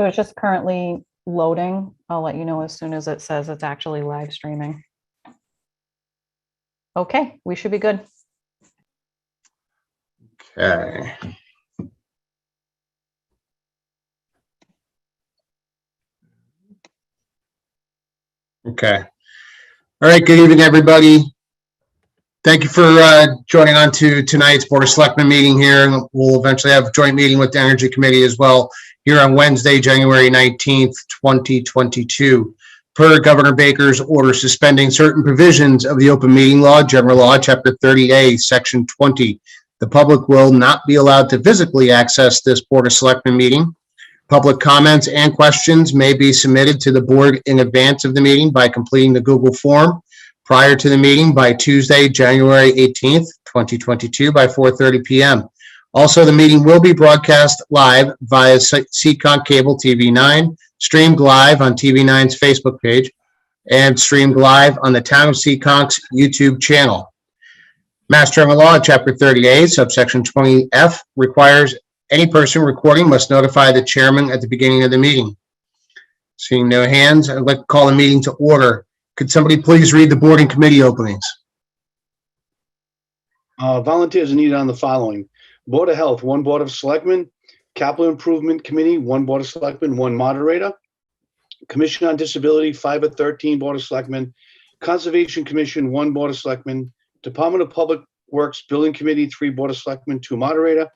So it's just currently loading. I'll let you know as soon as it says it's actually live streaming. Okay, we should be good. Okay. Okay. All right. Good evening, everybody. Thank you for joining on to tonight's Board of Selectmen meeting here. We'll eventually have a joint meeting with the Energy Committee as well here on Wednesday, January 19th, 2022. Per Governor Baker's order suspending certain provisions of the Open Meeting Law, General Law, Chapter 30A, Section 20. The public will not be allowed to physically access this Board of Selectmen meeting. Public comments and questions may be submitted to the board in advance of the meeting by completing the Google form prior to the meeting by Tuesday, January 18th, 2022 by 4:30 p.m. Also, the meeting will be broadcast live via Seacon Cable TV 9, streamed live on TV9's Facebook page, and streamed live on the Town of Seaconk's YouTube channel. Mass General Law, Chapter 38, subsection 20F, requires any person recording must notify the chairman at the beginning of the meeting. Seeing no hands, I'd like to call the meeting to order. Could somebody please read the board and committee openings? Volunteers are needed on the following. Board of Health, 1 Board of Selectmen. Capital Improvement Committee, 1 Board of Selectmen, 1 moderator. Commission on Disability, 5 of 13 Board of Selectmen. Conservation Commission, 1 Board of Selectmen. Department of Public Works Building Committee, 3 Board of Selectmen, 2 moderator.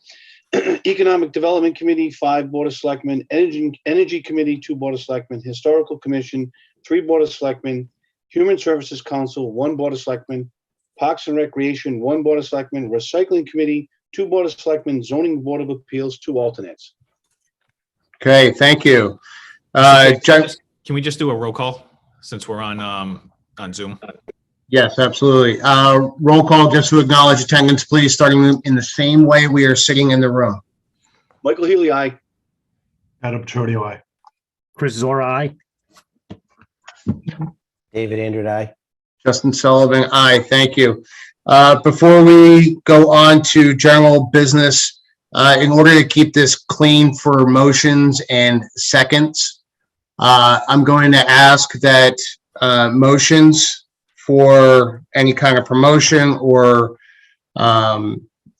Economic Development Committee, 5 Board of Selectmen. Energy Committee, 2 Board of Selectmen. Historical Commission, 3 Board of Selectmen. Human Services Council, 1 Board of Selectmen. Parks and Recreation, 1 Board of Selectmen. Recycling Committee, 2 Board of Selectmen. Zoning Board of Appeals, 2 alternates. Okay, thank you. Can we just do a roll call since we're on Zoom? Yes, absolutely. Roll call just to acknowledge attendance, please, starting in the same way we are sitting in the room. Michael Healy, aye. Adam Petronio, aye. Chris Zora, aye. David Andrew, aye. Justin Sullivan, aye. Thank you. Before we go on to general business, in order to keep this clean for motions and seconds, I'm going to ask that motions for any kind of promotion or,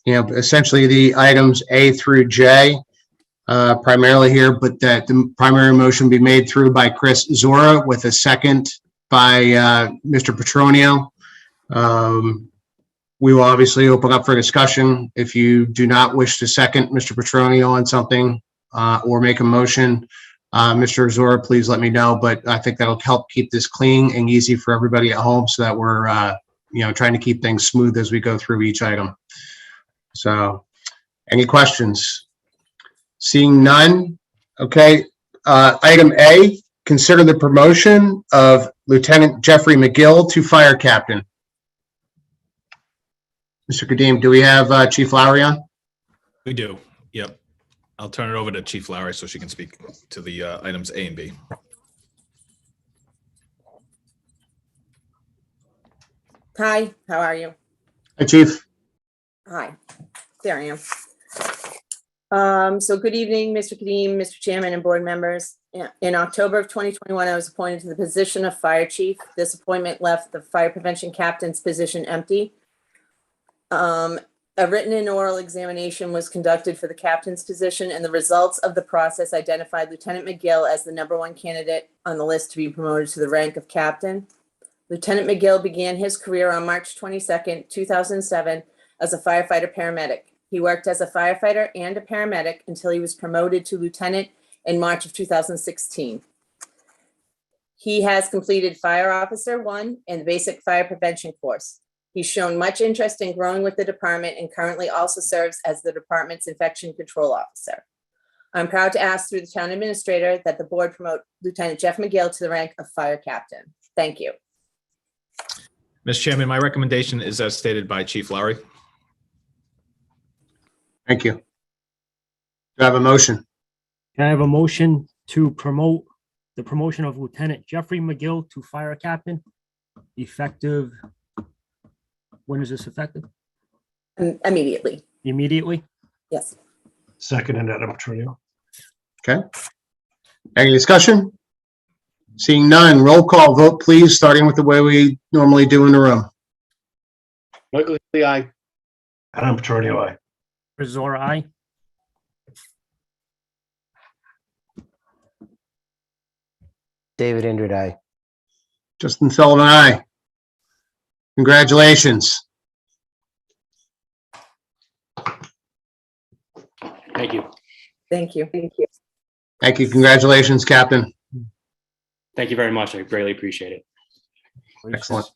essentially the items A through J, primarily here, but that the primary motion be made through by Chris Zora with a second by Mr. Petronio. We will obviously open up for discussion. If you do not wish to second Mr. Petronio on something or make a motion, Mr. Zora, please let me know, but I think that'll help keep this clean and easy for everybody at home so that we're, trying to keep things smooth as we go through each item. So any questions? Seeing none. Okay. Item A, consider the promotion of Lieutenant Jeffrey McGill to Fire Captain. Mr. Kadim, do we have Chief Lowry on? We do. Yep. I'll turn it over to Chief Lowry so she can speak to the items A and B. Hi, how are you? Hi, Chief. Hi, there I am. So good evening, Mr. Kadim, Mr. Chairman, and board members. In October of 2021, I was appointed to the position of Fire Chief. This appointment left the Fire Prevention Captain's position empty. A written and oral examination was conducted for the captain's position, and the results of the process identified Lieutenant McGill as the #1 candidate on the list to be promoted to the rank of captain. Lieutenant McGill began his career on March 22nd, 2007 as a firefighter paramedic. He worked as a firefighter and a paramedic until he was promoted to lieutenant in March of 2016. He has completed Fire Officer 1 and the Basic Fire Prevention course. He's shown much interest in growing with the department and currently also serves as the department's infection control officer. I'm proud to ask through the town administrator that the board promote Lieutenant Jeff McGill to the rank of Fire Captain. Thank you. Mr. Chairman, my recommendation is as stated by Chief Lowry. Thank you. Do I have a motion? Can I have a motion to promote the promotion of Lieutenant Jeffrey McGill to Fire Captain, effective, when is this effective? Immediately. Immediately? Yes. Second, and Adam Petronio. Okay. Any discussion? Seeing none, roll call vote, please, starting with the way we normally do in the room. Michael Healy, aye. Adam Petronio, aye. Chris Zora, aye. David Andrew, aye. Justin Sullivan, aye. Congratulations. Thank you. Thank you. Thank you. Congratulations, Captain. Thank you very much. I greatly appreciate it. Excellent.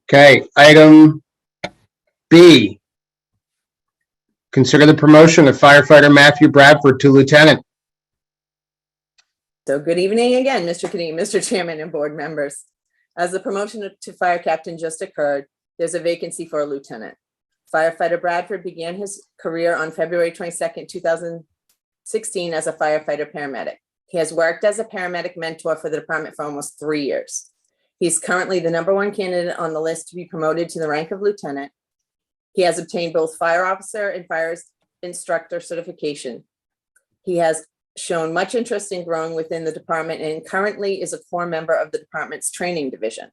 Okay, item B. Consider the promotion of firefighter Matthew Bradford to lieutenant. So good evening again, Mr. Kadim, Mr. Chairman, and board members. As the promotion to fire captain just occurred, there's a vacancy for a lieutenant. Firefighter Bradford began his career on February 22nd, 2016 as a firefighter paramedic. He has worked as a paramedic mentor for the department for almost 3 years. He's currently the #1 candidate on the list to be promoted to the rank of lieutenant. He has obtained both fire officer and fire instructor certification. He has shown much interest in growing within the department and currently is a core member of the department's training division.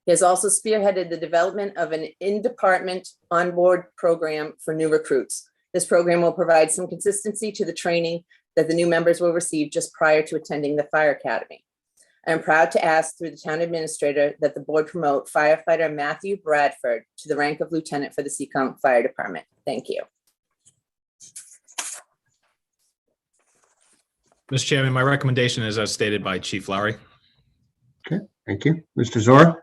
He has also spearheaded the development of an in-department onboard program for new recruits. This program will provide some consistency to the training that the new members will receive just prior to attending the fire academy. I am proud to ask through the town administrator that the board promote firefighter Matthew Bradford to the rank of lieutenant for the Seacount Fire Department. Thank you. Mr. Chairman, my recommendation is as stated by Chief Lowry. Thank you. Mr. Zora?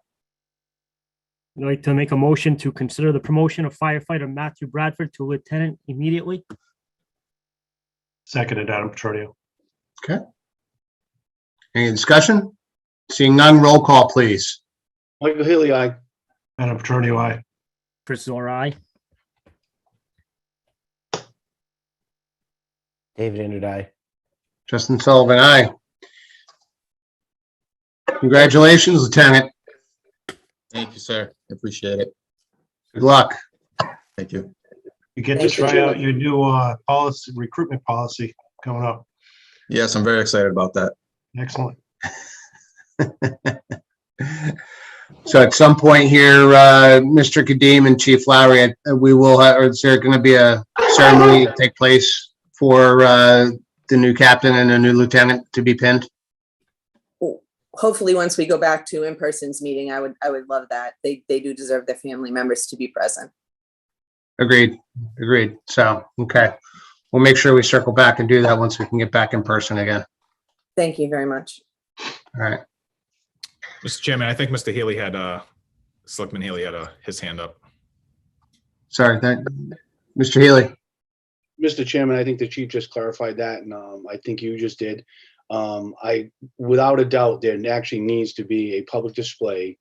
I'd like to make a motion to consider the promotion of firefighter Matthew Bradford to lieutenant immediately. Seconded, Adam Petronio. Any discussion? Seeing none, roll call, please. Michael Healy, aye. Adam Petronio, aye. Chris Zora, aye. David Andrew, aye. Justin Sullivan, aye. Congratulations, Lieutenant. Thank you, sir. Appreciate it. Good luck. Thank you. You get to Thank you, try Chairman. out your new policy, recruitment policy coming up. Yes, I'm very excited about that. Excellent. So at some point here, Mr. Kadim and Chief Lowry, we will have, or is there going to be a ceremony take place for the new captain and a new lieutenant to be pinned? Hopefully, once we go back to in-person's meeting, I would love that. They do deserve their family members to be present. Agreed. So, okay. We'll make sure we circle back and do that once we can get back in person again. Thank you very much. All right. Mr. Chairman, I think Mr. Healy had, Selectman Healy had his hand up. Sorry, Mr. Healy. Mr. Chairman, I think the chief just clarified that, and I think you just did. Without a doubt, there actually needs to be a public display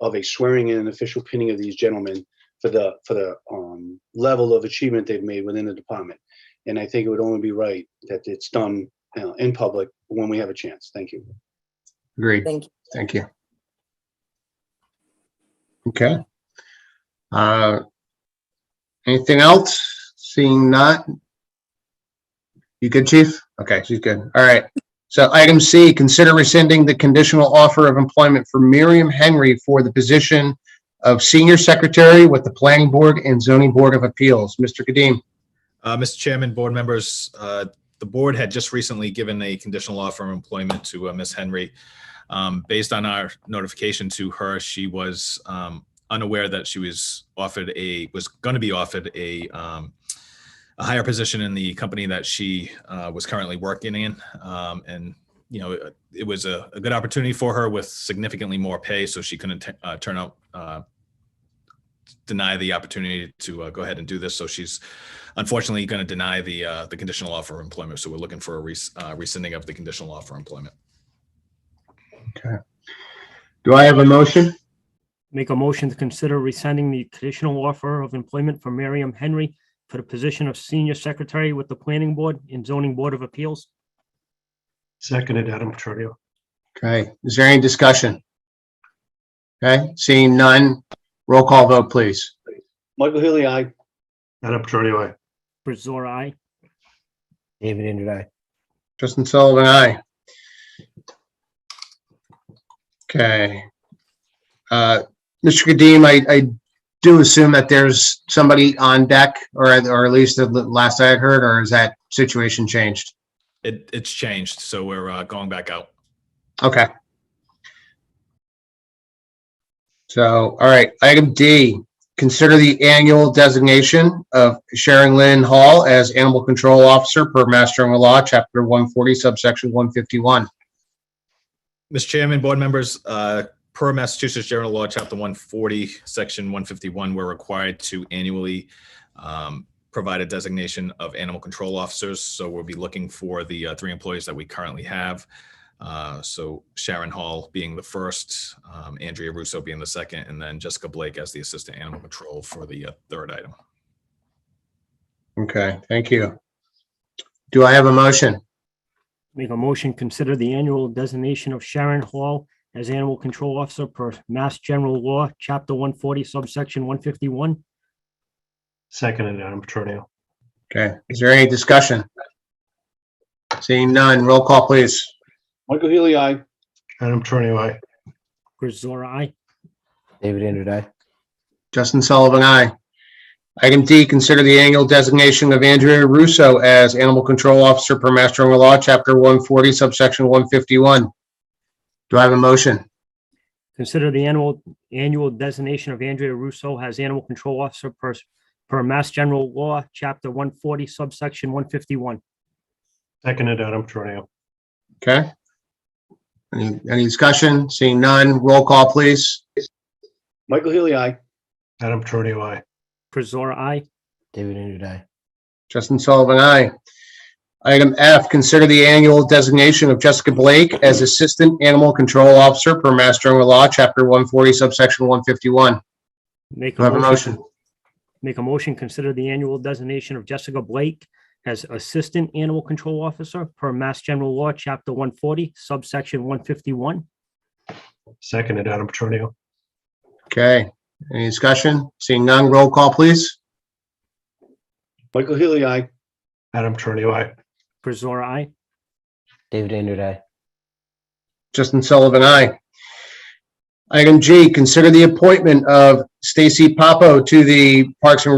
of a swearing in and official pinning of these gentlemen for the level of achievement they've made within the department. And I think it would only be right that it's done in public when we have a chance. Thank you. Agreed. Thank you. Thank you. Okay. Anything else? Seeing none. You good, Chief? Okay, she's good. All right. So item C, consider rescinding the conditional offer of employment for Miriam Henry for the position of Senior Secretary with the Planning Board and Zoning Board of Appeals. Mr. Kadim. Mr. Chairman, board members, the board had just recently given a conditional offer of employment to Ms. Henry. Based on our notification to her, she was unaware that she was going to be offered a higher position in the company that she was currently working in. And, you know, it was a good opportunity for her with significantly more pay, so she couldn't deny the opportunity to go ahead and do this. So she's unfortunately going to deny the conditional offer of employment. So we're looking for a rescinding of the conditional offer of employment. Okay. Do I have a motion? Make a motion to consider rescinding the conditional offer of employment for Miriam Henry for the position of Senior Secretary with the Planning Board and Zoning Board of Appeals. Seconded, Adam Petronio. Okay. Is there any discussion? Okay. Seeing none, roll call vote, please. Michael Healy, aye. Adam Petronio, aye. Chris Zora, aye. David Andrew, aye. Justin Sullivan, aye. Okay. Mr. Kadim, I do assume that there's somebody on deck, or at least the last I had heard, or is that situation changed? It's changed, so we're going back out. Okay. So, all right, item D, consider the annual designation of Sharon Lynn Hall as Animal Control Officer per Mass General Law, Chapter 140, subsection 151. Mr. Chairman, board members, per Massachusetts General Law, Chapter 140, Section 151, we're required to annually provide a designation of animal control officers. So we'll be looking for the 3 employees that we currently have. So Sharon Hall being the first, Andrea Russo being the second, and then Jessica Blake as the assistant animal control for the 3rd item. Okay, thank you. Do I have a motion? Make a motion, consider the annual designation of Sharon Hall as Animal Control Officer per Mass General Law, Chapter 140, subsection 151. Seconded, Adam Petronio. Okay, is there any discussion? Seeing none, roll call, please. Michael Healy, aye. Adam Petronio, aye. Chris Zora, aye. David Andrew, aye. Justin Sullivan, aye. Item D, consider the annual designation of Andrea Russo as Animal Control Officer per Mass General Law, Chapter 140, subsection 151. Do I have a motion? Consider the annual designation of Andrea Russo as Animal Control Officer per Mass General Law, Chapter 140, subsection 151. Seconded, Adam Petronio. Okay. Any discussion? Seeing none, roll call, please. Michael Healy, aye. Adam Petronio, aye. Chris Zora, aye. David Andrew, aye. Justin Sullivan, aye. Item F, consider the annual designation of Jessica Blake as Assistant Animal Control Officer per Mass General Law, Chapter 140, subsection 151. Make Do I have a motion? Make a motion, consider the annual designation of Jessica Blake as Assistant Animal Control Officer per Mass General Law, Chapter 140, subsection 151. Seconded, Adam Petronio. Okay. Any discussion? Seeing none, roll call, please. Michael Healy, aye. Adam Petronio, aye. Chris Zora, aye. David Andrew, aye. Justin Sullivan, aye. Item G, consider the appointment of Stacy Papo to the Parks and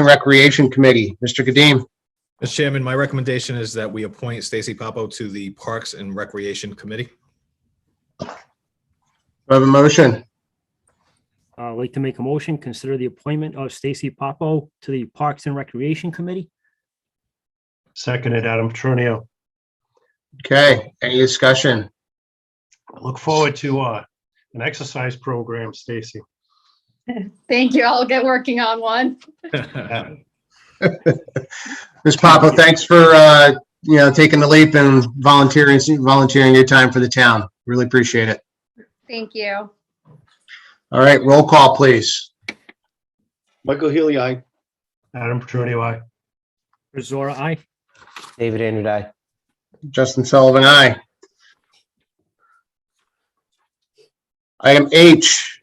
Recreation Committee. Mr. Kadim. Mr. Chairman, my recommendation is that we appoint Stacy Papo to the Parks and Recreation Committee. Do I have a motion? I'd like to make a motion, consider the appointment of Stacy Papo to the Parks and Recreation Committee. Seconded, Adam Petronio. Okay. Any discussion? I look forward to an exercise program, Stacy. Thank you. I'll get working on one. Ms. Papo, thanks for taking the leap and volunteering your time for the town. Really appreciate it. Thank you. All right, roll call, please. Michael Healy, aye. Adam Petronio, aye. Chris Zora, aye. David Andrew, aye. Justin Sullivan, aye. Item H,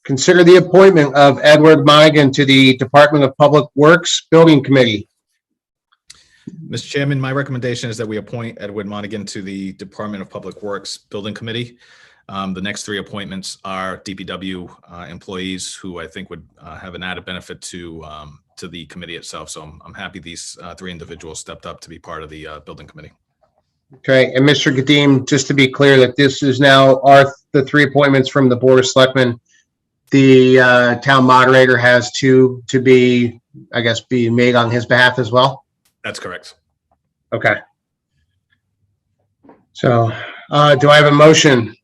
consider the appointment of Edward Monaghan to the Department of Public Works Building Committee. Mr. Chairman, my recommendation is that we appoint Edward Monaghan to the Department of Public Works Building Committee. The next 3 appointments are DPW employees who I think would have an added benefit to the committee itself. So I'm happy these 3 individuals stepped up to be part of the building committee. Okay, and Mr. Kadim, just to be clear that this is now the 3 appointments from the Board of Selectmen. The town moderator has 2 to be made on his behalf as well? That's correct. Okay. So do I have a motion?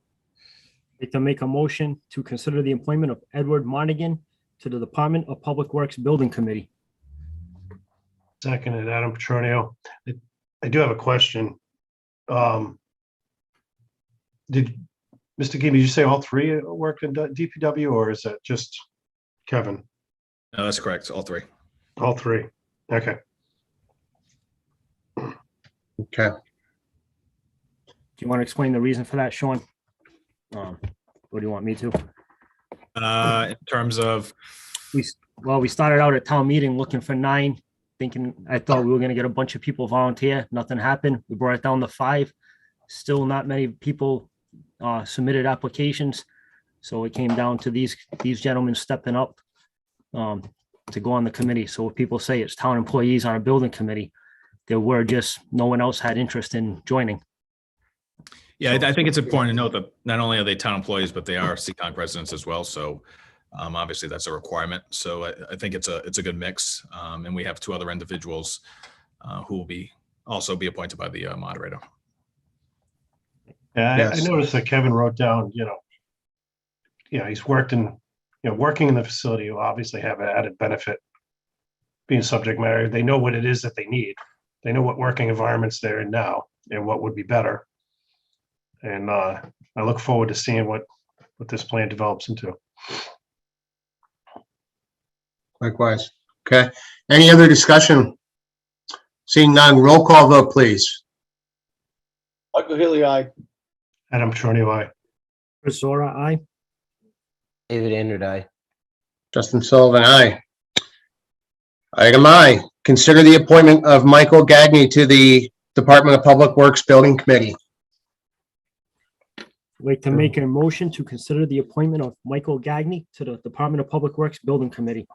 I'd like to make a motion to consider the appointment of Edward Monaghan to the Department of Public Works Building Committee. Seconded, Adam Petronio. I do have a question. Did Mr. Gee, did you say all 3 worked in DPW, or is that just Kevin? No, that's correct. All 3. All 3. Okay. Okay. Do you want to explain the reason for that, Sean? Or do you want me to? In terms of, We started out at town meeting looking for 9 I thought we were gonna get a bunch of people volunteer. Nothing happened. We brought it down to 5. Still not many people submitted applications. So it came down to these gentlemen stepping up to go on the committee. So if people say it's town employees on a building committee, there were just no one else had interest in joining. Yeah, I think it's important to note that not only are they town employees, but they are Seekonk residents as well. So obviously that's a requirement. So I think it's a good mix. And we have 2 other individuals who will also be appointed by the moderator. Yeah, I Yes. noticed that Kevin wrote down, he's working in the facility will obviously have an added benefit. Being subject matter, they know what it is that they need. They know what working environments they're in now and what would be better. And I look forward to seeing what this plan develops into. Likewise. Okay. Any other discussion? Seeing none, roll call vote, please. Michael Healy, aye. Adam Trony, aye. Chris Zora, aye. David Andrew, aye. Justin Sullivan, aye. Item I, consider the appointment of Michael Gagny to the Department of Public Works Building Committee. I'd like to make a motion to consider the appointment of Michael Gagny to the Department of Public Works Building Committee.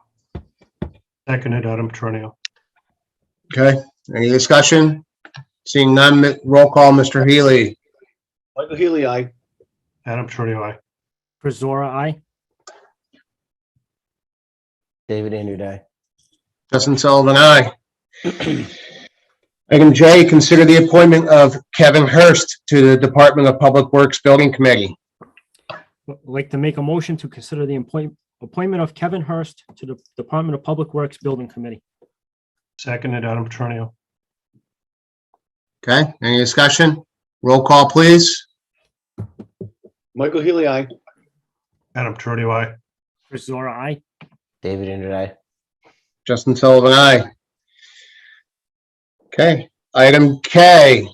Seconded, Adam Trony. Okay, any discussion? Seeing none, roll call, Mr. Healy. Michael Healy, aye. Adam Trony, aye. Chris Zora, aye. David Andrew, aye. Justin Sullivan, aye. Item J, consider the appointment of Kevin Hurst to the Department of Public Works Building Committee. I'd like to make a motion to consider the appointment of Kevin Hurst to the Department of Public Works Building Committee. Seconded, Adam Trony. Okay, any discussion? Roll call, please. Michael Healy, aye. Adam Trony, aye. Chris Zora, aye. David Andrew, aye. Justin Sullivan, aye. Okay, item K.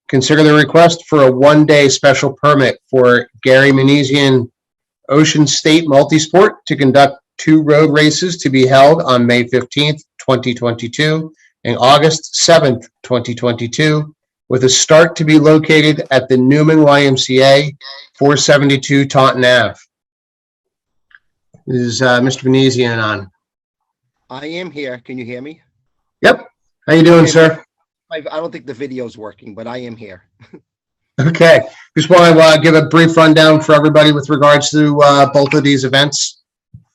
Consider the request for a one-day special permit for Gary Manesian Ocean State Multisport to conduct 2 road races to be held on May 15th, 2022 and August 7th, 2022, with a start to be located at the Newman YMCA, 472 Taunton Ave. Is Mr. Manesian on? I am here. Can you hear me? Yep. How you doing, Okay. sir? I don't think the video's working, but I am here. Okay. Just want to give a brief rundown for everybody with regards to both of these events.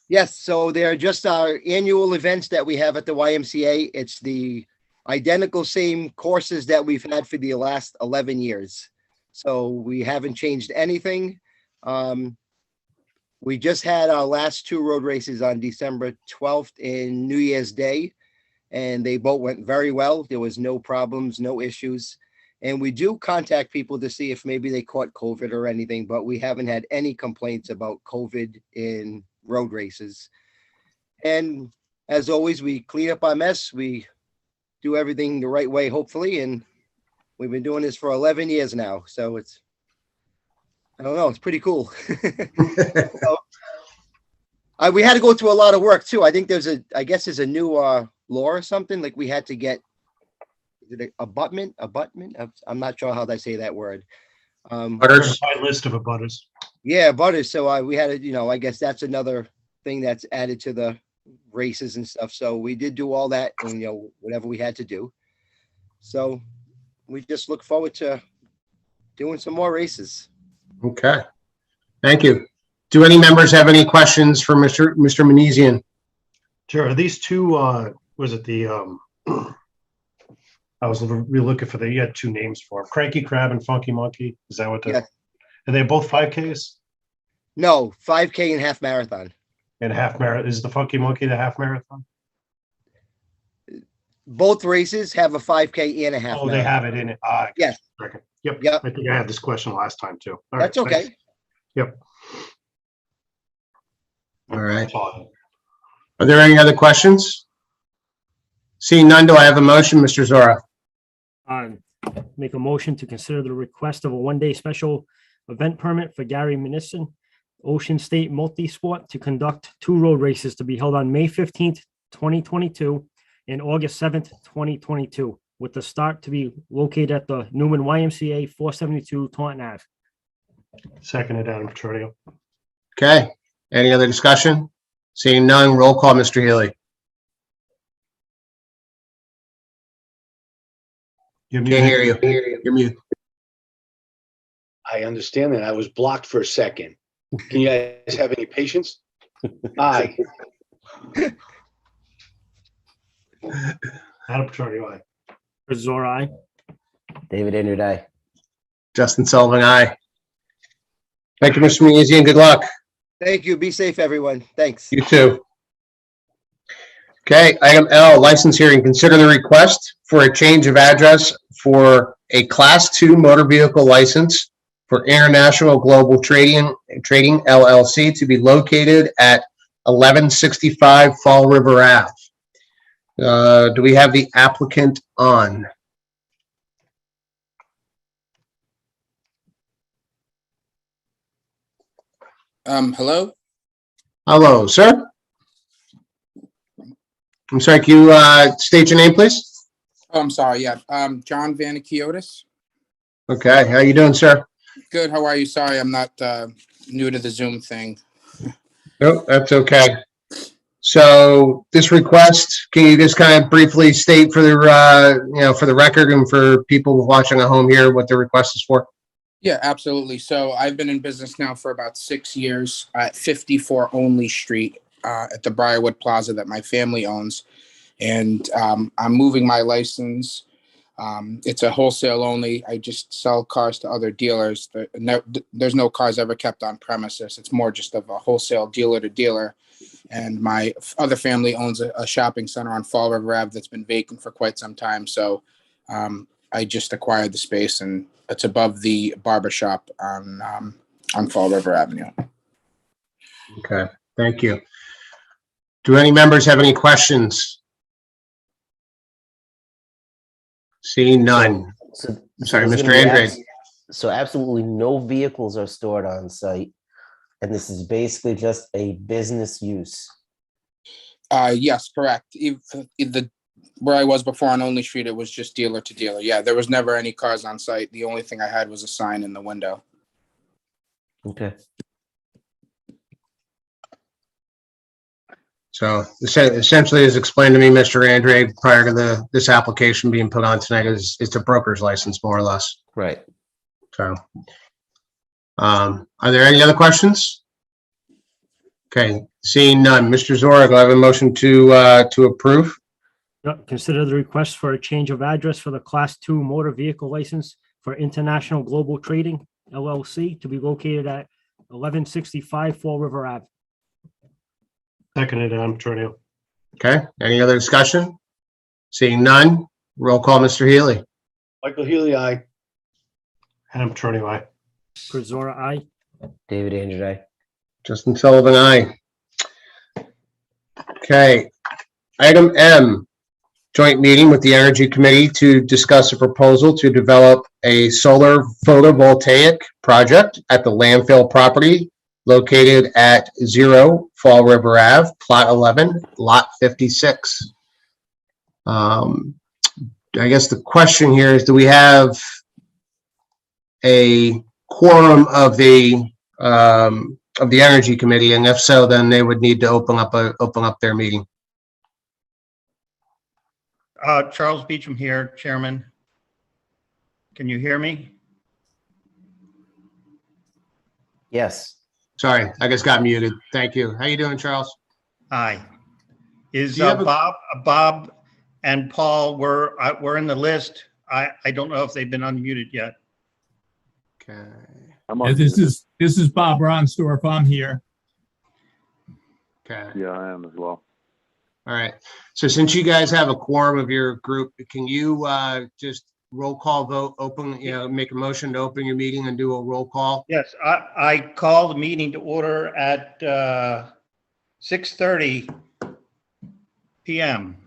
Yes, so they're just our annual events that we have at the YMCA. It's the identical same courses that we've had for the last 11 years. So we haven't changed anything. We just had our last 2 road races on December 12th and New Year's Day, and they both went very well. There was no problems, no issues. And we do contact people to see if maybe they caught COVID or anything, but we haven't had any complaints about COVID in road races. And as always, we clean up our mess. We do everything the right way, hopefully. And we've been doing this for 11 years now. So I don't know, it's pretty cool. So, we had to go through a lot of work too. I think there's a new law or something, like we had to get, is it abutment? I'm not sure how they say that word. Butters. Certified list of abutters. Yeah, butters. So we had to, I guess that's another thing that's added to the races and stuff. So we did do all that and, whatever we had to do. So we just look forward to doing some more races. Okay. Thank you. Do any members have any questions for Mr. Manesian? Sure. Are these 2, was it the, I was really looking for you had 2 names for them, Cranky Crab and Funky Monkey. Is that what Yeah. Are they both 5Ks? No, 5K and half marathon. And half marathon, is the Funky Monkey the half marathon? Both races have a 5K and a half Oh, they marathon. have it in it. Yes. Yep. Yep. I think I had this question last time too. All right, That's okay. thanks. Yep. All right. Are there any other questions? Seeing none, do I have a motion, Mr. Zora? Make a motion to consider the request of a one-day special event permit for Gary Manesian Ocean State Multisport to conduct 2 road races to be held on May 15th, 2022, and August 7th, 2022, with the start to be located at the Newman YMCA 472 Taunton Ave. Seconded, Adam Petronio. Okay, any other discussion? Seeing none, roll call, Mr. Healy. You're Can't muted. hear you. You're mute. I understand that. I was blocked for a second. Can you guys have any patience? Aye. Adam Petronio, aye. Chris Zora, aye. David Andrew, aye. Justin Sullivan, aye. Thank you, Mr. Muezzi, and good luck. Thank you. Be safe, everyone. Thanks. You too. Okay, item L, license hearing. Consider the request for a change of address for a Class 2 motor vehicle license for International Global Trading LLC to be located at 1165 Fall River Ave. Do we have the applicant on? Hello? Hello, sir. I'm sorry, can you state your name, please? Oh, I'm sorry, yeah. John Vanikiotis. Okay, how you doing, sir? Good, how are you? Sorry, I'm not new to the Zoom thing. Nope, that's okay. So this request, can you just kind of briefly state for the, for the record and for people watching at home here what the request is for? Yeah, absolutely. So I've been in business now for about 6 years at 54 Only Street at the Briarwood Plaza that my family owns. And I'm moving my license. It's a wholesale only. I just sell cars to other dealers. There's no cars ever kept on premises. It's more just of a wholesale dealer to dealer. And my other family owns a shopping center on Fall River Ave that's been vacant for quite some time. So I just acquired the space, and it's above the barber shop on Fall River Avenue. Okay, thank you. Do any members have any questions? Seeing none. Sorry, there's Mr. gonna be Andrade. So absolutely no vehicles are stored on site. And this is basically just a business use. Yes, correct. Where I was before on Only Street, it was just dealer to dealer. Yeah, there was never any cars on site. The only thing I had was a sign in the window. Okay. So essentially, as explained to me, Mr. Andrade, prior to this application being put on tonight, it's a broker's license, more or less. Right. So, are there any other questions? Okay, seeing none. Mr. Zora, do I have a motion to approve? Yep, consider the request for a change of address for the Class 2 motor vehicle license for International Global Trading LLC to be located at 1165 Fall River Ave. Seconded, Adam Petronio. Okay, any other discussion? Seeing none, roll call, Mr. Healy. Michael Healy, aye. Adam Petronio, aye. Chris Zora, aye. David Andrew, aye. Justin Sullivan, aye. Okay, item M, joint meeting with the Energy Committee to discuss a proposal to develop a solar photovoltaic project at the landfill property located at 0 Fall River Ave, Plot 11, Lot 56. I guess the question here is, do we have a quorum of the Energy Committee? And if so, then they would need to open up their meeting. Charles Beecham here, Chairman. Can you hear me? Yes. Sorry, I just got muted. Thank you. How you doing, Charles? Hi. Is Do you have a- Bob and Paul were in the list? I don't know if they've been unmuted yet. Okay. This is Bob Ronsdorf. I'm here. Okay. Yeah, I am as well. All right. So since you guys have a quorum of your group, can you just roll call vote, make a motion to open your meeting and do a roll call? Yes, I call the meeting to order at 6:30 p.m.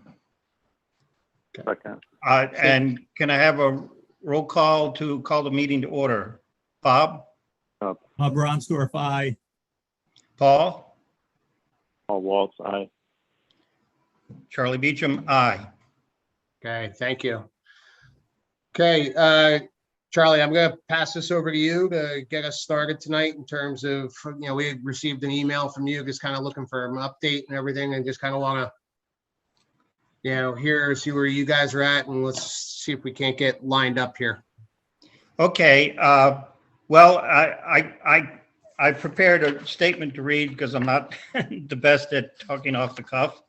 Second. And can I have a roll call to call the meeting to order? Bob? Bob Ronsdorf, aye. Paul? Paul Waltz, aye. Charlie Beecham, aye. Okay, thank you. Okay, Charlie, I'm gonna pass this over to you to get us started tonight in terms of, we had received an email from you, just kind of looking for an update and everything, and just kind of want to, see where you guys are at, and let's see if we can't get lined up here. Okay, well, I prepared a statement to read because I'm not the best at talking off the cuff.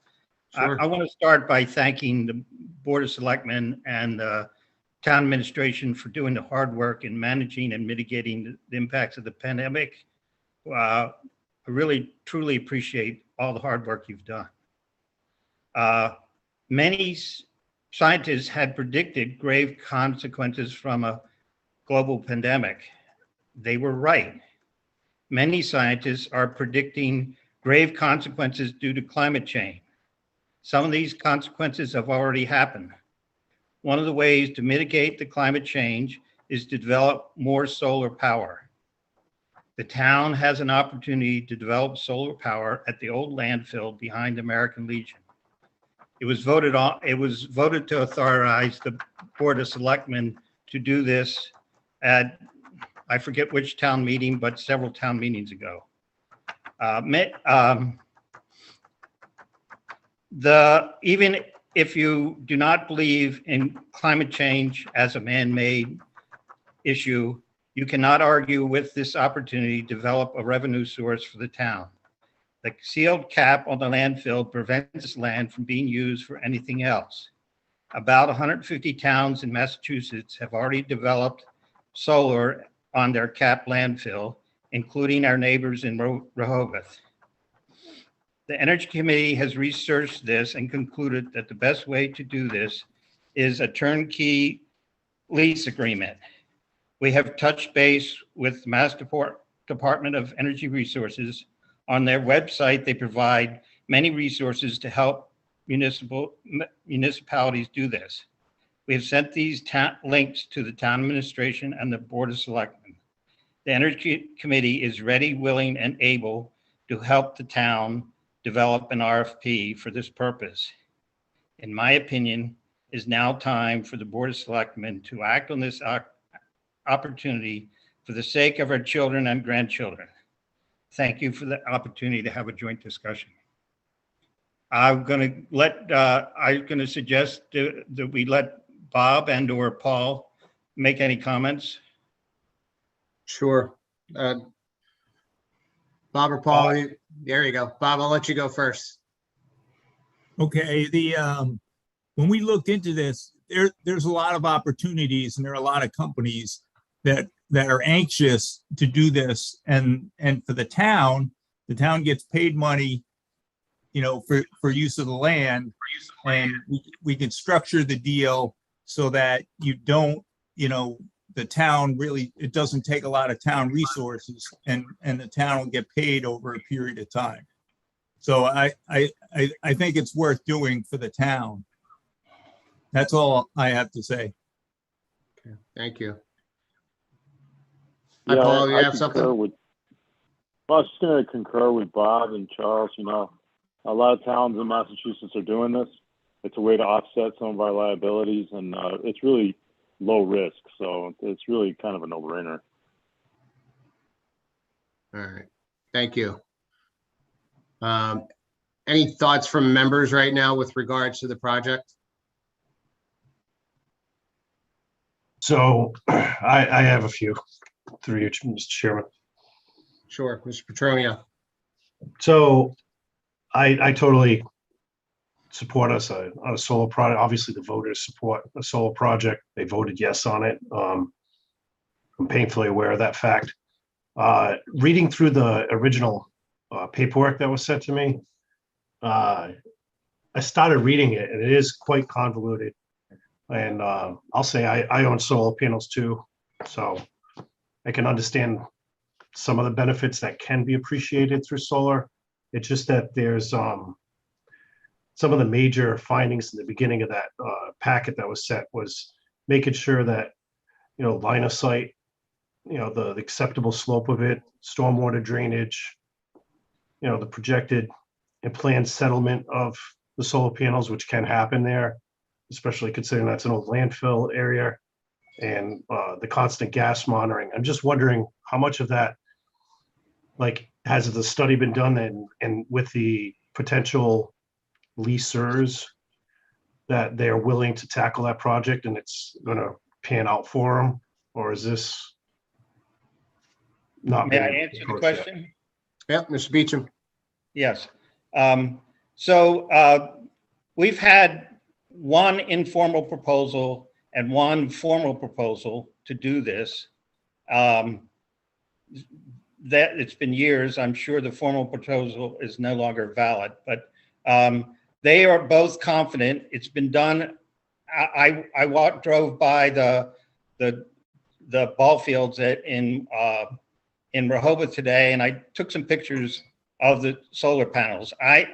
Sure. I want to start by thanking the Board of Selectmen and town administration for doing the hard work in managing and mitigating the impacts of the pandemic. I really, truly appreciate all the hard work you've done. Many scientists had predicted grave consequences from a global pandemic. They were right. Many scientists are predicting grave consequences due to climate change. Some of these consequences have already happened. One of the ways to mitigate the climate change is to develop more solar power. The town has an opportunity to develop solar power at the old landfill behind American Legion. It was voted to authorize the Board of Selectmen to do this at, I forget which town meeting, but several town meetings ago. Even if you do not believe in climate change as a man-made issue, you cannot argue with this opportunity to develop a revenue source for the town. The sealed cap on the landfill prevents this land from being used for anything else. About 150 towns in Massachusetts have already developed solar on their cap landfill, including our neighbors in Rehoboth. The Energy Committee has researched this and concluded that the best way to do this is a turnkey lease agreement. We have touched base with the Mass Department of Energy Resources. On their website, they provide many resources to help municipalities do this. We have sent these links to the town administration and the Board of Selectmen. The Energy Committee is ready, willing, and able to help the town develop an RFP for this purpose. In my opinion, it is now time for the Board of Selectmen to act on this opportunity for the sake of our children and grandchildren. Thank you for the opportunity to have a joint discussion. I'm going to suggest that we let Bob and or Paul make any comments. Sure. Bob or Paul, there you go. Bob, I'll let you go first. Okay, when we looked into this, there's a lot of opportunities and there are a lot of companies that are anxious to do this, and for the town gets paid money, for use of the land, and we can structure the deal so that you don't, the town really, it doesn't take a lot of town resources, and the town will get paid over a period of time. So I think it's worth doing for the town. That's all I have to say. Okay, thank you. Yeah, Paul, you I have concur something? I was just going to concur with Bob and Charles. A lot of towns in Massachusetts are doing this. It's a way to offset some of our liabilities, and it's really low risk. So it's really kind of a no-brainer. All right, thank you. Any thoughts from members right now with regards to the project? So I have a few through you, Mr. Chairman. Sure, Mr. Petronia. So I totally support us on a solar project. Obviously, the voters support a solar project. They voted yes on it. I'm painfully aware of that fact. Reading through the original paperwork that was sent to me, I started reading it, and it is quite convoluted. And I'll say I own solar panels too, so I can understand some of the benefits that can be appreciated through solar. It's just that there's some of the major findings in the beginning of that packet that was sent was making sure that, line of sight, the acceptable slope of it, stormwater drainage, the projected and planned settlement of the solar panels, which can happen there, especially considering that's an old landfill area, and the constant gas monitoring. I'm just wondering how much of that, like, has the study been done and with the potential leasers that they're willing to tackle that project and it's going to pan out for them? Or is this not? May I being answer the approached yet? question? Yep, Mr. Beecham. Yes. We've had one informal proposal and one formal proposal to do this. That it's been years. I'm sure the formal proposal is no longer valid, but they are both confident it's been done. I drove by the ball fields in Rehoboth today, and I took some pictures of the solar panels. I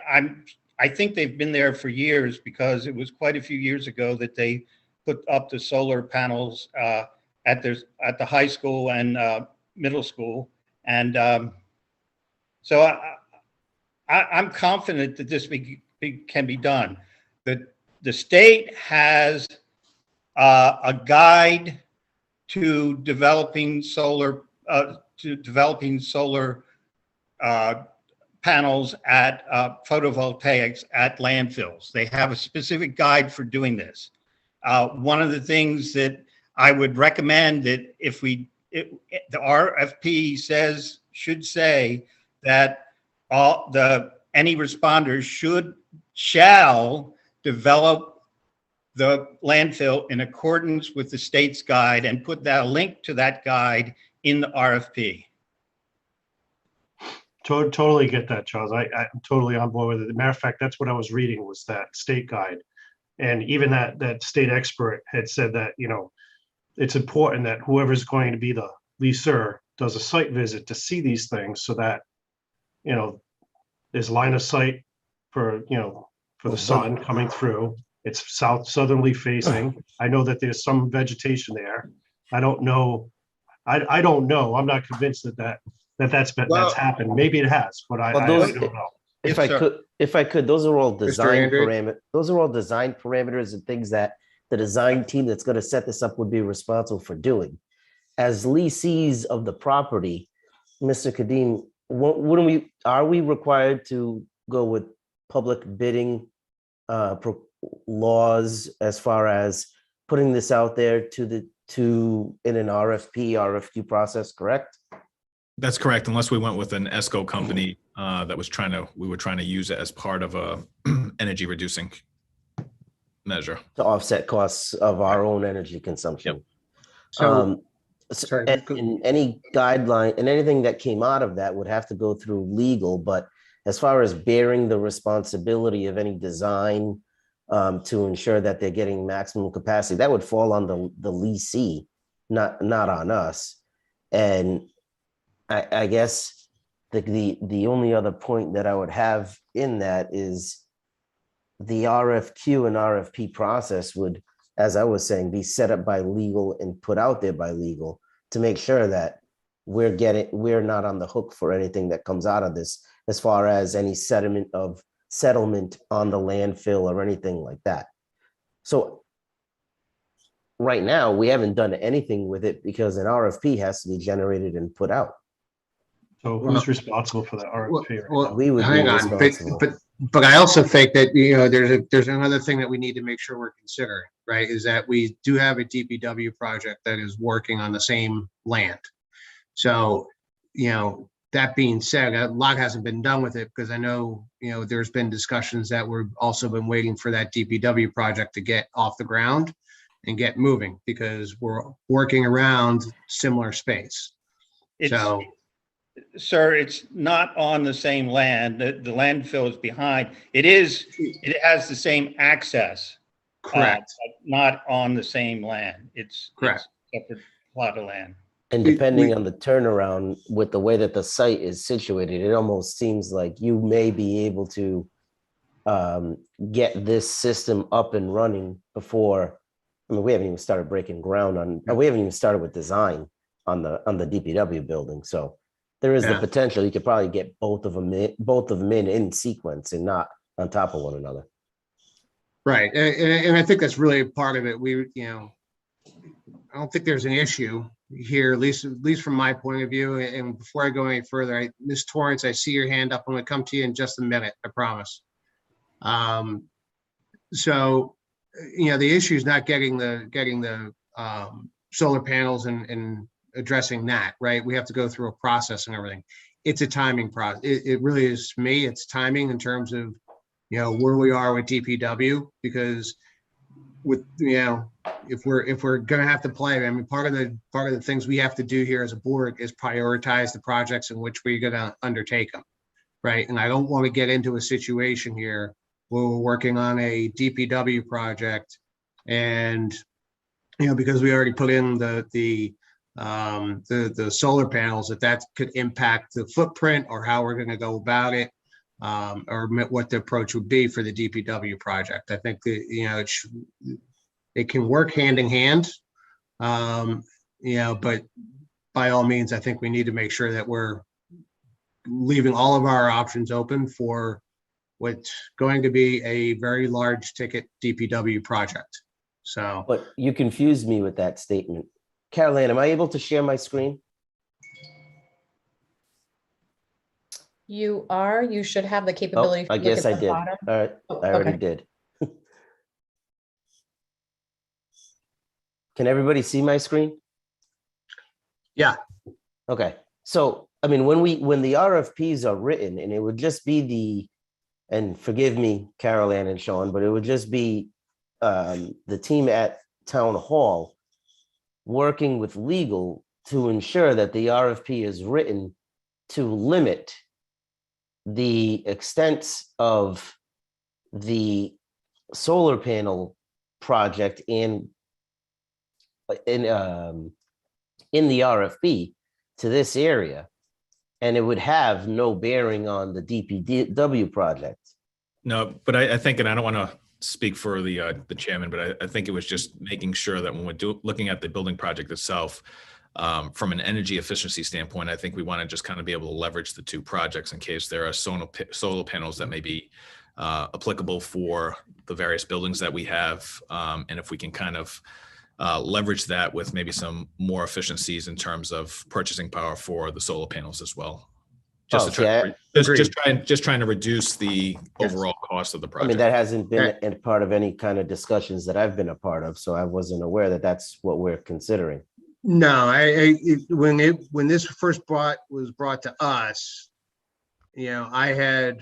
think they've been there for years because it was quite a few years ago that they put up the solar panels at the high school and middle school, and so I'm confident that this can be done. The state has a guide to developing solar panels at photovoltaics at landfills. They have a specific guide for doing this. One of the things that I would recommend that the RFP should say that any responders shall develop the landfill in accordance with the state's guide and put that link to that guide in the RFP. Totally get that, Charles. I'm totally on board with it. As a matter of fact, that's what I was reading, was that state guide. And even that state expert had said that, it's important that whoever's going to be the leaser does a site visit to see these things so that, there's line of sight for the sun coming through. It's southerly facing. I know that there's some vegetation there. I don't know. I don't know. I'm not convinced that's happened. Maybe it has, but I don't know. If I could, those are all design Andrew? parameters. Those are all design parameters and things that the design team that's going to set this up would be responsible for doing. As lessees of the property, Mr. Kadim, are we required to go with public bidding laws as far as putting this out there in an RFQ process, correct? That's correct, unless we went with an ESCO company that we were trying to use it as part of a energy reducing measure. To offset costs of our own energy consumption. Yep. And any guideline and anything that came out of that would have to go through legal, but as far as bearing the responsibility of any design to ensure that they're getting maximum capacity, that would fall on the leasee, not on us. And I guess the only other point that I would have in that is the RFQ and RFP process would, as I was saying, be set up by legal and put out there by legal to make sure that we're not on the hook for anything that comes out of this, as far as any settlement on the landfill or anything like that. So right now, we haven't done anything with it because an RFP has to be generated and put out. So who's responsible for the RFP? Well, We would hang be on, responsible. but I also think that, there's another thing that we need to make sure we're considering, right? Is that we do have a DPW project that is working on the same land. So, that being said, a lot hasn't been done with it because I know, there's been discussions that we've also been waiting for that DPW project to get off the ground and get moving because we're working around similar space. Sir, it's not on the same land. The landfill is behind. It has the same access. Correct. But not on the same land. It's Correct. a separate plot of land. And depending on the turnaround with the way that the site is situated, it almost seems like you may be able to get this system up and running before. I mean, we haven't even started breaking ground we haven't even started with design on the DPW building. So there is the potential you could probably get both of them in sequence and not on top of one another. Right, and I think that's really a part of it. I don't think there's an issue here, at least from my point of view. And before I go any further, Ms. Torrance, I see your hand up. I'm gonna come to you in just a minute, I promise. So, the issue is not getting the solar panels and addressing that, right? We have to go through a process and everything. It's a timing process. It really is, to me, it's timing in terms of, where we are with DPW, because with, if we're gonna have to play, I mean, part of the things we have to do here as a board is prioritize the projects in which we're gonna undertake them, right? And I don't want to get into a situation here where we're working on a DPW project and, because we already put in the solar panels, that could impact the footprint or how we're gonna go about it, or what the approach would be for the DPW project. I think that, it can work hand in hand, but by all means, I think we need to make sure that we're leaving all of our options open for what's going to be a very large ticket DPW project. So, But you confused me with that statement. Caroline, am I able to share my screen? You should have the Oh, capability. I to look guess at I the did. All bottom. right, Oh, I already okay. did. Can everybody see my screen? yeah, Okay, so, I mean, when the RFPs are written, and it would just be and forgive me, Carol Ann and Sean, but it would just be the team at Town Hall working with legal to ensure that the RFP is written to limit the extent of the solar panel project in the RFP to this area, and it would have no bearing on the DPW project. No, but I think, and I don't want to speak for the chairman, but I think it was just making sure that when we're looking at the building project itself, from an energy efficiency standpoint, I think we want to just kind of be able to leverage the two projects in case there are solar panels that may be applicable for the various buildings that we have. And if we can kind of leverage that with maybe some more efficiencies in terms of purchasing power for the solar panels as well. Just trying to reduce the overall cost of the I project. mean, that hasn't been a part of any kind of discussions that I've been a part of, so I wasn't aware that that's what we're considering. no, when this first was brought to us, I had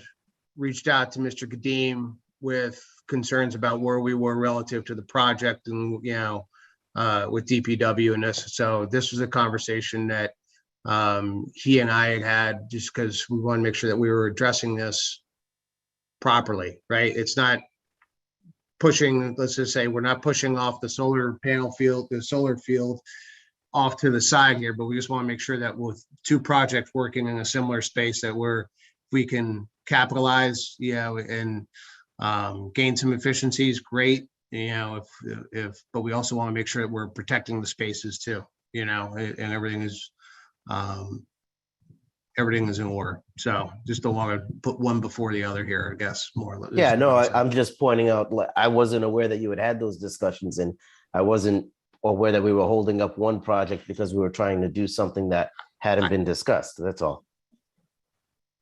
reached out to Mr. Kadim with concerns about where we were relative to the project and, with DPW and this. So this was a conversation that he and I had just because we want to make sure that we were addressing this properly, right? It's not pushing, let's just say, we're not pushing off the solar field off to the side here, but we just want to make sure that with two projects working in a similar space that we can capitalize, and gain some efficiencies, great. But we also want to make sure that we're protecting the spaces too, and everything is in order. So just don't want to put one before the other here, I guess, more or less. Yeah, no, I'm just pointing out, I wasn't aware that you had those discussions, and I wasn't aware that we were holding up one project because we were trying to do something that hadn't been discussed. That's all.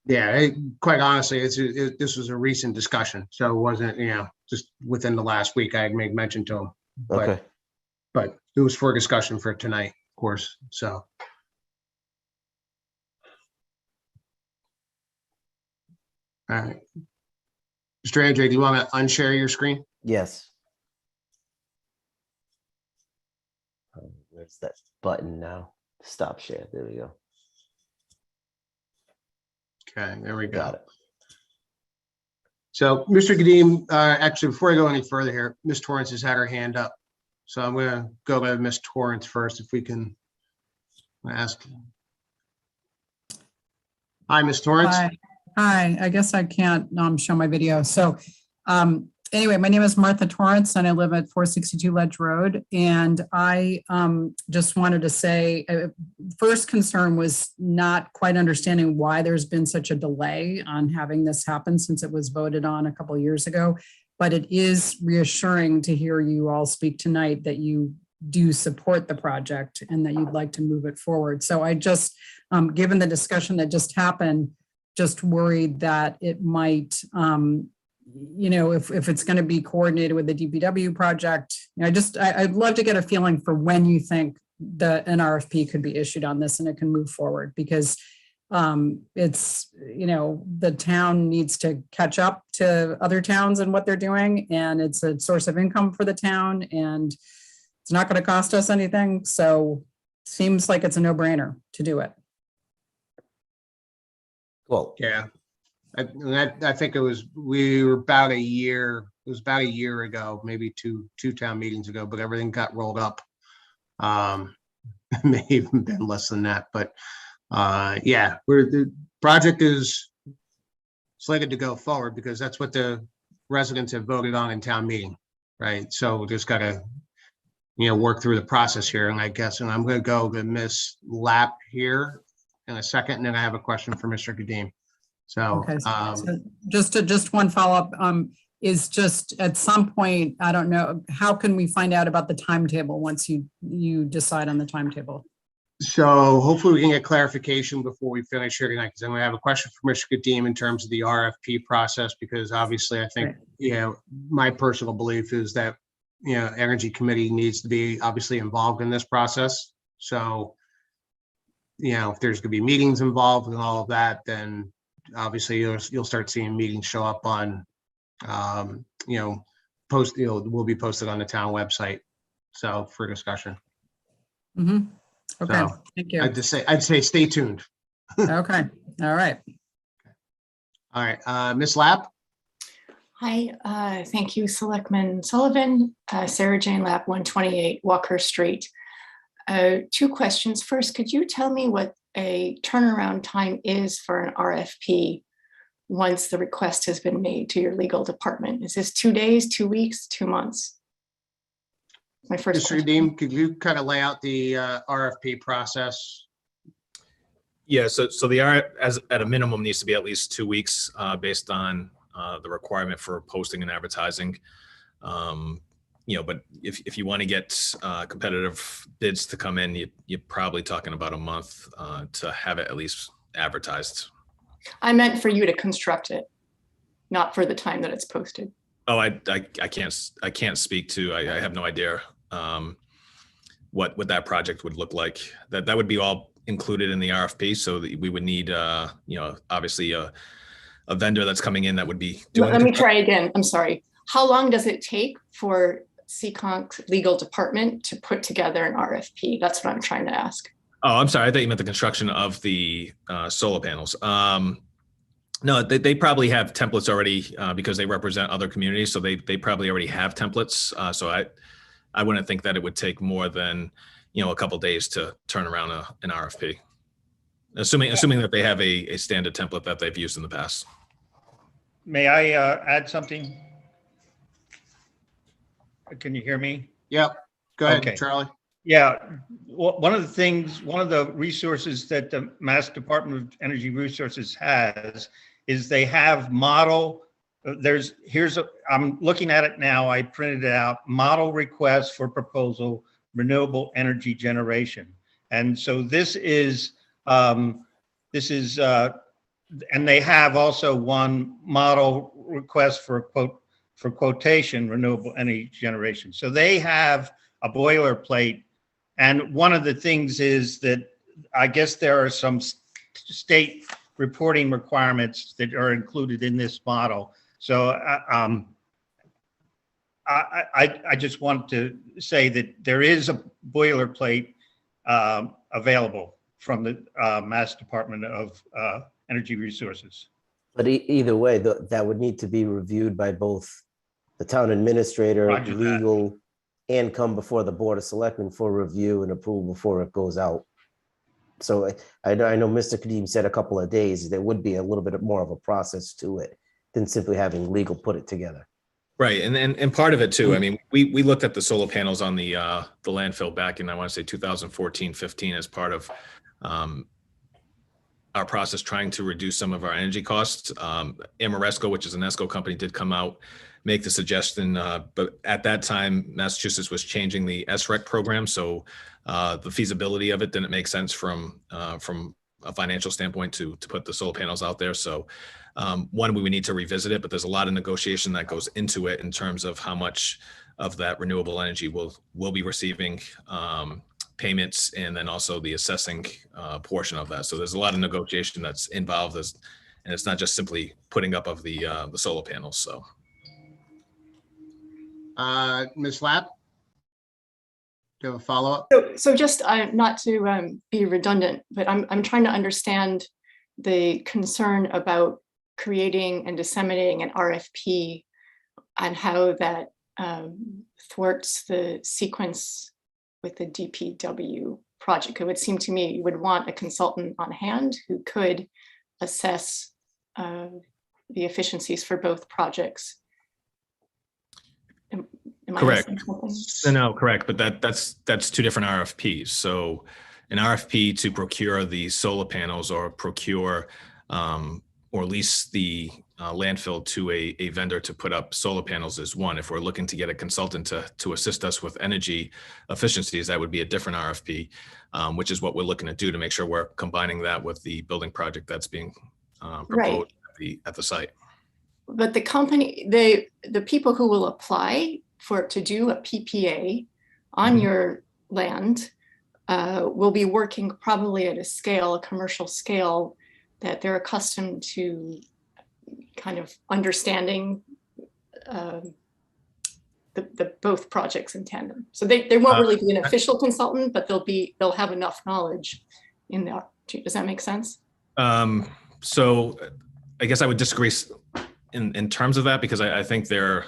Yeah, quite honestly, this was a recent discussion, so it wasn't, just within the last week I had made mention to him. Okay. But it was for discussion for tonight, of course, so. All right. Mr. Andre, do you want to unshare your screen? Yes. Where's that button now? Stop share. There we go. Okay, there we go. Got it. So, Mr. Kadim, actually, before I go any further here, Ms. Torrance has had her hand up. So I'm going to go to Ms. Torrance first, if we can ask. Hi, Ms. Torrance. Hi, I guess I can't show my video. So anyway, my name is Martha Torrance and I live at 462 Ledge Road. And I just wanted to say, first concern was not quite understanding why there's been such a delay on having this happen since it was voted on a couple of years ago. But it is reassuring to hear you all speak tonight that you do support the project and that you'd like to move it forward. So I just, given the discussion that just happened, just worried that it might, if it's going to be coordinated with the DPW project, I'd love to get a feeling for when you think an RFP could be issued on this and it can move forward, because it's, the town needs to catch up to other towns and what they're doing, and it's a source of income for the town, and it's not going to cost us anything. So seems like it's a no-brainer to do it. Cool. Yeah. I think we were about a year, it was about a year ago, maybe two town meetings ago, but everything got rolled up. It may even been less than that, but yeah, the project is slated to go forward because that's what the residents have voted on in town meeting, right? So we just gotta, work through the process here, and I'm gonna go to Miss Lapp here in a second, and then I have a question for Mr. Kadim. So, Okay, so just one follow-up, is just at some point, I don't know, how can we find out about the timetable once you decide on the timetable? So hopefully we can get clarification before we finish here tonight, because I'm going to have a question for Mr. Kadim in terms of the RFP process, because obviously I think, my personal belief is that, Energy Committee needs to be obviously involved in this process. So, if there's going to be meetings involved and all of that, then obviously you'll start seeing meetings show up on, will be posted on the town website. So for discussion. Mm-hmm. Okay, So, thank you. I'd say stay tuned. Okay, all right. All right, Miss Lapp. Hi, thank you, Selectman Sullivan, Sarah Jane Lapp, 128 Walker Street. Two questions. First, could you tell me what a turnaround time is for an RFP once the request has been made to your legal department? Is this 2 days, 2 weeks, 2 months? My first Mr. question. Kadim, could you kind of lay out the RFP process? Yeah, so the as at a minimum needs to be at least 2 weeks based on the requirement for posting and advertising. But if you want to get competitive bids to come in, you're probably talking about a month to have it at least advertised. I meant for you to construct it, not for the time that it's posted. Oh, I can't speak to. I have no idea what that project would look like. That would be all included in the RFP. So that we would need, obviously a vendor that's coming in that would be doing. Let me try again. I'm sorry. How long does it take for Seekonk legal department to put together an RFP? That's what I'm trying to ask. Oh, I'm sorry. I thought you meant the construction of the solar panels. No, they probably have templates already because they represent other communities. So they probably already have templates. So I wouldn't think that it would take more than, a couple days to turn around an RFP, assuming that they have a standard template that they've used in the past. May I add something? Can you hear me? Yep. Go ahead, Okay. Charlie. Yeah, one of the resources that the Mass Department of Energy Resources has is they have model, I'm looking at it now, I printed it out, model request for proposal, renewable energy generation. And so this is, and they have also one model request for quotation, renewable energy generation. So they have a boilerplate. And one of the things is that I guess there are some state reporting requirements that are included in this model. So I just want to say that there is a boilerplate available from the Mass Department of Energy Resources. But either way, that would need to be reviewed by both the town administrator, Roger that. legal, and come before the Board of Selectmen for review and approval before it goes out. So I know Mr. Kadim said a couple of days. There would be a little bit more of a process to it than simply having legal put it together. Right, and part of it too. I mean, we looked at the solar panels on the landfill back in, I want to say 2014, 15 as part of our process trying to reduce some of our energy costs. Amoresco, which is an ESCO company, did come out make the suggestion. But at that time, Massachusetts was changing the SREC program, so the feasibility of it didn't make sense from a financial standpoint to put the solar panels out there. So one, we would need to revisit it, but there's a lot of negotiation that goes into it in terms of how much of that renewable energy will be receiving payments, and then also the assessing portion of that. So there's a lot of negotiation that's involved, and it's not just simply putting up of the solar panels. So, Ms. Lapp? Do you have a follow-up? So just not to be redundant, but I'm trying to understand the concern about creating and disseminating an RFP and how that thwarts the sequence with the DPW project. It would seem to me you would want a consultant on hand who could assess the efficiencies for both projects. Am I correct. missing something? No, correct. But that's two different RFPs. So an RFP to procure the solar panels or procure or lease the landfill to a vendor to put up solar panels is one. If we're looking to get a consultant to assist us with energy efficiencies, that would be a different RFP, which is what we're looking to do to make sure we're combining that with the building project that's being proposed at the site. But the company, the people who will apply to do a PPA on your land will be working probably at a commercial scale that they're accustomed to kind of understanding the both projects in tandem. So they won't really be an official consultant, but they'll have enough knowledge in there. Does that make sense? So I guess I would disagree in terms of that, because I think there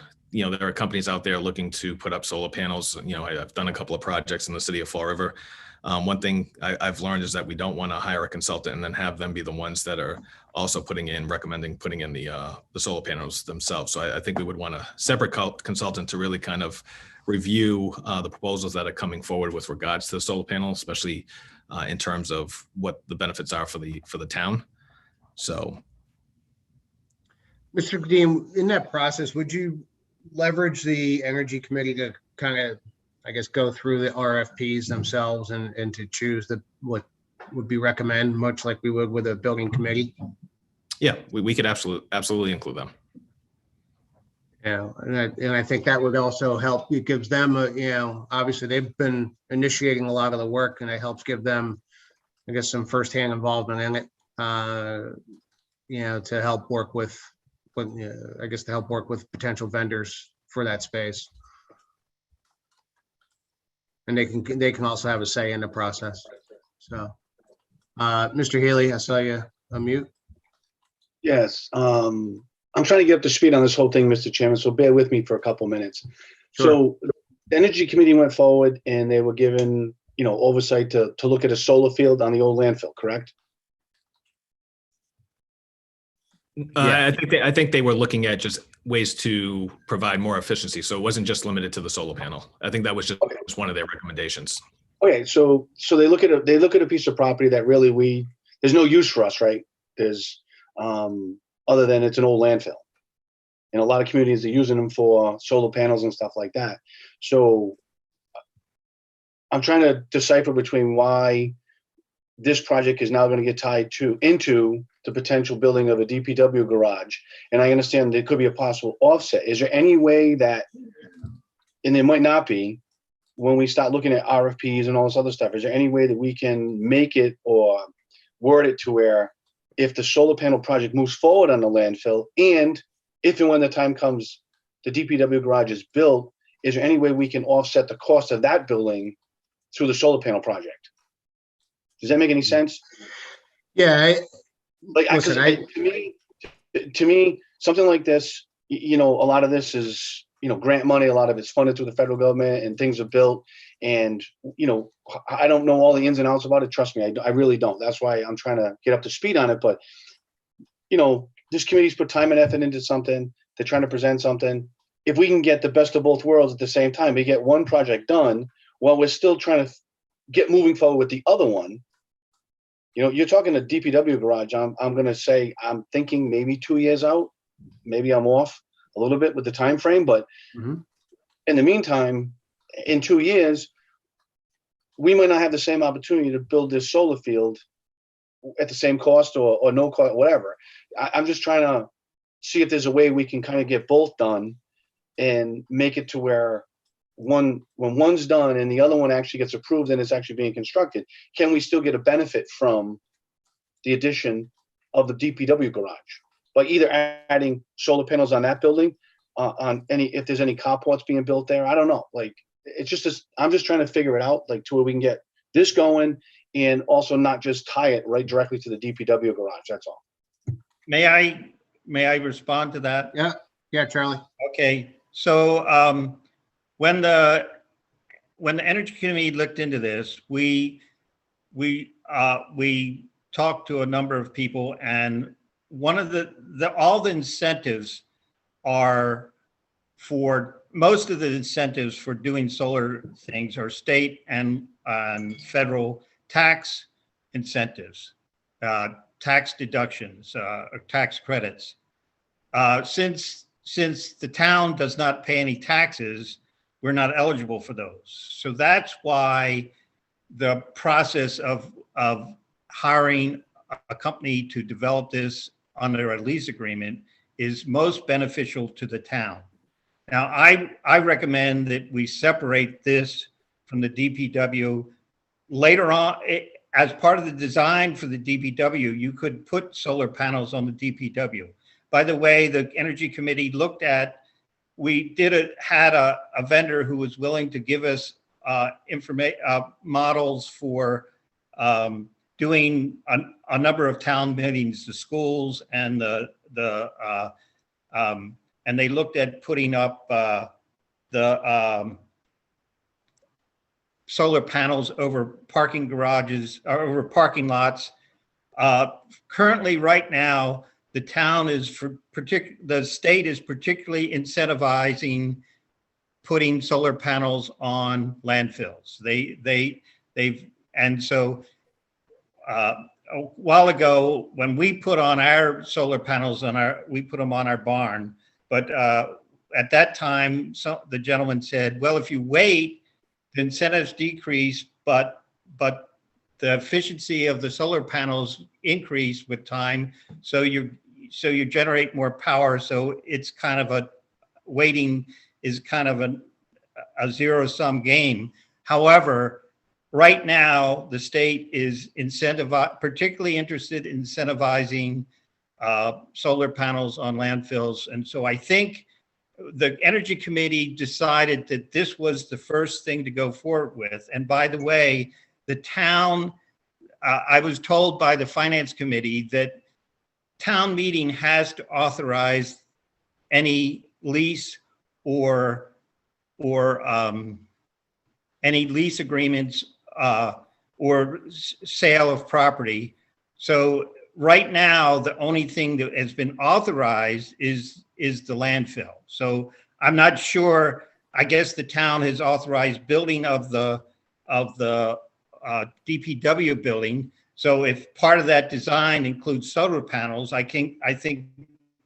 are companies out there looking to put up solar panels. I've done a couple of projects in the city of Fall River. One thing I've learned is that we don't want to hire a consultant and then have them be the ones that are also recommending putting in the solar panels themselves. So I think we would want a separate consultant to really kind of review the proposals that are coming forward with regards to the solar panel, especially in terms of what the benefits are for the town. So, Mr. Dean, in that process, would you leverage the Energy Committee to kind of, I guess, go through the RFPs themselves and to choose what would be recommended, much like we would with a building committee? Yeah, we could absolutely include them. Yeah, and I think that would also help. It gives them obviously they've been initiating a lot of the work, and it helps give them, I guess, some firsthand involvement in it. To help work with potential vendors for that space. And they can also have a say in the process. So, Mr. Healy, I saw you unmute. Yes, I'm trying to get up to speed on this whole thing, Mr. Chairman, so bear with me for a couple minutes. Sure. So the Energy Committee went forward and they were given, oversight to look at a solar field on the old landfill, correct? I think they were looking at just ways to provide more efficiency. So it wasn't just limited to the solar panel. I think that was just one of their recommendations. Okay, so they look at a piece of property that really there's no use for us, right? There's other than it's an old landfill. And a lot of communities are using them for solar panels and stuff like that. So I'm trying to decipher between why this project is now going to get tied into the potential building of a DPW garage. And I understand there could be a possible offset. Is there any way that, and there might not be, when we start looking at RFPs and all this other stuff, is there any way that we can make it or word it to where if the solar panel project moves forward on the landfill, and if and when the time comes, the DPW garage is built, is there any way we can offset the cost of that building through the solar panel project? Does that make any sense? Yeah. To me, something like this, a lot of this is, grant money. A lot of it's funded through the federal government and things are built. And, I don't know all the ins and outs about it. Trust me, I really don't. That's why I'm trying to get up to speed on it. But, this committee's put time and effort into something. They're trying to present something. If we can get the best of both worlds at the same time, we get one project done while we're still trying to get moving forward with the other one. You're talking a DPW garage. I'm going to say, I'm thinking maybe 2 years out. Maybe I'm off. a little bit with the time frame, but in the meantime, in 2 years, we might not have the same opportunity to build this solar field at the same cost or no cost, whatever. I'm just trying to see if there's a way we can kind of get both done and make it to where when one's done and the other one actually gets approved and it's actually being constructed, can we still get a benefit from the addition of the DPW garage by either adding solar panels on that building, on if there's any carports being built there? I don't know. Like, it's just this, I'm just trying to figure it out, like, to where we can get this going and also not just tie it right directly to the DPW garage. That's all. May I respond to that? Yeah, Charlie. Okay, so when the Energy Committee looked into this, we talked to a number of people, and one of all the incentives are for most of the incentives for doing solar things are state and federal tax incentives, tax deductions, or tax credits. Since the town does not pay any taxes, we're not eligible for those. So that's why the process of hiring a company to develop this under a lease agreement is most beneficial to the town. Now, I recommend that we separate this from the DPW. Later on, as part of the design for the DPW, you could put solar panels on the DPW. By the way, the Energy Committee looked at, we had a vendor who was willing to give us models for doing a number of town meetings, the schools, and and they looked at putting up the solar panels over parking garages, or over parking lots. Currently, right now, the town the state is particularly incentivizing putting solar panels on landfills. And so a while ago, when we put on our solar panels we put them on our barn, but at that time, the gentleman said, well, if you wait, the incentives decrease, but the efficiency of the solar panels increase with time. So you generate more power. So it's kind of waiting is kind of a zero-sum game. However, right now, the state is particularly interested in incentivizing solar panels on landfills. And so I think the Energy Committee decided that this was the first thing to go forward with. And by the way, the town, I was told by the Finance Committee that town meeting has to authorize any lease or any lease agreements or sale of property. So right now, the only thing that has been authorized is the landfill. So I'm not sure. I guess the town has authorized building of the DPW building. So if part of that design includes solar panels, I think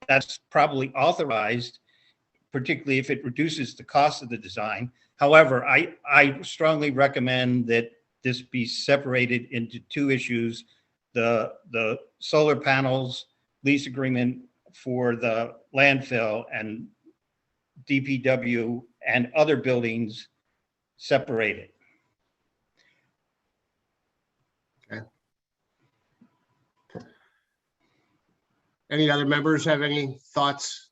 that's probably authorized, particularly if it reduces the cost of the design. However, I strongly recommend that this be separated into two issues: the solar panels lease agreement for the landfill, and DPW and other buildings separated. Okay. Any other members have any thoughts?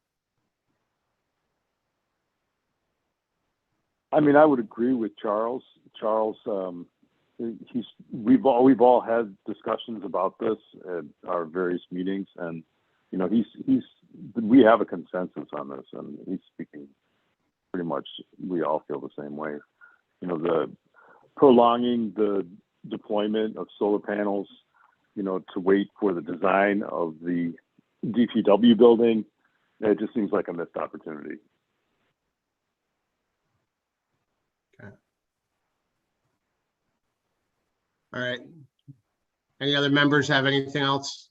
I mean, I would agree with Charles. Charles, we've all had discussions about this at our various meetings, and you know, we have a consensus on this, and he's speaking pretty much. We all feel the same way. You know, the prolonging the deployment of solar panels, you know, to wait for the design of the DPW building, it just seems like a missed opportunity. All right. Any other members have anything else?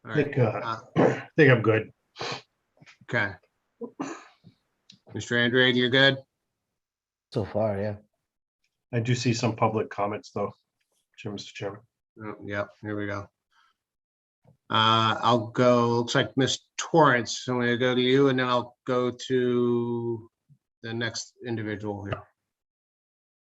All I right. think, I think I'm good. Okay. Mr. Andrade, you're good? So far, yeah. I do see some public comments though, Mr. Chairman. Oh, yeah, here we go. I'll go, looks like Miss Torrance. I'm gonna go to you and then I'll go to the next individual here.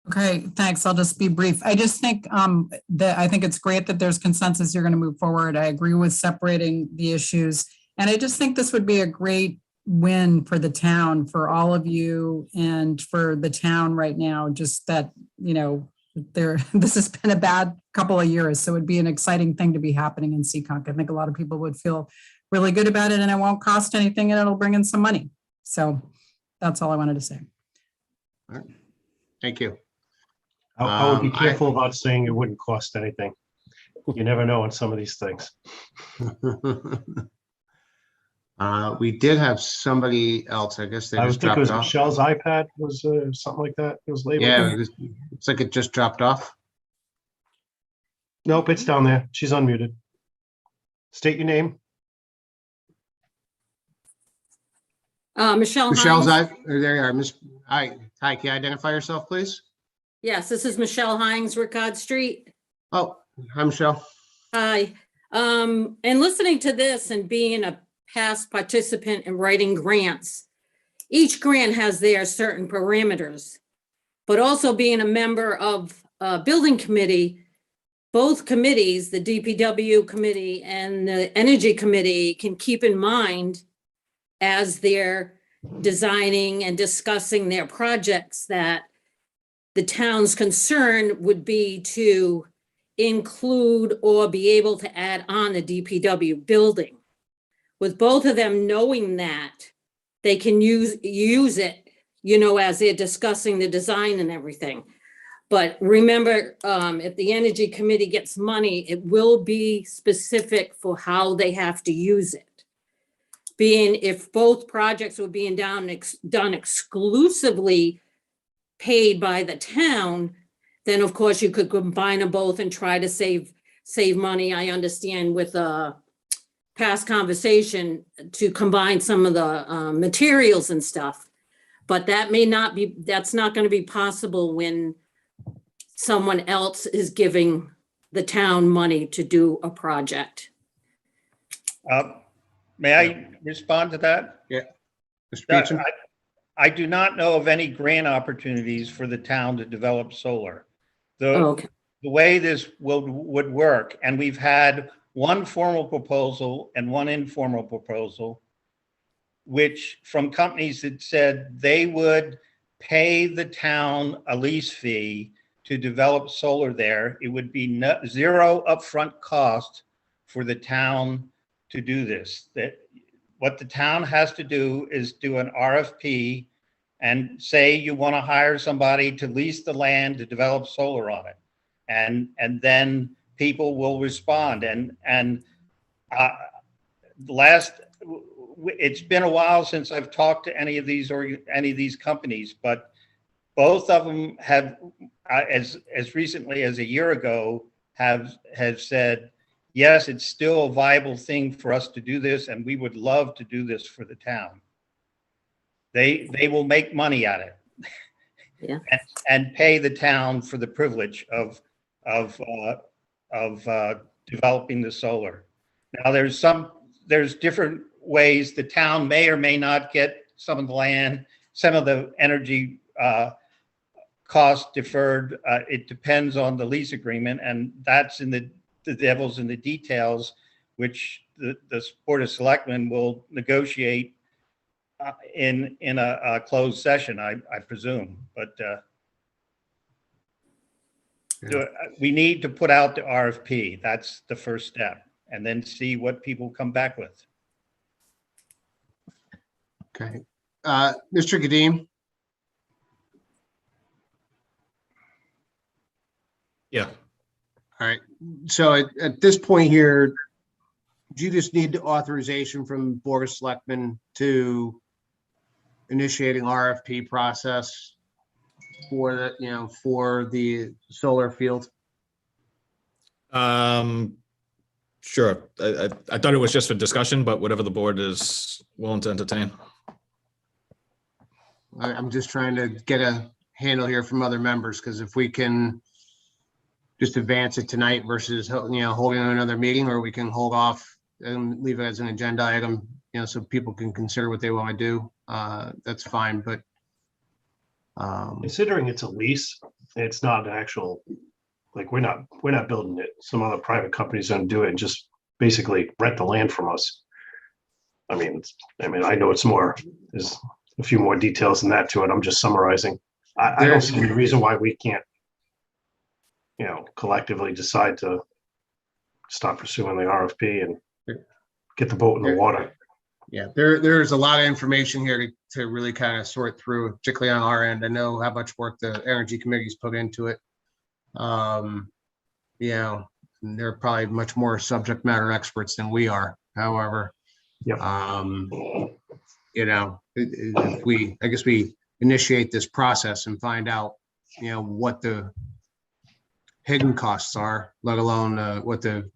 Okay, thanks. I'll just be brief. I just think that I think it's great that there's consensus you're going to move forward. I agree with separating the issues. And I just think this would be a great win for the town, for all of you and for the town right now. Just that, you know, this has been a bad couple of years. So it'd be an exciting thing to be happening in Seekonk. I think a lot of people would feel really good about it and it won't cost anything and it'll bring in some money. So that's all I wanted to say. All right. Thank you. I would be careful about saying it wouldn't cost anything. You never know on some of these things. We did have somebody else. I guess they I just think it was dropped off. Michelle's iPad was something like that. It was labeled. Yeah, it's like it just dropped off. Nope, it's down there. She's unmuted. State your name. Michelle Michelle's, Hines. there you are. Miss, hi, can you identify yourself, please? Yes, this is Michelle Hines, Rickard Street. Oh, hi, Michelle. Hi. And listening to this and being a past participant in writing grants, each grant has their certain parameters, but also being a member of a building committee, both committees, the DPW committee and the energy committee, can keep in mind as they're designing and discussing their projects that the town's concern would be to include or be able to add on the DPW building. With both of them knowing that, they can use it, you know, as they're discussing the design and everything. But remember, if the Energy Committee gets money, it will be specific for how they have to use it. Being if both projects were being done exclusively paid by the town, then of course you could combine them both and try to save money. I understand with a past conversation to combine some of the materials and stuff, but that's not going to be possible when someone else is giving the town money to do a project. May I respond to that? Yeah. Mr. Peterson? I do not know of any grant opportunities for the town to develop solar. The way this would work, and we've had one formal proposal and one informal proposal, which from companies that said they would pay the town a lease fee to develop solar there. It would be zero upfront cost for the town to do this. That what the town has to do is do an RFP and say you want to hire somebody to lease the land to develop solar on it. And then people will respond. It's been a while since I've talked to any of these companies, but both of them have, as recently as a year ago, have said, yes, it's still a viable thing for us to do this, and we would love to do this for the town. They will make money at it, yeah, and pay the town for the privilege of developing the solar. Now, there's different ways the town may or may not get some of the land, some of the energy cost deferred. It depends on the lease agreement, and that's in the devil's in the details, which the Board of Selectmen will negotiate in a closed session, I presume. But we need to put out the RFP. That's the first step, and then see what people come back with. Okay. Mr. Kadim? Yeah. All right. So at this point here, do you just need the authorization from Board of Selectmen to initiating RFP process for the, for the solar field? Sure. I thought it was just for discussion, but whatever the board is willing to entertain. I'm just trying to get a handle here from other members, because if we can just advance it tonight versus, holding another meeting, or we can hold off and leave it as an agenda item, so people can consider what they want to do. That's fine, but Considering it's a lease, it's not an actual, like, we're not building it. Some other private company's gonna do it and just basically rent the land from us. I mean, I know it's more, there's a few more details than that to it. I'm just summarizing. I don't see any reason why we can't, collectively decide to stop pursuing the RFP and get the boat in the water. yeah, there's a lot of information here to really kind of sort through, particularly on our end. I know how much work the Energy Committee's put into it. They're probably much more subject matter experts than we are. However, I guess we initiate this process and find out, what the hidden costs are, let alone what the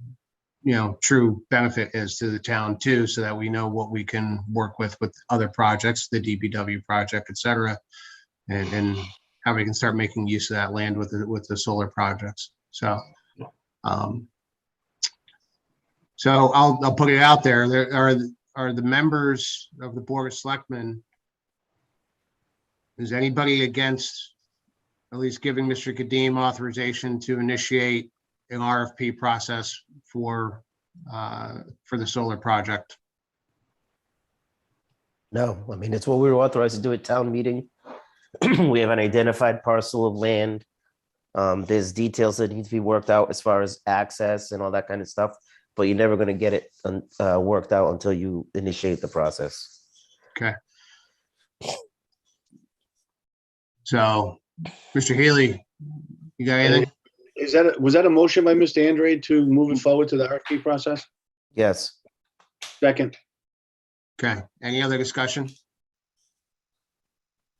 true benefit is to the town too, so that we know what we can work with other projects, the DPW project, et cetera, and how we can start making use of that land with the solar projects. So, I'll put it out there. There are the members of the Board of Selectmen. Is anybody against at least giving Mr. Kadim authorization to initiate an RFP process for the solar project? No, I mean, it's what we were authorized to do at town meeting. We have an identified parcel of land. There's details that need to be worked out as far as access and all that kind of stuff, but you're never going to get it worked out until you initiate the process. Okay. So, Mr. Healy, you got anything? Was that a motion by Mr. Andrade to move it forward to the RFP process? Yes. Second. Okay, any other discussion?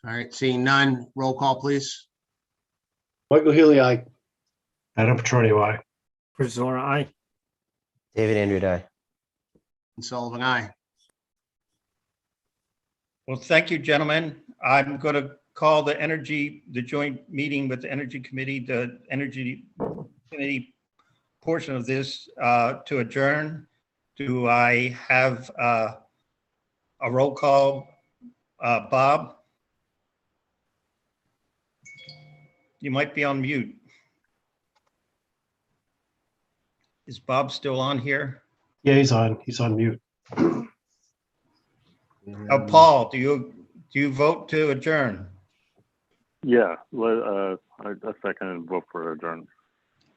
All right, seeing none, roll call, please. Michael Healy, aye. Adam Petroni, aye. Chris Zora, aye. David Andrew, aye. And Sullivan, aye. Well, thank you, gentlemen. I'm going to call the joint meeting with the Energy Committee, the Energy Committee portion of this to adjourn. Do I have a roll call? Bob? You might be on mute. Is Bob still on here? Yeah, he's on mute. Paul, do you vote to adjourn? Yeah, I second and vote for adjourn.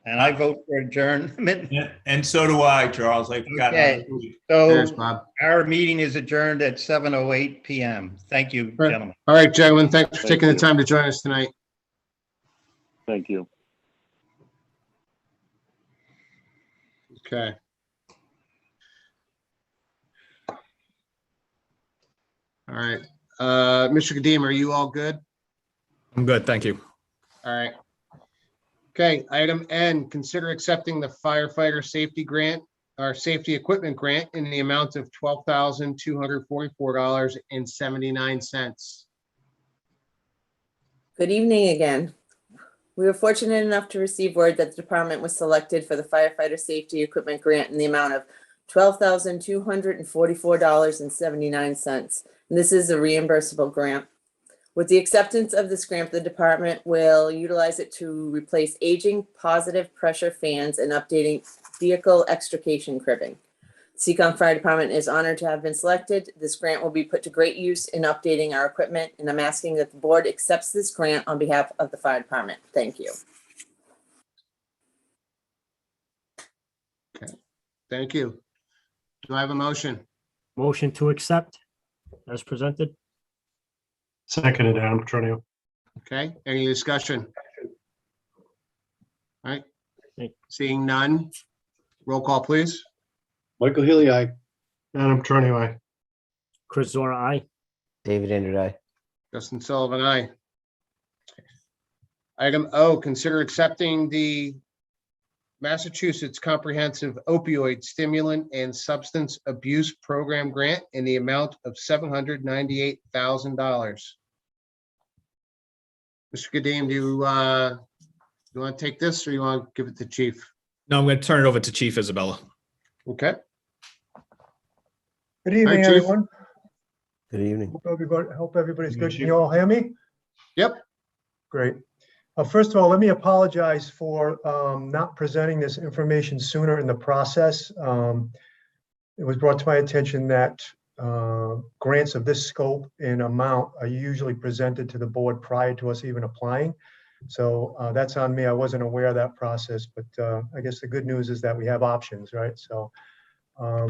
And I vote for adjournment. Yeah, and so do I, Charles. I forgot. Okay, Cheers, so Bob. our meeting is adjourned at 7:08 PM. Thank you, gentlemen. All right, gentlemen, thanks for Thank taking the you. time to join us tonight. Thank you. Okay. All right, Mr. Kadim, are you all good? I'm good, thank you. All right. Okay, item N, consider accepting the firefighter safety grant, or safety equipment grant in the amount of $12,244.79. Good evening again. We were fortunate enough to receive word that the department was selected for the firefighter safety equipment grant in the amount of $12,244.79. And this is a reimbursable grant. With the acceptance of this grant, the department will utilize it to replace aging positive pressure fans and updating vehicle extrication cribbing. Seacon Fire Department is honored to have been selected. This grant will be put to great use in updating our equipment, and I'm asking that the board accepts this grant on behalf of the fire department. Thank you. Okay, thank you. Do I have a motion? Motion to accept as presented. Seconded, Adam Petroni. Okay, any discussion? All right, Thank- seeing none, roll call, please. Michael Healy, aye. Adam Petroni, aye. Chris Zora, aye. David Andrew, aye. Justin Sullivan, aye. Item O, consider accepting the Massachusetts Comprehensive Opioid Stimulant and Substance Abuse Program Grant in the amount of $798,000. Mr. Kadim, do you want to take this or you want to give it to Chief? No, I'm going to turn it over to Chief Isabella. Okay. Good evening, Chief. everyone. Good evening. Hope everybody's Evening, good. Can Chief. you all hear me? Yep. Great. First of all, let me apologize for not presenting this information sooner in the process. It was brought to my attention that grants of this scope and amount are usually presented to the board prior to us even applying. So that's on me. I wasn't aware of that process, but I guess the good news is that we have options, right? So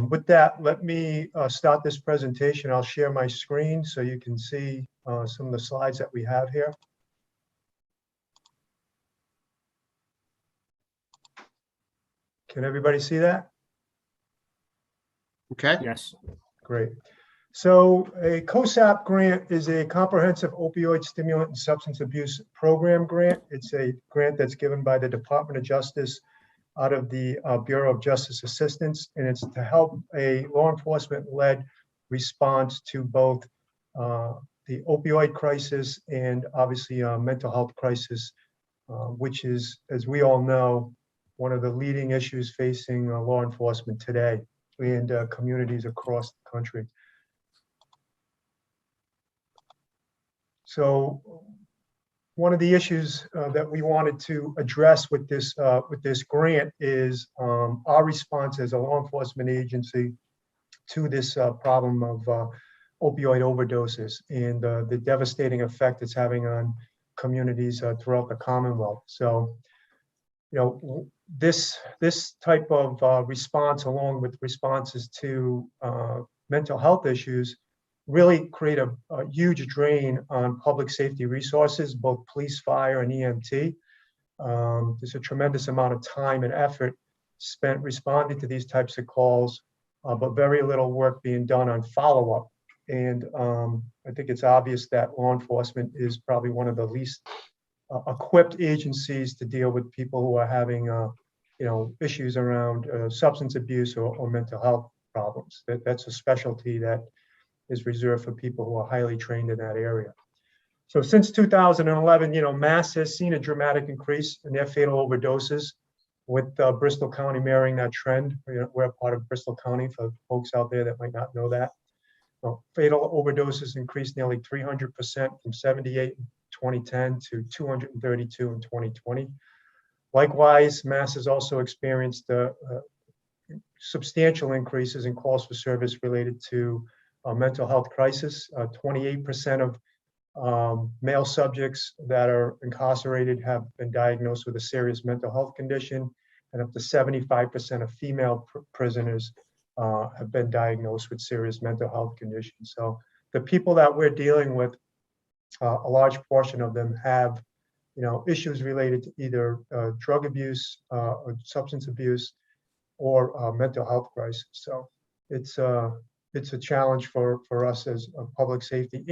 with that, let me start this presentation. I'll share my screen so you can see some of the slides that we have here. Can everybody see that? Okay. Yes. Great. So a COSAP grant is a comprehensive opioid stimulant and substance abuse program grant. It's a grant that's given by the Department of Justice out of the Bureau of Justice Assistance, and it's to help a law enforcement-led response to both the opioid crisis and obviously mental health crisis, which is, as we all know, one of the leading issues facing law enforcement today and communities across the country. So one of the issues that we wanted to address with this grant is our response as a law enforcement agency to this problem of opioid overdoses and the devastating effect it's having on communities throughout the Commonwealth. So, you know, this type of response, along with responses to mental health issues, really create a huge drain on public safety resources, both police, fire, and EMT. There's a tremendous amount of time and effort spent responding to these types of calls, but very little work being done on follow-up. And I think it's obvious that law enforcement is probably one of the least equipped agencies to deal with people who are having, you know, issues around substance abuse or mental health problems. That's a specialty that is reserved for people who are highly trained in that area. So since 2011, you know, Mass has seen a dramatic increase in their fatal overdoses, with Bristol County mirroring that trend. We're a part of Bristol County for folks out there that might not know that. Fatal overdoses increased nearly 300% from 78 in 2010 to 232 in 2020. Likewise, Mass has also experienced substantial increases in calls for service related to mental health crisis. 28% of male subjects that are incarcerated have been diagnosed with a serious mental health condition, and up to 75% of female prisoners have been diagnosed with serious mental health conditions. So the people that we're dealing with, a large portion of them have, you know, issues related to either drug abuse, or substance abuse, or mental health crisis. So it's a challenge for us as a public safety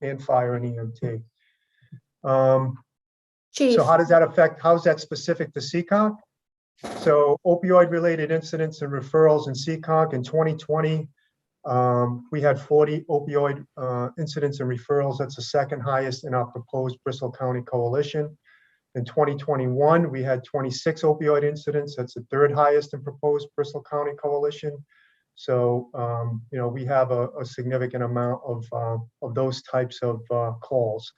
and fire and EMT. So how does that affect, how is that specific to CCONC? So opioid-related incidents and referrals in CCONC in 2020, we had 40 opioid incidents and referrals. That's the second highest in our proposed Bristol County Coalition. In 2021, we had 26 opioid incidents. That's the third highest in proposed Bristol County Coalition. So, you know, we have a significant amount of those types of calls.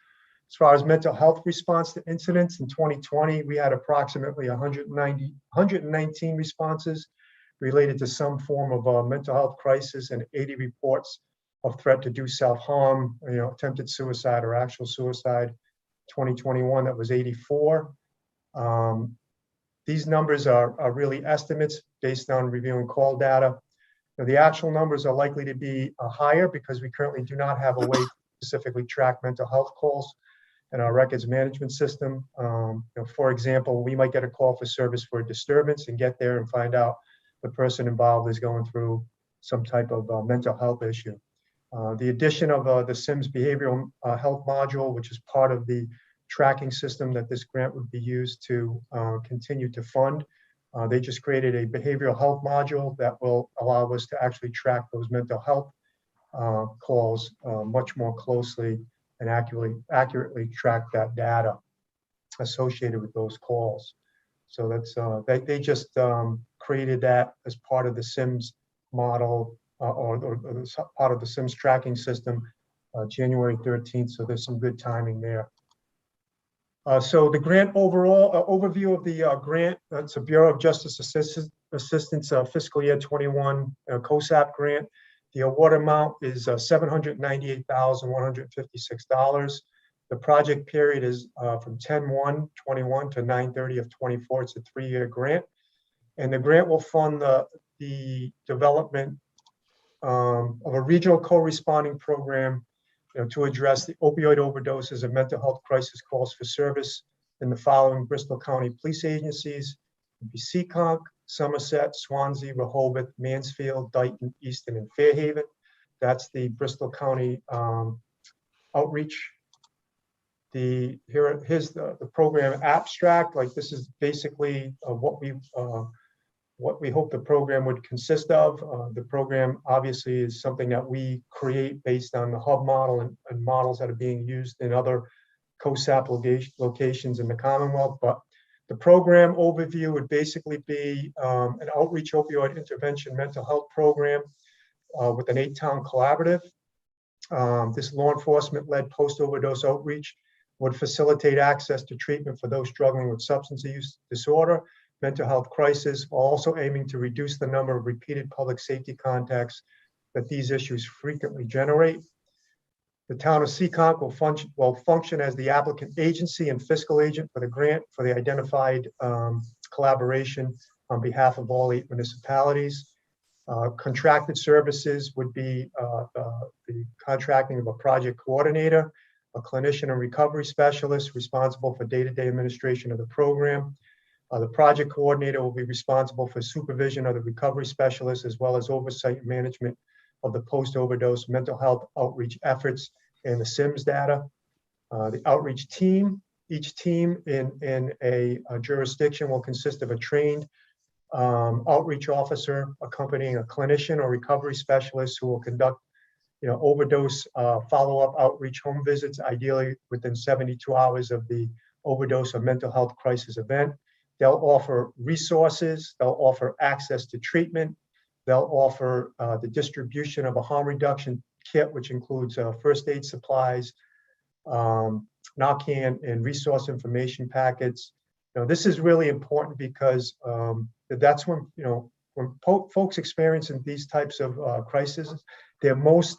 As far as mental health response to incidents in 2020, we had approximately 119 responses related to some form of mental health crisis, and 80 reports of threat to do self-harm, you know, attempted suicide or actual suicide. 2021, that was 84. These numbers are really estimates based on reviewing call data. Now, the actual numbers are likely to be higher because we currently do not have a way to specifically track mental health calls in our records management system. You know, for example, we might get a call for service for a disturbance and get there and find out the person involved is going through some type of mental health issue. The addition of the SIMS behavioral health module, which is part of the tracking system that this grant would be used to continue to fund, They just created a behavioral health module that will allow us to actually track those mental health calls much more closely and accurately track that data associated with those calls. So that's they just created that as part of the SIMS model or part of the SIMS tracking system January 13th. So there's some good timing there. So the grant overall overview of the grant, it's a Bureau of Justice Assistance fiscal year 21 COSAP grant. The award amount is $798,156. The project period is from 10/1/21 to 9/30 of 24. It's a 3-year grant. And the grant will fund the development of a regional co-responding program to address the opioid overdoses and mental health crisis calls for service in the following Bristol County police agencies: Seekonk, Somerset, Swansea, Rehoboth, Mansfield, Dayton, Easton, and Fairhaven. That's the Bristol County outreach. Here's the program abstract. Like, this is basically what we hope the program would consist of. The program obviously is something that we create based on the hub model and models that are being used in other COSAP locations in the Commonwealth. But the program overview would basically be an outreach opioid intervention mental health program with an 8-town collaborative. This law enforcement-led post-overdose outreach would facilitate access to treatment for those struggling with substance use disorder, mental health crisis, while also aiming to reduce the number of repeated public safety contacts that these issues frequently generate. The town of Seekonk will function as the applicant agency and fiscal agent for the grant for the identified collaboration on behalf of all 8 municipalities. Contracted services would be the contracting of a project coordinator, a clinician and recovery specialist responsible for day-to-day administration of the program. The project coordinator will be responsible for supervision of the recovery specialist, as well as oversight and management of the post-overdose mental health outreach efforts and the SIMS data. The outreach team, each team in a jurisdiction will consist of a trained outreach officer accompanying a clinician or recovery specialist who will conduct overdose follow-up outreach home visits, ideally within 72 hours of the overdose or mental health crisis event. They'll offer resources, they'll offer access to treatment, they'll offer the distribution of a harm reduction kit, which includes first aid supplies, Narcan and resource information packets. This is really important because that's when, when folks experiencing these types of crises, they're most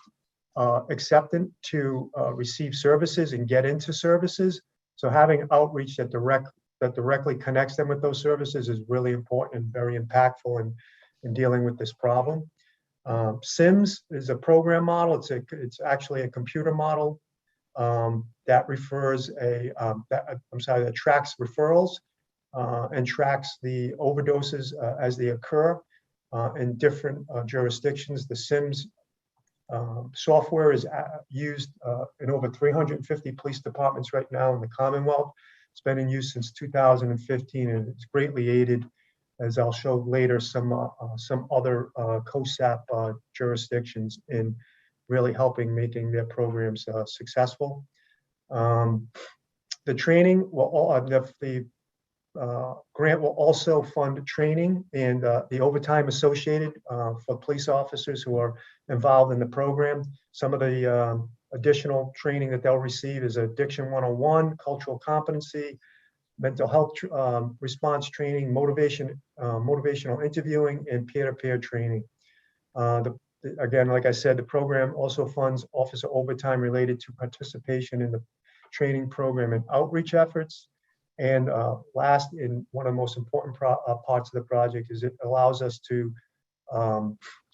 acceptant to receive services and get into services. So having outreach that directly connects them with those services is really important and very impactful in dealing with this problem. SIMS is a program model. It's actually a computer model that that tracks referrals and tracks the overdoses as they occur in different jurisdictions. The SIMS software is used in over 350 police departments right now in the Commonwealth. It's been in use since 2015, and it's greatly aided, as I'll show later, some other COSAP jurisdictions in really helping making their programs successful. The training the grant will also fund training and the overtime associated for police officers who are involved in the program. Some of the additional training that they'll receive is Addiction 101, cultural competency, mental health response training, motivational interviewing, and peer-to-peer training. Again, like I said, the program also funds officer overtime related to participation in the training program and outreach efforts. And last, in one of the most important parts of the project, is it allows us to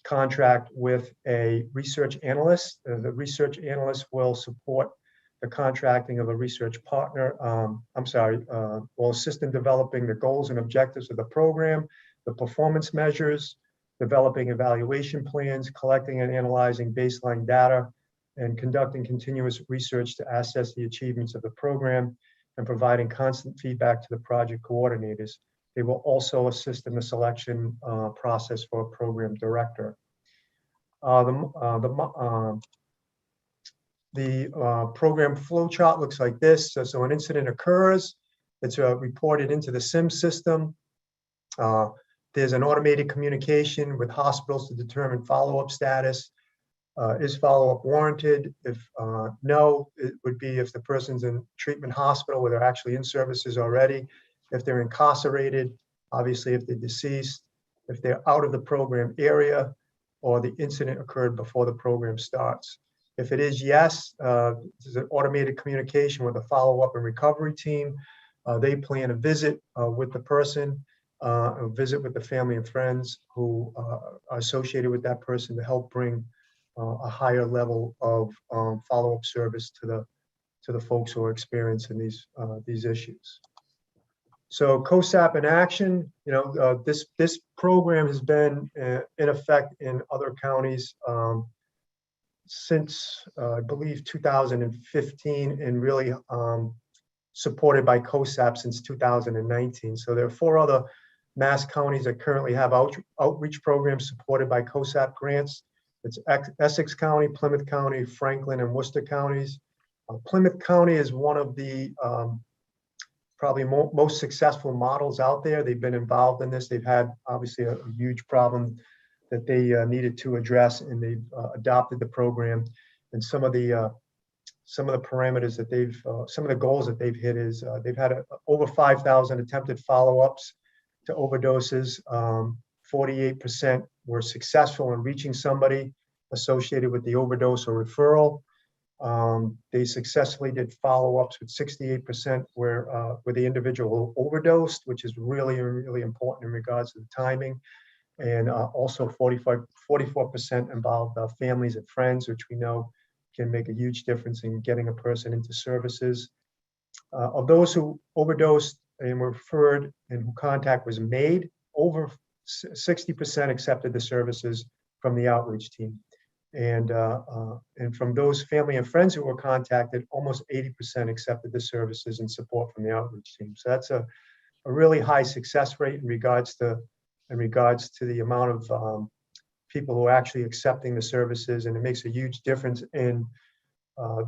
contract with a research analyst. The research analyst will support the contracting of a research partner. Will assist in developing the goals and objectives of the program, the performance measures, developing evaluation plans, collecting and analyzing baseline data, and conducting continuous research to assess the achievements of the program, and providing constant feedback to the project coordinators. They will also assist in the selection process for a program director. The program flow chart looks like this. So an incident occurs, it's reported into the SIM system. There's an automated communication with hospitals to determine follow-up status. Is follow-up warranted? If no, it would be if the person's in treatment hospital where they're actually in services already. If they're incarcerated, obviously if they're deceased, if they're out of the program area, or the incident occurred before the program starts. If it is yes, there's an automated communication with a follow-up and recovery team. They plan a visit with the person, a visit with the family and friends who are associated with that person to help bring a higher level of follow-up service to the folks who are experiencing these issues. So COSAP in action, this program has been in effect in other counties since I believe 2015, and really supported by COSAP since 2019. So there are 4 other Mass counties that currently have outreach programs supported by COSAP grants. It's Essex County, Plymouth County, Franklin, and Worcester counties. Plymouth County is one of the probably most successful models out there. They've been involved in this. They've had obviously a huge problem that they needed to address, and they've adopted the program. And some of the parameters that some of the goals that they've hit is they've had over 5,000 attempted follow-ups to overdoses. 48% were successful in reaching somebody associated with the overdose or referral. They successfully did follow-ups with 68% where the individual overdosed, which is really, really important in regards to the timing. And also 44% involved families and friends, which we know can make a huge difference in getting a person into services. Of those who overdosed and were referred and who contact was made, over 60% accepted the services from the outreach team. And from those family and friends who were contacted, almost 80% accepted the services and support from the outreach team. So that's a really high success rate in regards to the amount of people who are actually accepting the services, and it makes a huge difference in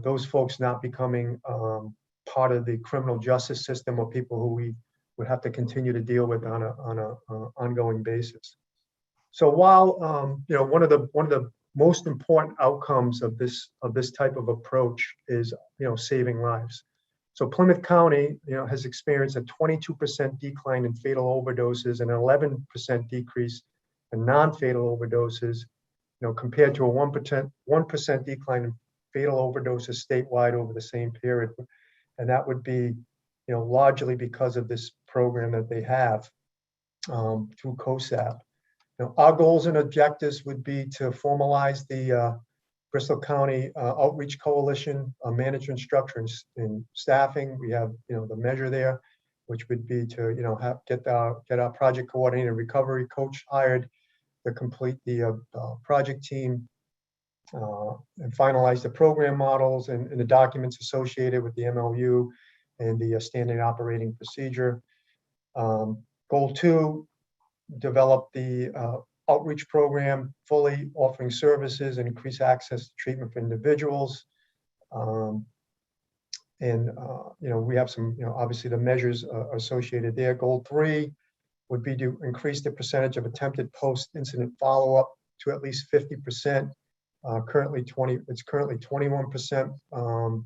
those folks not becoming part of the criminal justice system, or people who we would have to continue to deal with on a ongoing basis. So while one of the most important outcomes of this type of approach is saving lives. So Plymouth County has experienced a 22% decline in fatal overdoses and an 11% decrease in non-fatal overdoses, compared to a 1% decline in fatal overdoses statewide over the same period. And that would be largely because of this program that they have through COSAP. Our goals and objectives would be to formalize the Bristol County Outreach Coalition management structure and staffing. We have the measure there, which would be to get our project coordinator, recovery coach hired to complete the project team and finalize the program models and the documents associated with the MOU and the standard operating procedure. Goal 2, develop the outreach program fully offering services and increase access to treatment for individuals. We have some, obviously the measures associated there. Goal 3 would be to increase the percentage of attempted post-incident follow-up to at least 50%. It's currently 21%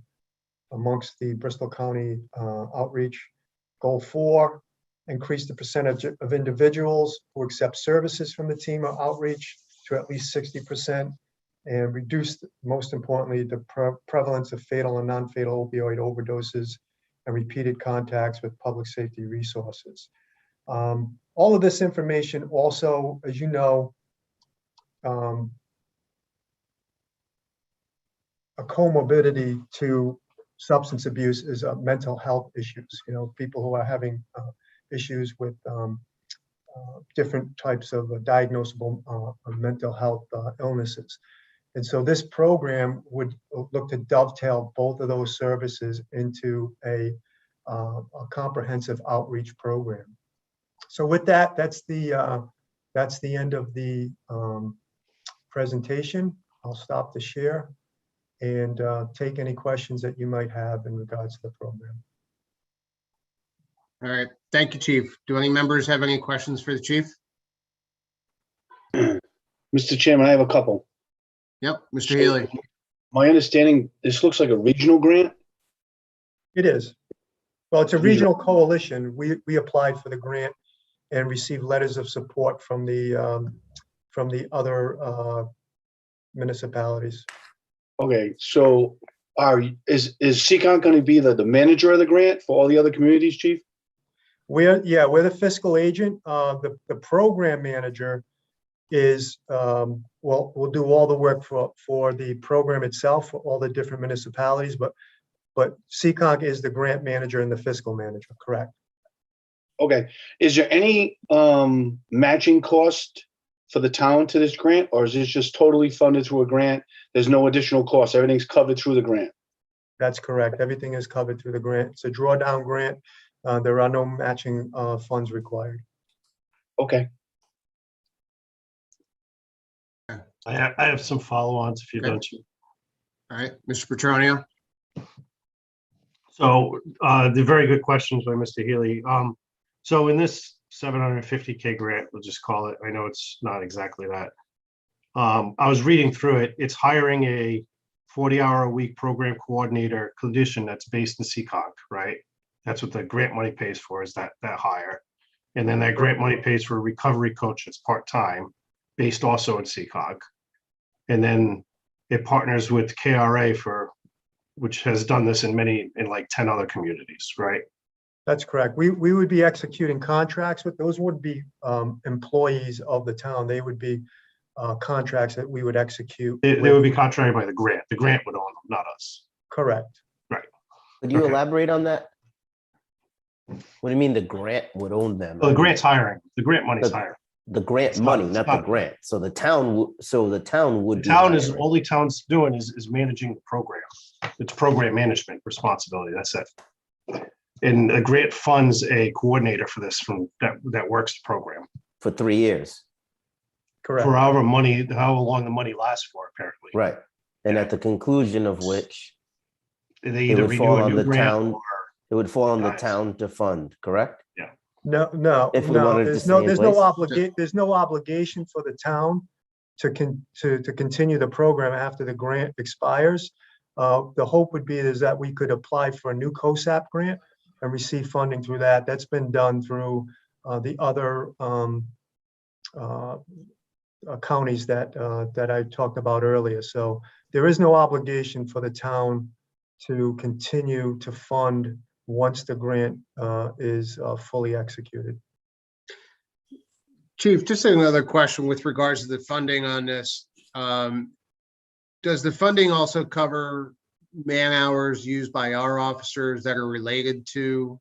amongst the Bristol County outreach. Goal 4, increase the percentage of individuals who accept services from the team of outreach to at least 60%, and reduce, most importantly, the prevalence of fatal and non-fatal opioid overdoses and repeated contacts with public safety resources. All of this information also, as you know, a comorbidity to substance abuse is mental health issues. People who are having issues with different types of diagnosable mental health illnesses. And so this program would look to dovetail both of those services into a comprehensive outreach program. So with that, that's the end of the presentation. I'll stop the share and take any questions that you might have in regards to the program. All right, thank you, Chief. Do any members have any questions for the chief? Mr. Chairman, I have a couple. Yep, Mr. Healy. My understanding, this looks like a regional grant. It is. Well, it's a regional coalition. We applied for the grant and received letters of support from the other municipalities. Okay, so is Seccong going to be the manager of the grant for all the other communities, Chief? We're the fiscal agent. The program manager is, we'll do all the work for the program itself, for all the different municipalities, but Seccong is the grant manager and the fiscal manager, correct? Okay, is there any matching cost for the town to this grant, or is this just totally funded through a grant? There's no additional cost, everything's covered through the grant? That's correct. Everything is covered through the grant. It's a drawdown grant. There are no matching funds required. Okay. I have some follow-ons if you Okay. don't. All right, Mr. Petronio. So the very good questions by Mr. Healy. So in this 750K grant, we'll just call it, I know it's not exactly that. I was reading through it. It's hiring a 40-hour-a-week program coordinator condition that's based in Seccong, right? That's what the grant money pays for, is that hire. And then that grant money pays for a recovery coach that's part-time, based also in Seccong. And then it partners with KRA which has done this in like 10 other communities, right? That's correct. We would be executing contracts with, those would be employees of the town. They would be contracts that we would execute. They would be contracted by the grant. The grant would own them, not us. Correct. Right. Could you elaborate on that? What do you mean the grant would own them? Well, the grant's hiring. The grant money's hiring. The grant money, not the grant. So the town would. The town is only town's doing is managing the program. It's program management responsibility. That's it. And the grant funds a coordinator for this that works the program for 3 years. Correct. For however long the money lasts for, apparently. Right. And at the conclusion of which they either redo a new grant or it would fall on the town to fund, correct? Yeah. No. If we wanted to There's stay in no place? there's no obligation for the town to continue the program after the grant expires. The hope would be is that we could apply for a new COSAP grant and receive funding through that. That's been done through the other counties that I talked about earlier. So there is no obligation for the town to continue to fund once the grant is fully executed. Chief, just another question with regards to the funding on this. Does the funding also cover man hours used by our officers that are related to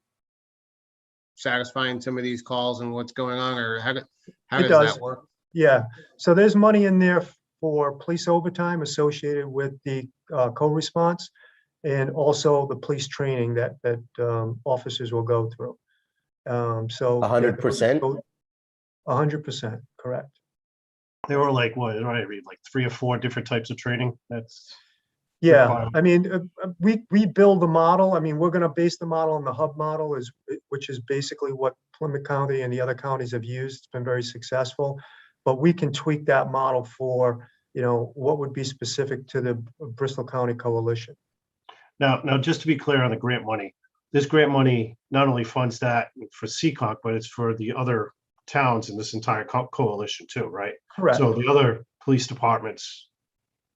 satisfying some of these calls and what's going on, or how does that work? Yeah, so there's money in there for police overtime associated with the co-response, and also the police training that officers will go through. So 100%? 100%, correct. They were like, what did I read? Like 3 or 4 different types of training. That's yeah. I mean, we build the model. I mean, we're going to base the model on the hub model, which is basically what Plymouth County and the other counties have used. It's been very successful, but we can tweak that model for what would be specific to the Bristol County Coalition. Now, just to be clear on the grant money, this grant money not only funds that for Seccong, but it's for the other towns in this entire coalition too, right? Correct. So the other police departments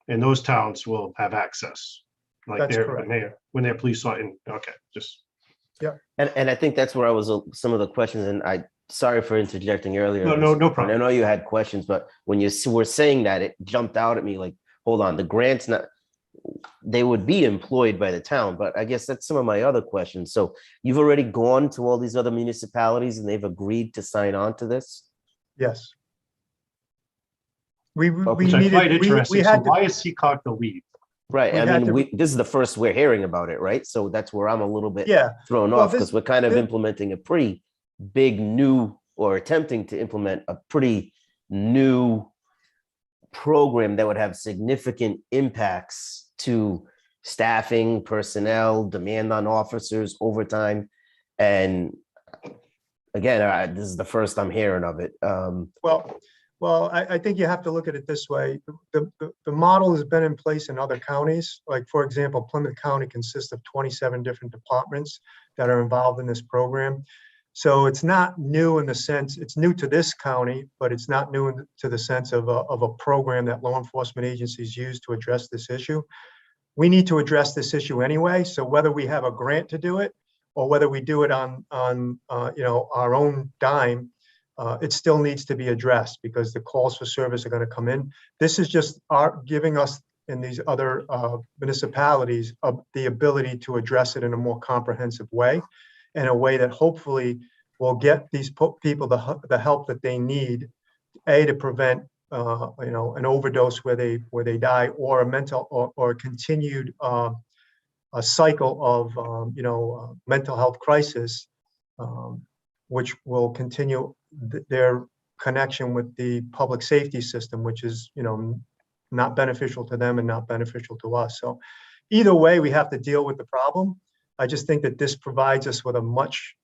in those towns will have access, like when they're police on. Okay, just yeah. And I think that's where I was some of the questions, and I sorry for interjecting earlier. No problem. I know you had questions, but when you were saying that, it jumped out at me like, hold on, the grant's not. They would be employed by the town, but I guess that's some of my other questions. So you've already gone to all these other municipalities and they've agreed to sign on to this? Yes. Which I find interesting. So why is Seccong the lead? Right. I mean, this is the first we're hearing about it, right? So that's where I'm a little bit thrown off, because we're kind of implementing a pretty big new or attempting to implement a pretty new program that would have significant impacts to staffing, personnel, demand on officers, overtime. And again, this is the first I'm hearing of it. I think you have to look at it this way. The model has been in place in other counties. Like, for example, Plymouth County consists of 27 different departments that are involved in this program. So it's not new in the sense, it's new to this county, but it's not new to the sense of a program that law enforcement agencies use to address this issue. We need to address this issue anyway. So whether we have a grant to do it or whether we do it on our own dime, it still needs to be addressed because the calls for service are going to come in. This is just giving us in these other municipalities the ability to address it in a more comprehensive way, in a way that hopefully will get these people the help that they need, to prevent an overdose where they die, or a mental or a continued a cycle of mental health crisis, which will continue their connection with the public safety system, which is not beneficial to them and not beneficial to us. So either way, we have to deal with the problem. I just think that this provides us with a much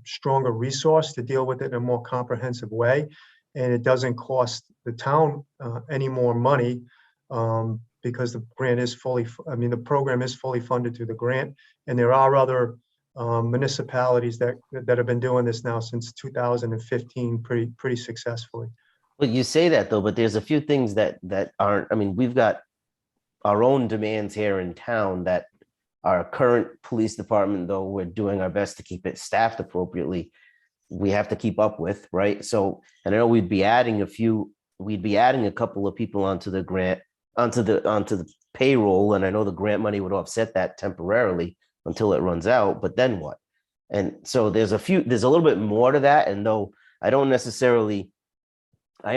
stronger resource to deal with it in a more comprehensive way. And it doesn't cost the town any more money because the grant is the program is fully funded through the grant. And there are other municipalities that have been doing this now since 2015 pretty successfully. Well, you say that though, but there's a few things that aren't, we've got our own demands here in town that our current police department, though we're doing our best to keep it staffed appropriately, we have to keep up with, right? So, and I know we'd be adding a couple of people onto the grant, onto the payroll, and I know the grant money would offset that temporarily until it runs out, but then what? And so there's a little bit more to that, and though I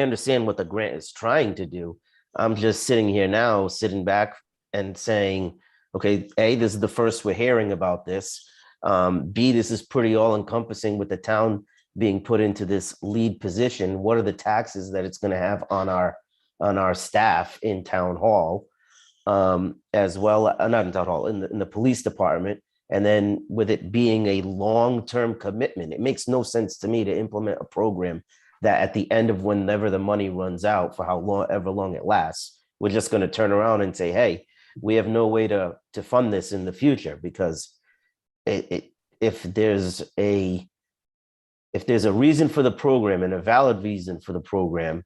understand what the grant is trying to do, I'm just sitting back and saying, okay, A, this is the first we're hearing about this. B, this is pretty all-encompassing with the town being put into this lead position. What are the taxes that it's going to have on our staff in town hall, as well, not in town hall, in the police department? And then with it being a long-term commitment, it makes no sense to me to implement a program that at the end of whenever the money runs out, for however long it lasts, we're just going to turn around and say, hey, we have no way to fund this in the future, because if there's a reason for the program and a valid reason for the program,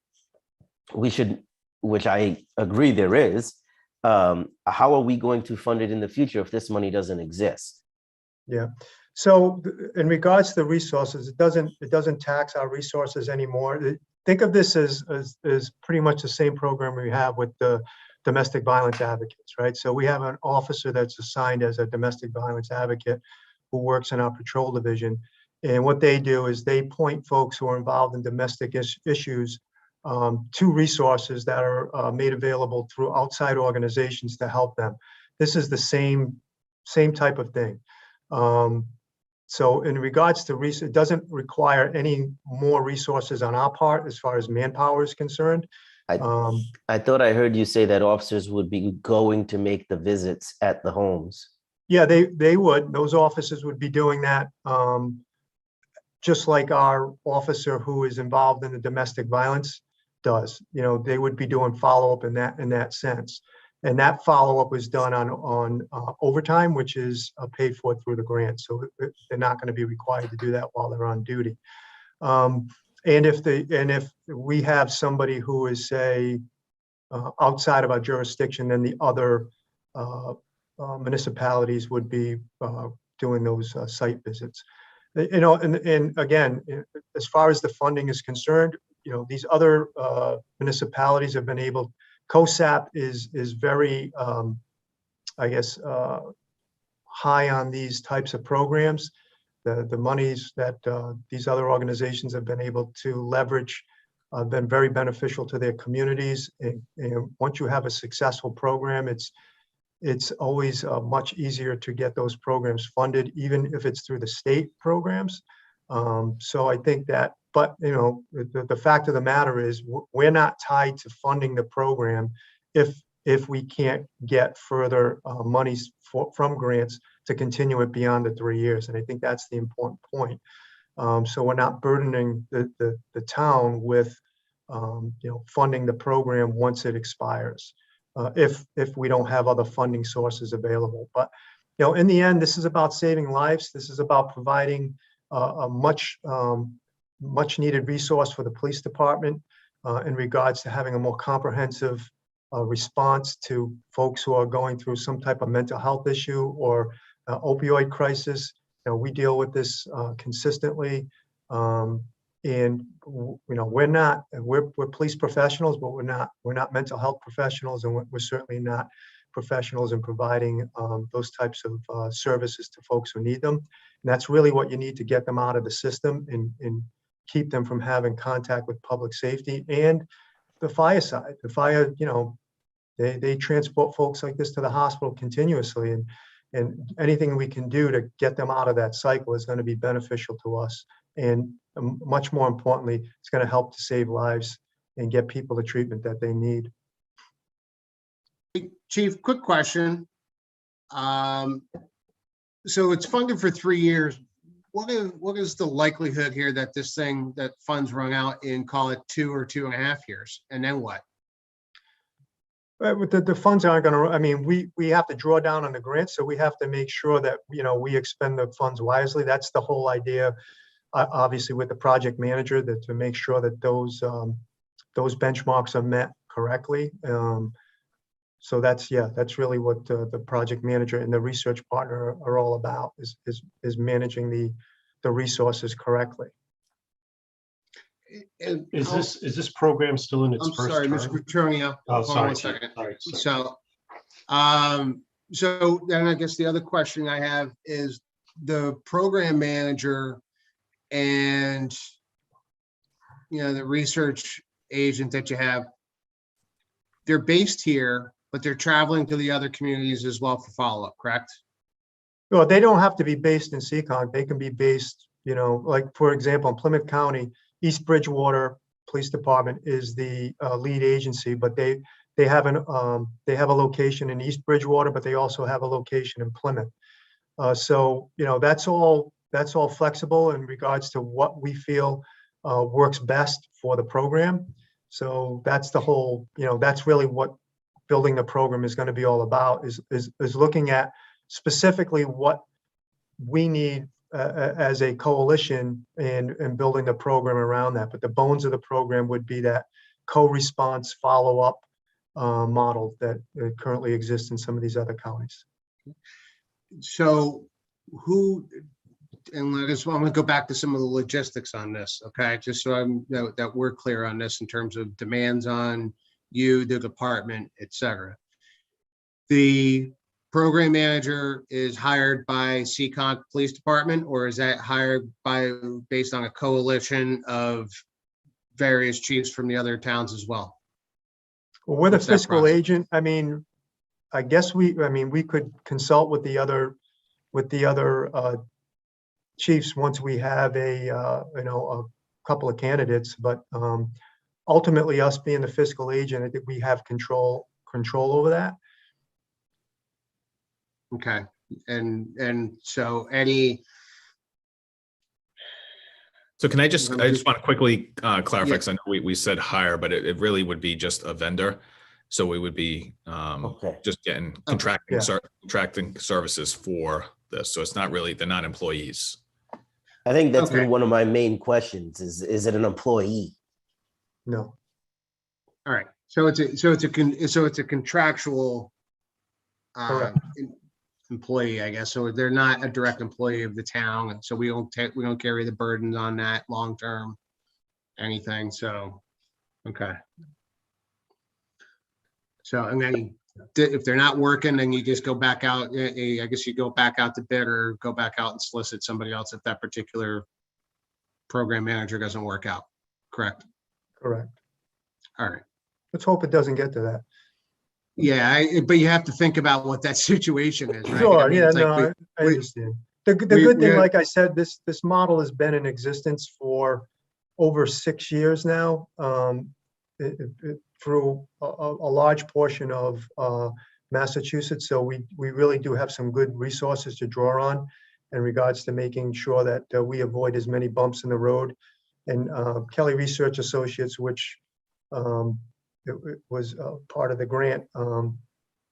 we should, which I agree there is, how are we going to fund it in the future if this money doesn't exist? Yeah. So in regards to the resources, it doesn't tax our resources anymore. Think of this as pretty much the same program we have with the domestic violence advocates, right? So we have an officer that's assigned as a domestic violence advocate who works in our patrol division. And what they do is they point folks who are involved in domestic issues to resources that are made available through outside organizations to help them. This is the same type of thing. So in regards to it doesn't require any more resources on our part as far as manpower is concerned. I thought I heard you say that officers would be going to make the visits at the homes. Yeah, they would. Those officers would be doing that, just like our officer who is involved in the domestic violence does. They would be doing follow-up in that sense. And that follow-up was done on overtime, which is paid for through the grant. So they're not going to be required to do that while they're on duty. And if we have somebody who is, say, outside of our jurisdiction, then the other municipalities would be doing those site visits. And again, as far as the funding is concerned, these other municipalities have been able. COSAP is very, I guess, high on these types of programs. The monies that these other organizations have been able to leverage have been very beneficial to their communities. And once you have a successful program, it's always much easier to get those programs funded, even if it's through the state programs. So I think that But, you know, the fact of the matter is we're not tied to funding the program if we can't get further monies from grants to continue it beyond the 3 years. And I think that's the important point. So we're not burdening the town with, you know, funding the program once it expires, if we don't have other funding sources available. But, you know, in the end, this is about saving lives. This is about providing a much needed resource for the police department in regards to having a more comprehensive response to folks who are going through some type of mental health issue or opioid crisis. You know, we deal with this consistently, and you know, we're police professionals, but we're not mental health professionals, and we're certainly not professionals in providing those types of services to folks who need them. And that's really what you need to get them out of the system and keep them from having contact with public safety and the fire side. The fire, you know, they transport folks like this to the hospital continuously, and anything we can do to get them out of that cycle is going to be beneficial to us. And much more importantly, it's going to help to save lives and get people the treatment that they need. Chief, quick question. So it's funded for 3 years. What is the likelihood here that this thing, that funds run out in, call it 2 or 2.5 years, and then what? The funds aren't going to, I mean, we have to draw down on the grant, so we have to make sure that, you know, we expend the funds wisely. That's the whole idea, obviously, with the project manager, that to make sure that those benchmarks are met correctly. So that's really what the project manager and the research partner are all about, is managing the resources correctly. Is this program still in its I'm first sorry, term? Mr. Petronio. Oh, Hold on sorry. one second. Sorry. So then I guess the other question I have is the program manager and, you know, the research agent that you have, they're based here, but they're traveling to the other communities as well for follow-up, correct? Well, they don't have to be based in Seekonk. They can be based, you know, like, for example, in Plymouth County, East Bridgewater Police Department is the lead agency, but they have a location in East Bridgewater, but they also have a location in Plymouth. So, you know, that's all flexible in regards to what we feel works best for the program. So that's the whole, you know, that's really what building the program is going to be all about, is looking at specifically what we need as a coalition and building the program around that. But the bones of the program would be that co-response follow-up model that currently exists in some of these other counties. So and I'm going to go back to some of the logistics on this, okay? Just so that we're clear on this in terms of demands on you, the department, et cetera. The program manager is hired by Seekonk Police Department, or is that hired based on a coalition of various chiefs from the other towns as well? Well, we're the fiscal agent. I mean, I guess we could consult with the other chiefs once we have a couple of candidates, but ultimately, us being the fiscal agent, I think we have control over that. Okay, and so So can I just want to quickly clarify, because I know we said hire, but it really would be just a vendor. So we would be just getting contracting services for this. So it's not really, they're not employees. I think that's been one of my main questions, is it an employee? No. All right. So it's a contractual employee, I guess. So they're not a direct employee of the town, and so we don't carry the burden on that long term, anything. So, okay. So, and then if they're not working, then you just go back out. I guess you go back out to bid or go back out and solicit somebody else if that particular program manager doesn't work out. Correct. Correct. All right. Let's hope it doesn't get to that. Yeah, but you have to think about what that situation is, right? Sure. I mean, I understand. The good thing, like I said, this model has been in existence for over 6 years now, through a large portion of Massachusetts. So we really do have some good resources to draw on in regards to making sure that we avoid as many bumps in the road. And Kelly Research Associates, which it was part of the grant,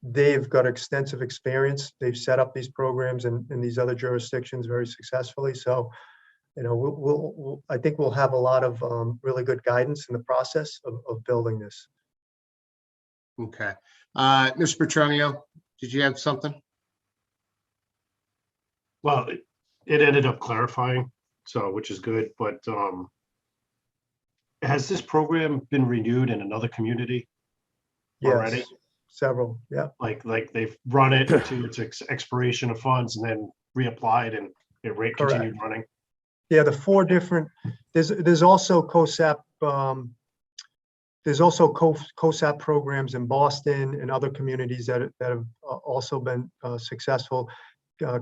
they've got extensive experience. They've set up these programs in these other jurisdictions very successfully. So, you know, I think we'll have a lot of really good guidance in the process of building this. Okay. Mr. Petronio, did you have something? Well, it ended up clarifying, so which is good, but has this program been renewed in another community already? Yes, several, yeah. Like they've run it to its expiration of funds and then reapplied and it continued running? Yeah, the 4 different, there's also COSAP, there's also COSAP programs in Boston and other communities that have also been successful.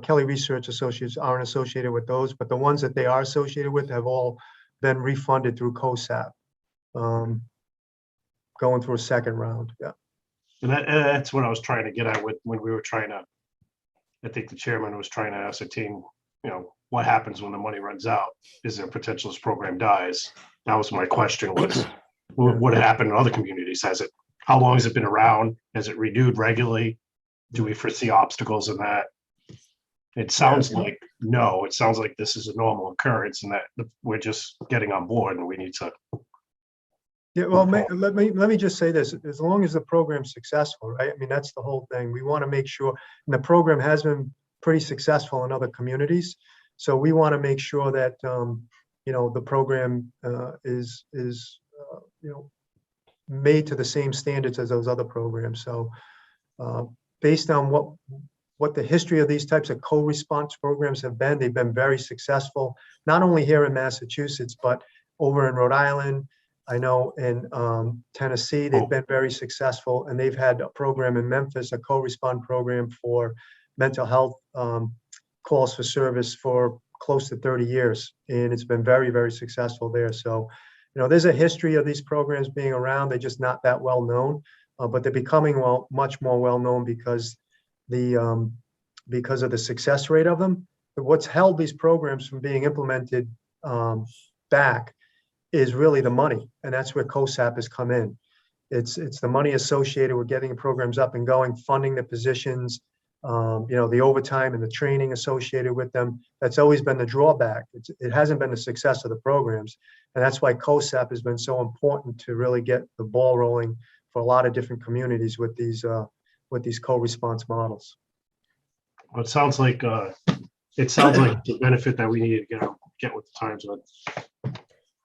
Kelly Research Associates aren't associated with those, but the ones that they are associated with have all been refunded through COSAP, going through a second round. Yeah. And that's what I was trying to get at with when we were trying to, I think the chairman was trying to ascertain, you know, what happens when the money runs out? Is there potential this program dies? That was my question, was what happened in other communities? How long has it been around? Has it renewed regularly? Do we foresee obstacles in that? It sounds like no, it sounds like this is a normal occurrence and that we're just getting on board and we need to. Yeah, well, let me just say this, as long as the program's successful, right? I mean, that's the whole thing. We want to make sure, and the program has been pretty successful in other communities. So we want to make sure that, you know, the program is you know, made to the same standards as those other programs. So based on what the history of these types of co-response programs have been, they've been very successful, not only here in Massachusetts, but over in Rhode Island. I know in Tennessee, they've been very successful, and they've had a program in Memphis, a co-respond program for mental health calls for service for close to 30 years. And it's been very, very successful there. So, you know, there's a history of these programs being around. They're just not that well known, but they're becoming much more well known because of the success rate of them. But what's held these programs from being implemented back is really the money, and that's where COSAP has come in. It's the money associated with getting the programs up and going, funding the positions, you know, the overtime and the training associated with them. That's always been the drawback. It hasn't been the success of the programs, and that's why COSAP has been so important to really get the ball rolling for a lot of different communities with these co-response models. Well, it sounds like the benefit that we need to get with the times with.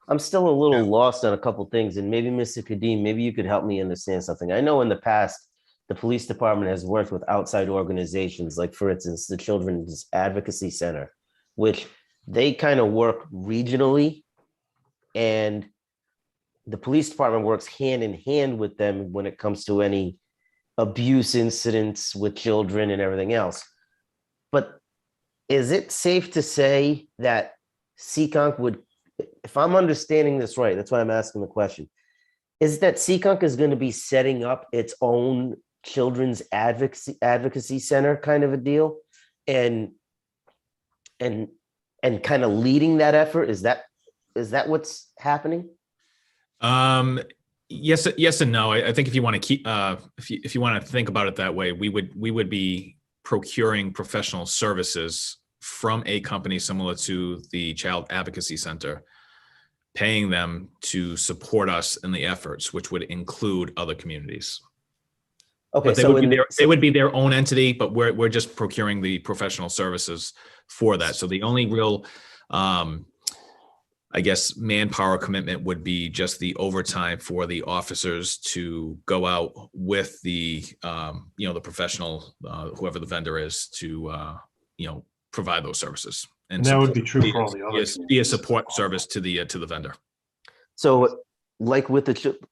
I'm still a little lost on a couple things, and maybe Mr. Kadim, maybe you could help me understand something. I know in the past, the police department has worked with outside organizations, like for instance, the Children's Advocacy Center, which they kind of work regionally, and the police department works hand in hand with them when it comes to any abuse incidents with children and everything else. But is it safe to say that Seekonk would, if I'm understanding this right, that's why I'm asking the question, is that Seekonk is going to be setting up its own children's advocacy center kind of a deal and kind of leading that effort? Is that what's happening? Yes and no. I think if you want to keep if you want to think about it that way, we would be procuring professional services from a company similar to the Child Advocacy Center, paying them to support us in the efforts, which would include other communities. Okay, but they would be their own entity, but we're just procuring the professional services for that. So the only real, I guess, manpower commitment would be just the overtime for the officers to go out with the, the professional, whoever the vendor is, to, provide those services. And that would be true for all the others. Be a support service to the vendor. So like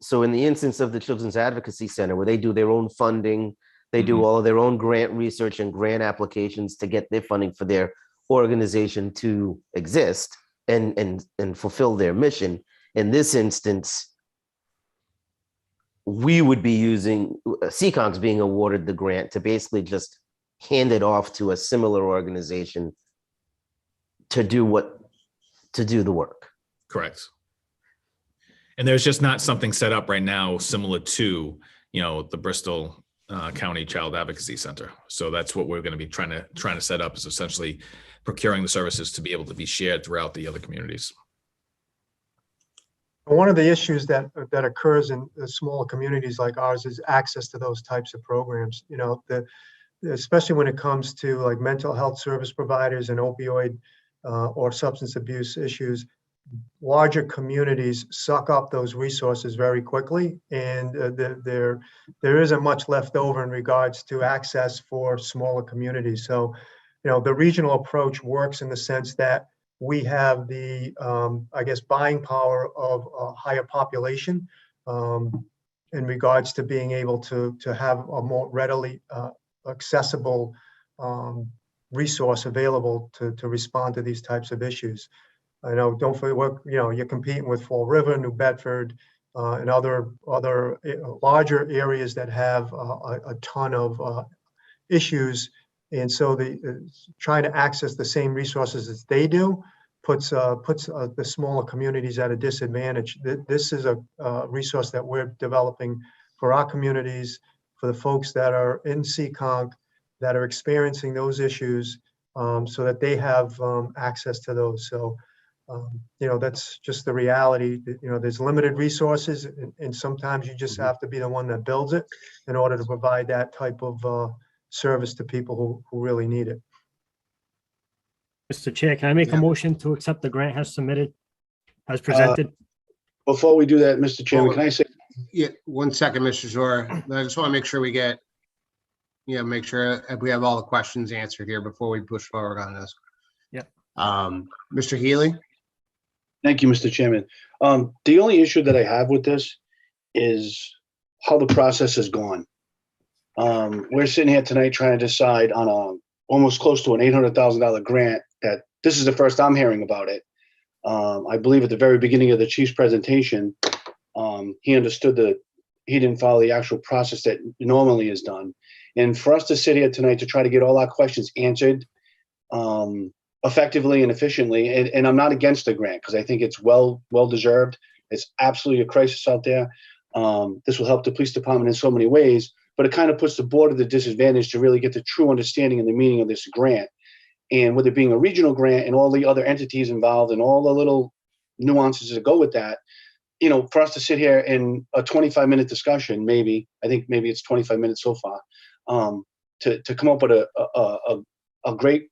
so in the instance of the Children's Advocacy Center, where they do their own funding, they do all of their own grant research and grant applications to get their funding for their organization to exist and fulfill their mission. In this instance, we would be using, Seekon's being awarded the grant to basically just hand it off to a similar organization to do the work. Correct. And there's just not something set up right now similar to, the Bristol County Child Advocacy Center. So that's what we're going to be trying to set up, is essentially procuring the services to be able to be shared throughout the other communities. One of the issues that occurs in the smaller communities like ours is access to those types of programs. Especially when it comes to like mental health service providers and opioid or substance abuse issues, larger communities suck up those resources very quickly, and there isn't much left over in regards to access for smaller communities. So, the regional approach works in the sense that we have the, I guess, buying power of a higher population in regards to being able to have a more readily accessible resource available to respond to these types of issues. I know, don't forget, you're competing with Fall River, New Bedford, and other larger areas that have a ton of issues. And so trying to access the same resources as they do puts the smaller communities at a disadvantage. This is a resource that we're developing for our communities, for the folks that are in Seekonk that are experiencing those issues, so that they have access to those. So, that's just the reality. There's limited resources, and sometimes you just have to be the one that builds it in order to provide that type of service to people who really need it. Mr. Chair, can I make a motion to accept the grant as submitted, as presented? Before we do that, Mr. Chairman, can I say? Yeah, 1 second, Mr. Zor. I just want to make sure we get, make sure we have all the questions answered here before we push forward on this. Yep. Mr. Healy? Thank you, Mr. Chairman. The only issue that I have with this is how the process has gone. We're sitting here tonight trying to decide on almost close to an $800,000 grant that this is the first I'm hearing about it. I believe at the very beginning of the chief's presentation, he understood that he didn't follow the actual process that normally is done. And for us to sit here tonight to try to get all our questions answered effectively and efficiently, and I'm not against the grant because I think it's well deserved. It's absolutely a crisis out there. This will help the police department in so many ways, but it kind of puts the board at a disadvantage to really get the true understanding and the meaning of this grant. And with it being a regional grant and all the other entities involved and all the little nuances that go with that, for us to sit here in a 25-minute discussion, I think maybe it's 25 minutes so far, to come up with a great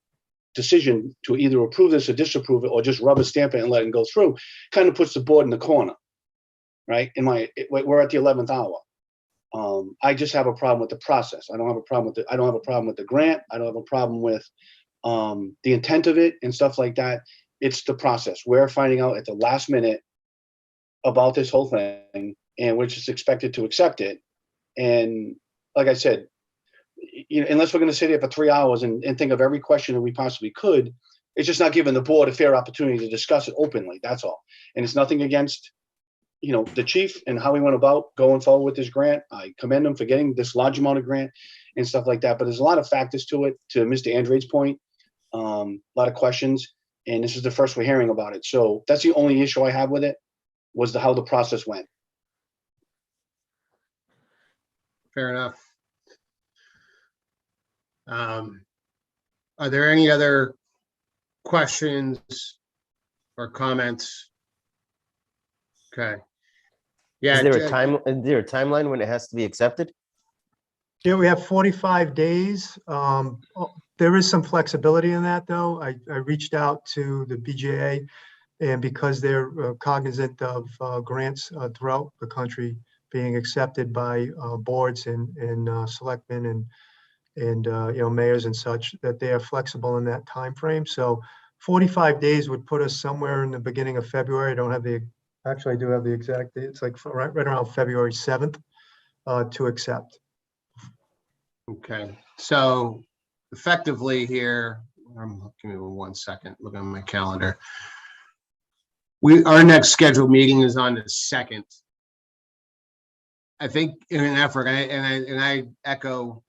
decision to either approve this or disapprove it or just rubber stamp it and let it go through, kind of puts the board in the corner, right? We're at the 11th hour. I just have a problem with the process. I don't have a problem with the grant. I don't have a problem with the intent of it and stuff like that. It's the process. We're finding out at the last minute about this whole thing, and we're just expected to accept it. And like I said, unless we're going to sit here for 3 hours and think of every question that we possibly could, it's just not giving the board a fair opportunity to discuss it openly. That's all. And it's nothing against, the chief and how he went about going forward with this grant. I commend him for getting this large amount of grant and stuff like that. But there's a lot of factors to it, to Mr. Andrade's point, a lot of questions. And this is the first we're hearing about it. So that's the only issue I have with it, was how the process went. Fair enough. Are there any other questions or comments? Okay. Yeah. Is there a timeline when it has to be accepted? Yeah, we have 45 days. There is some flexibility in that, though. I reached out to the BJA, and because they're cognizant of grants throughout the country being accepted by boards and selectmen and mayors and such, that they are flexible in that time frame. So 45 days would put us somewhere in the beginning of February. I do have the exact date. It's like right around February 7th to accept. Okay, so effectively here, give me 1 second, look at my calendar. Our next scheduled meeting is on the 2nd. I think in an effort, and I echo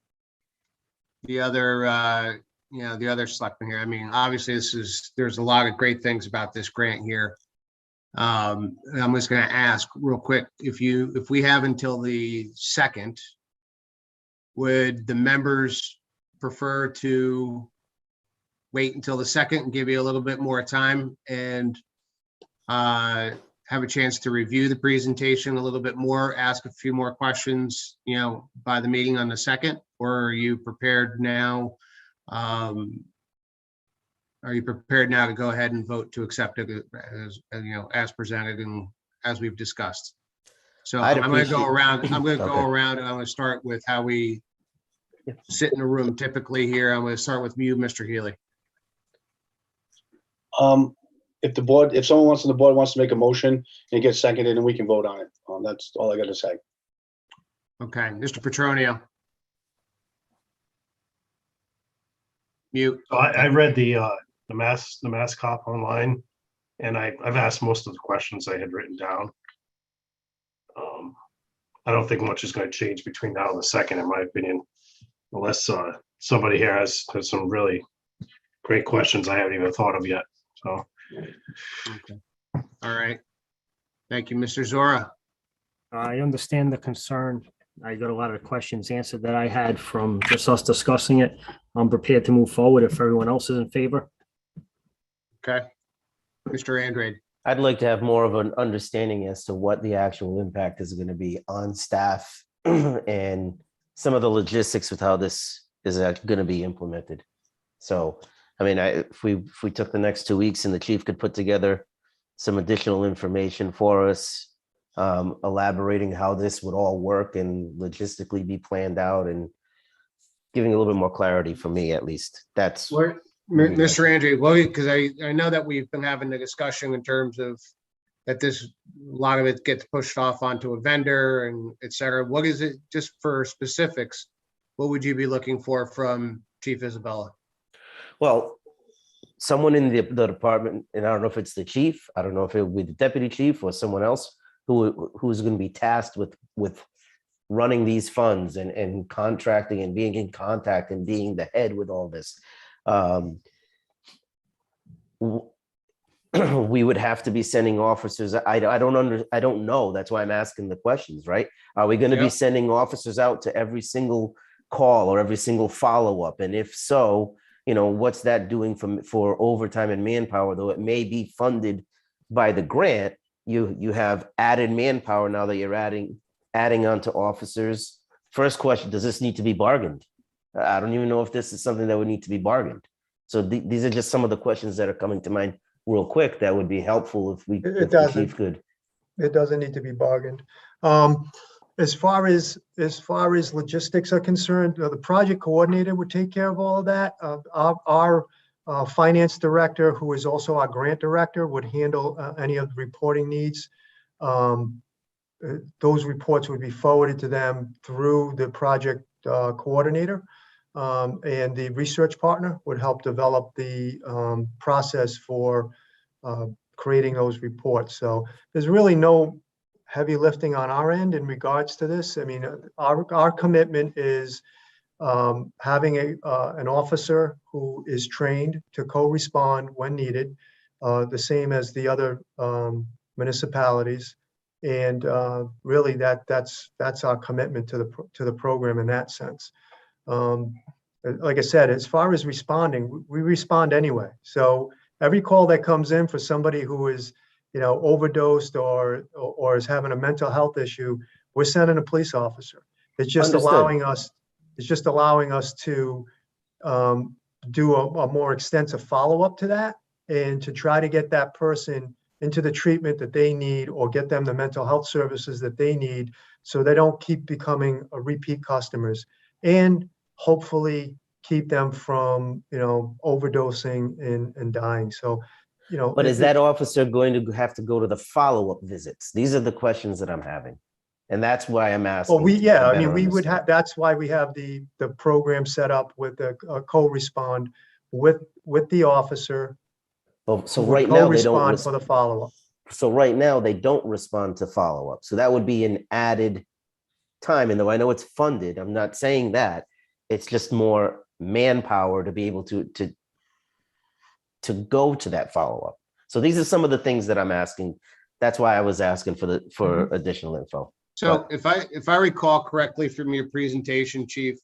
the other, the other selectmen here. I mean, obviously there's a lot of great things about this grant here. And I'm just going to ask real quick, if we have until the 2nd, would the members prefer to wait until the 2nd and give you a little bit more time and have a chance to review the presentation a little bit more, ask a few more questions, by the meeting on the 2nd? Or are you prepared now? Are you prepared now to go ahead and vote to accept it as presented and as we've discussed? So I'm going to go around. I'm going to go around, and I'm going to start with how we sit in the room typically here. I'm going to start with you, Mr. Healy. If someone on the board wants to make a motion and get seconded, and we can vote on it. That's all I got to say. Okay, Mr. Petronio. Mute. So I read the mass cop online, and I've asked most of the questions I had written down. I don't think much is going to change between now and the 2nd, in my opinion, unless somebody here has some really great questions I haven't even thought of yet. So. Okay. All right. Thank you, Mr. Zora. I understand the concern. I got a lot of questions answered that I had from just us discussing it. I'm prepared to move forward if everyone else is in favor. Okay. Mr. Andrade. I'd like to have more of an understanding as to what the actual impact is going to be on staff and some of the logistics with how this is going to be implemented. So, I mean, if we took the next 2 weeks and the chief could put together some additional information for us, elaborating how this would all work and logistically be planned out, and giving a little bit more clarity for me, at least. That's what, Mr. Andre. Well, because I know that we've been having the discussion in terms of that a lot of it gets pushed off onto a vendor and et cetera. What is it, just for specifics, what would you be looking for from Chief Isabella? Well, someone in the department, and I don't know if it's the chief, I don't know if it would be the deputy chief or someone else who's going to be tasked with running these funds and contracting and being in contact and being the head with all this. We would have to be sending officers. I don't know. That's why I'm asking the questions, right? Are we going to be sending officers out to every single call or every single follow-up? And if so, what's that doing for overtime and manpower? Though it may be funded by the grant, you have added manpower now that you're adding onto officers. First question, does this need to be bargained? I don't even know if this is something that would need to be bargained. So these are just some of the questions that are coming to mind real quick that would be helpful if the chief could. It doesn't need to be bargained. As far as logistics are concerned, the project coordinator would take care of all of that. Our finance director, who is also our grant director, would handle any of the reporting needs. Those reports would be forwarded to them through the project coordinator, and the research partner would help develop the process for creating those reports. So there's really no heavy lifting on our end in regards to this. I mean, our commitment is having an officer who is trained to co-respond when needed, the same as the other municipalities. And really that's our commitment to the program in that sense. Like I said, as far as responding, we respond anyway. So every call that comes in for somebody who is, overdosed or is having a mental health issue, we're sending a police officer. It's just allowing us to do a more extensive follow-up to that, and to try to get that person into the treatment that they need, or get them the mental health services that they need, so they don't keep becoming repeat customers, and hopefully keep them from, overdosing and dying. So, But is that officer going to have to go to the follow-up visits? These are the questions that I'm having. And that's why I'm asking. Well, we would have, that's why we have the program set up with a co-respond with the officer. So right now they don't for the follow-up. So right now, they don't respond to follow-up. So that would be an added time. And though I know it's funded, I'm not saying that. It's just more manpower to be able to go to that follow-up. So these are some of the things that I'm asking. That's why I was asking for additional info. So if I recall correctly from your presentation, Chief,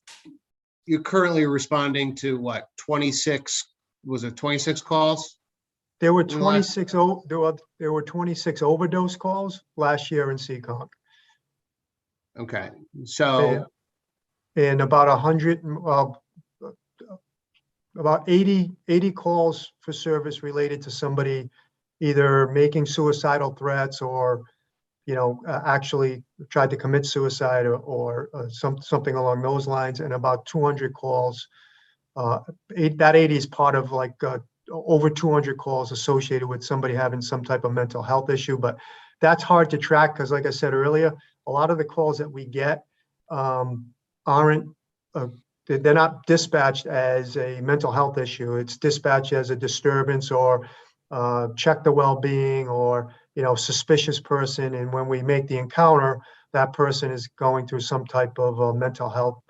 you're currently responding to what, 26, was it 26 calls? There were In the last- 26, there were 26 overdose calls last year in Seekonk. Okay, so, And about 100, about 80 calls for service related to somebody either making suicidal threats or, actually tried to commit suicide or something along those lines, and about 200 calls. That 80 is part of like over 200 calls associated with somebody having some type of mental health issue, but that's hard to track because, like I said earlier, a lot of the calls that we get aren't, they're not dispatched as a mental health issue. It's dispatched as a disturbance or check the well-being or, suspicious person. And when we make the encounter, that person is going through some type of mental health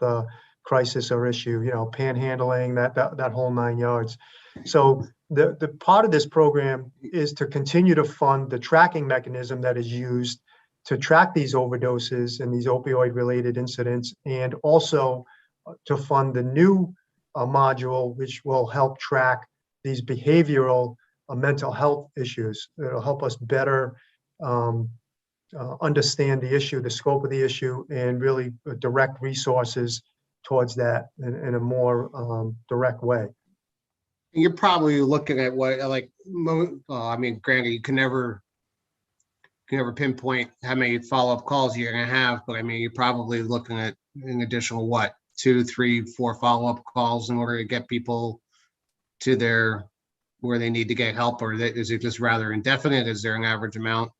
crisis or issue, panhandling, that whole 9 yards. So the part of this program is to continue to fund the tracking mechanism that is used to track these overdoses and these opioid-related incidents, and also to fund the new module, which will help track these behavioral mental health issues. It'll help us better understand the issue, the scope of the issue, and really direct resources towards that in a more direct way. you're probably looking at what, like, I mean, granted, you can never pinpoint how many follow-up calls you're gonna have, but I mean, you're probably looking at an additional, what, 2, 3, 4 follow-up calls in order to get people to where they need to get help, or is it just rather indefinite? Is there an average amount?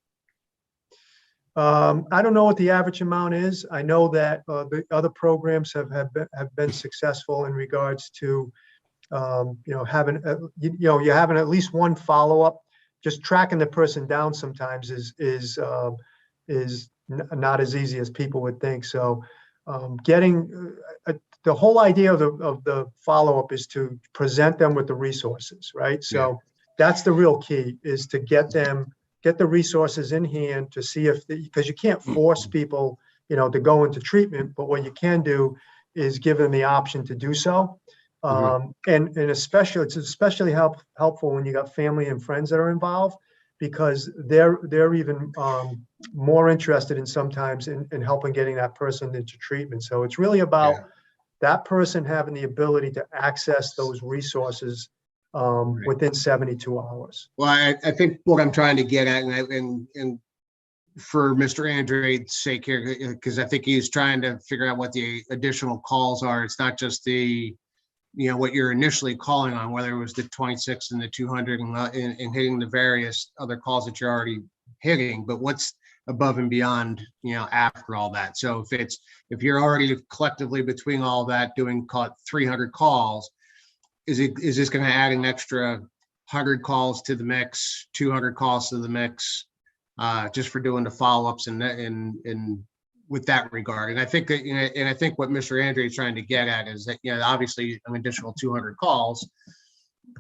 I don't know what the average amount is. I know that the other programs have been successful in regards to having you're having at least one follow-up. Just tracking the person down sometimes is not as easy as people would think. So getting the whole idea of the follow-up is to present them with the resources, right? So that's the real key, is to get the resources in hand to see because you can't force people, to go into treatment, but what you can do is give them the option to do so. And especially, it's especially helpful when you got family and friends that are involved, because they're even more interested in sometimes in helping getting that person into treatment. So it's really about that person having the ability to access those resources within 72 hours. Well, I think what I'm trying to get at, and for Mr. Andre's sake here, because I think he's trying to figure out what the additional calls are. It's not just what you're initially calling on, whether it was the 26 and the 200 and hitting the various other calls that you're already hitting, but what's above and beyond, after all that. So if you're already collectively between all that doing 300 calls, is this going to add an extra 100 calls to the mix, 200 calls to the mix, just for doing the follow-ups and with that regard? And I think that, and I think what Mr. Andre is trying to get at is that, obviously an additional 200 calls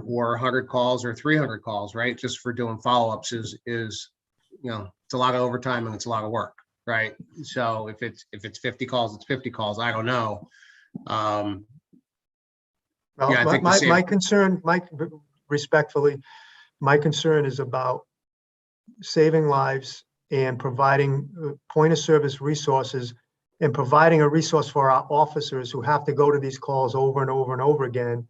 or 100 calls or 300 calls, right? Just for doing follow-ups is, it's a lot of overtime and it's a lot of work, right? So if it's 50 calls, it's 50 calls. I don't know. Well, my concern, respectfully, my concern is about saving lives and providing point of service resources and providing a resource for our officers who have to go to these calls over and over and over again.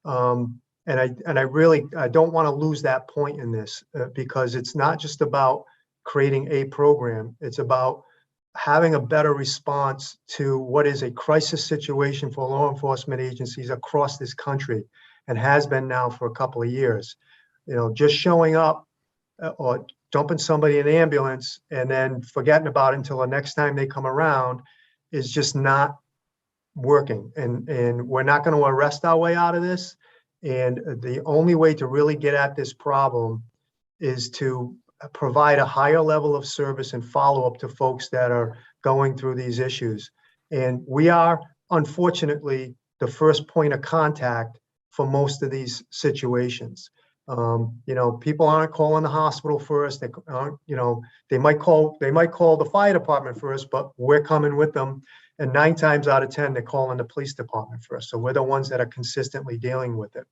And I really don't want to lose that point in this because it's not just about creating a program. It's about having a better response to what is a crisis situation for law enforcement agencies across this country, and has been now for a couple of years. Just showing up or dumping somebody in an ambulance and then forgetting about it until the next time they come around is just not working. And we're not going to arrest our way out of this. And the only way to really get at this problem is to provide a higher level of service and follow-up to folks that are going through these issues. And we are, unfortunately, the first point of contact for most of these situations. People aren't calling the hospital first. They aren't, they might call the fire department first, but we're coming with them. And 9 times out of 10, they're calling the police department first. So we're the ones that are consistently dealing with it.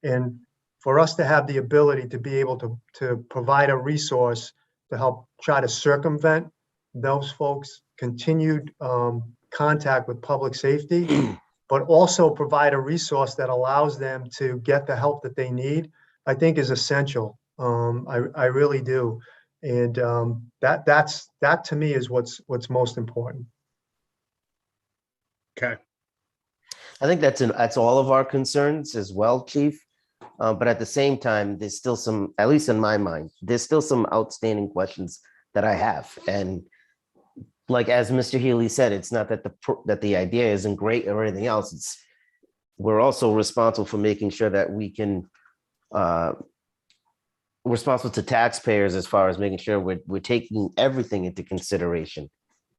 And for us to have the ability to be able to provide a resource to help try to circumvent those folks' continued contact with public safety, but also provide a resource that allows them to get the help that they need, I think is essential. I really do. And that to me is what's most important. Okay. I think that's all of our concerns as well, Chief. But at the same time, there's still some, at least in my mind, there's still some outstanding questions that I have. And like, as Mr. Healy said, it's not that the idea isn't great or anything else. We're also responsible for making sure that we can, responsible to taxpayers as far as making sure we're taking everything into consideration.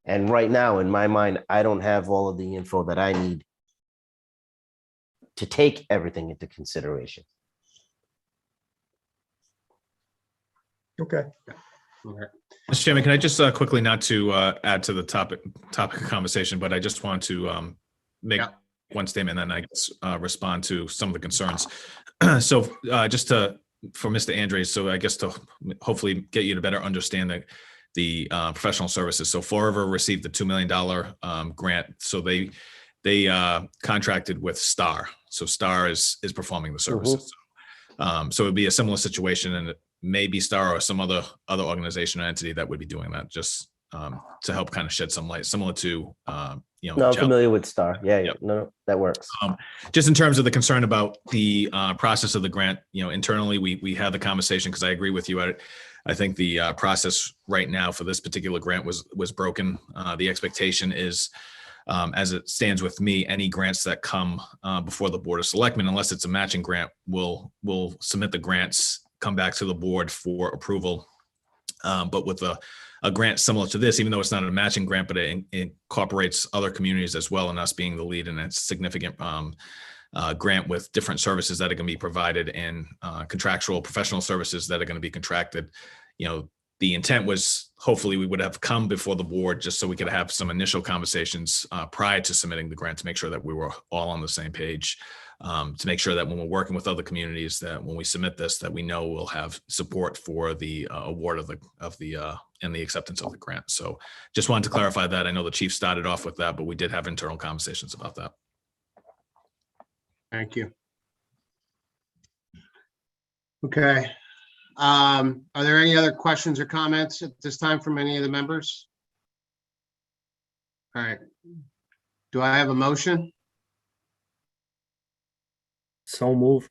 And right now, in my mind, I don't have all of the info that I need to take everything into consideration. Okay. Mr. Chairman, can I just quickly, not to add to the topic of conversation, but I just want to make one statement and then I guess respond to some of the concerns. So just for Mr. Andres, so I guess to hopefully get you to better understand the professional services. So Fall River received the $2 million grant. So they contracted with STAR. So STAR is performing the services. So it would be a similar situation, and it may be STAR or some other organization or entity that would be doing that, just to help kind of shed some light, similar to No, I'm familiar with STAR. Yeah, no, that works. Just in terms of the concern about the process of the grant, internally we had the conversation, because I agree with you. I think the process right now for this particular grant was broken. The expectation is, as it stands with me, any grants that come before the Board of Selectmen, unless it's a matching grant, will submit the grants, come back to the board for approval. But with a grant similar to this, even though it's not a matching grant, but it incorporates other communities as well, and us being the lead, and it's significant grant with different services that are going to be provided and contractual professional services that are going to be contracted. The intent was, hopefully we would have come before the board just so we could have some initial conversations prior to submitting the grant, to make sure that we were all on the same page, to make sure that when we're working with other communities, that when we submit this, that we know we'll have support for the award of the and the acceptance of the grant. So just wanted to clarify that. I know the chief started off with that, but we did have internal conversations about that. Thank you. Okay. Are there any other questions or comments at this time from any of the members? All right. Do I have a motion? So move.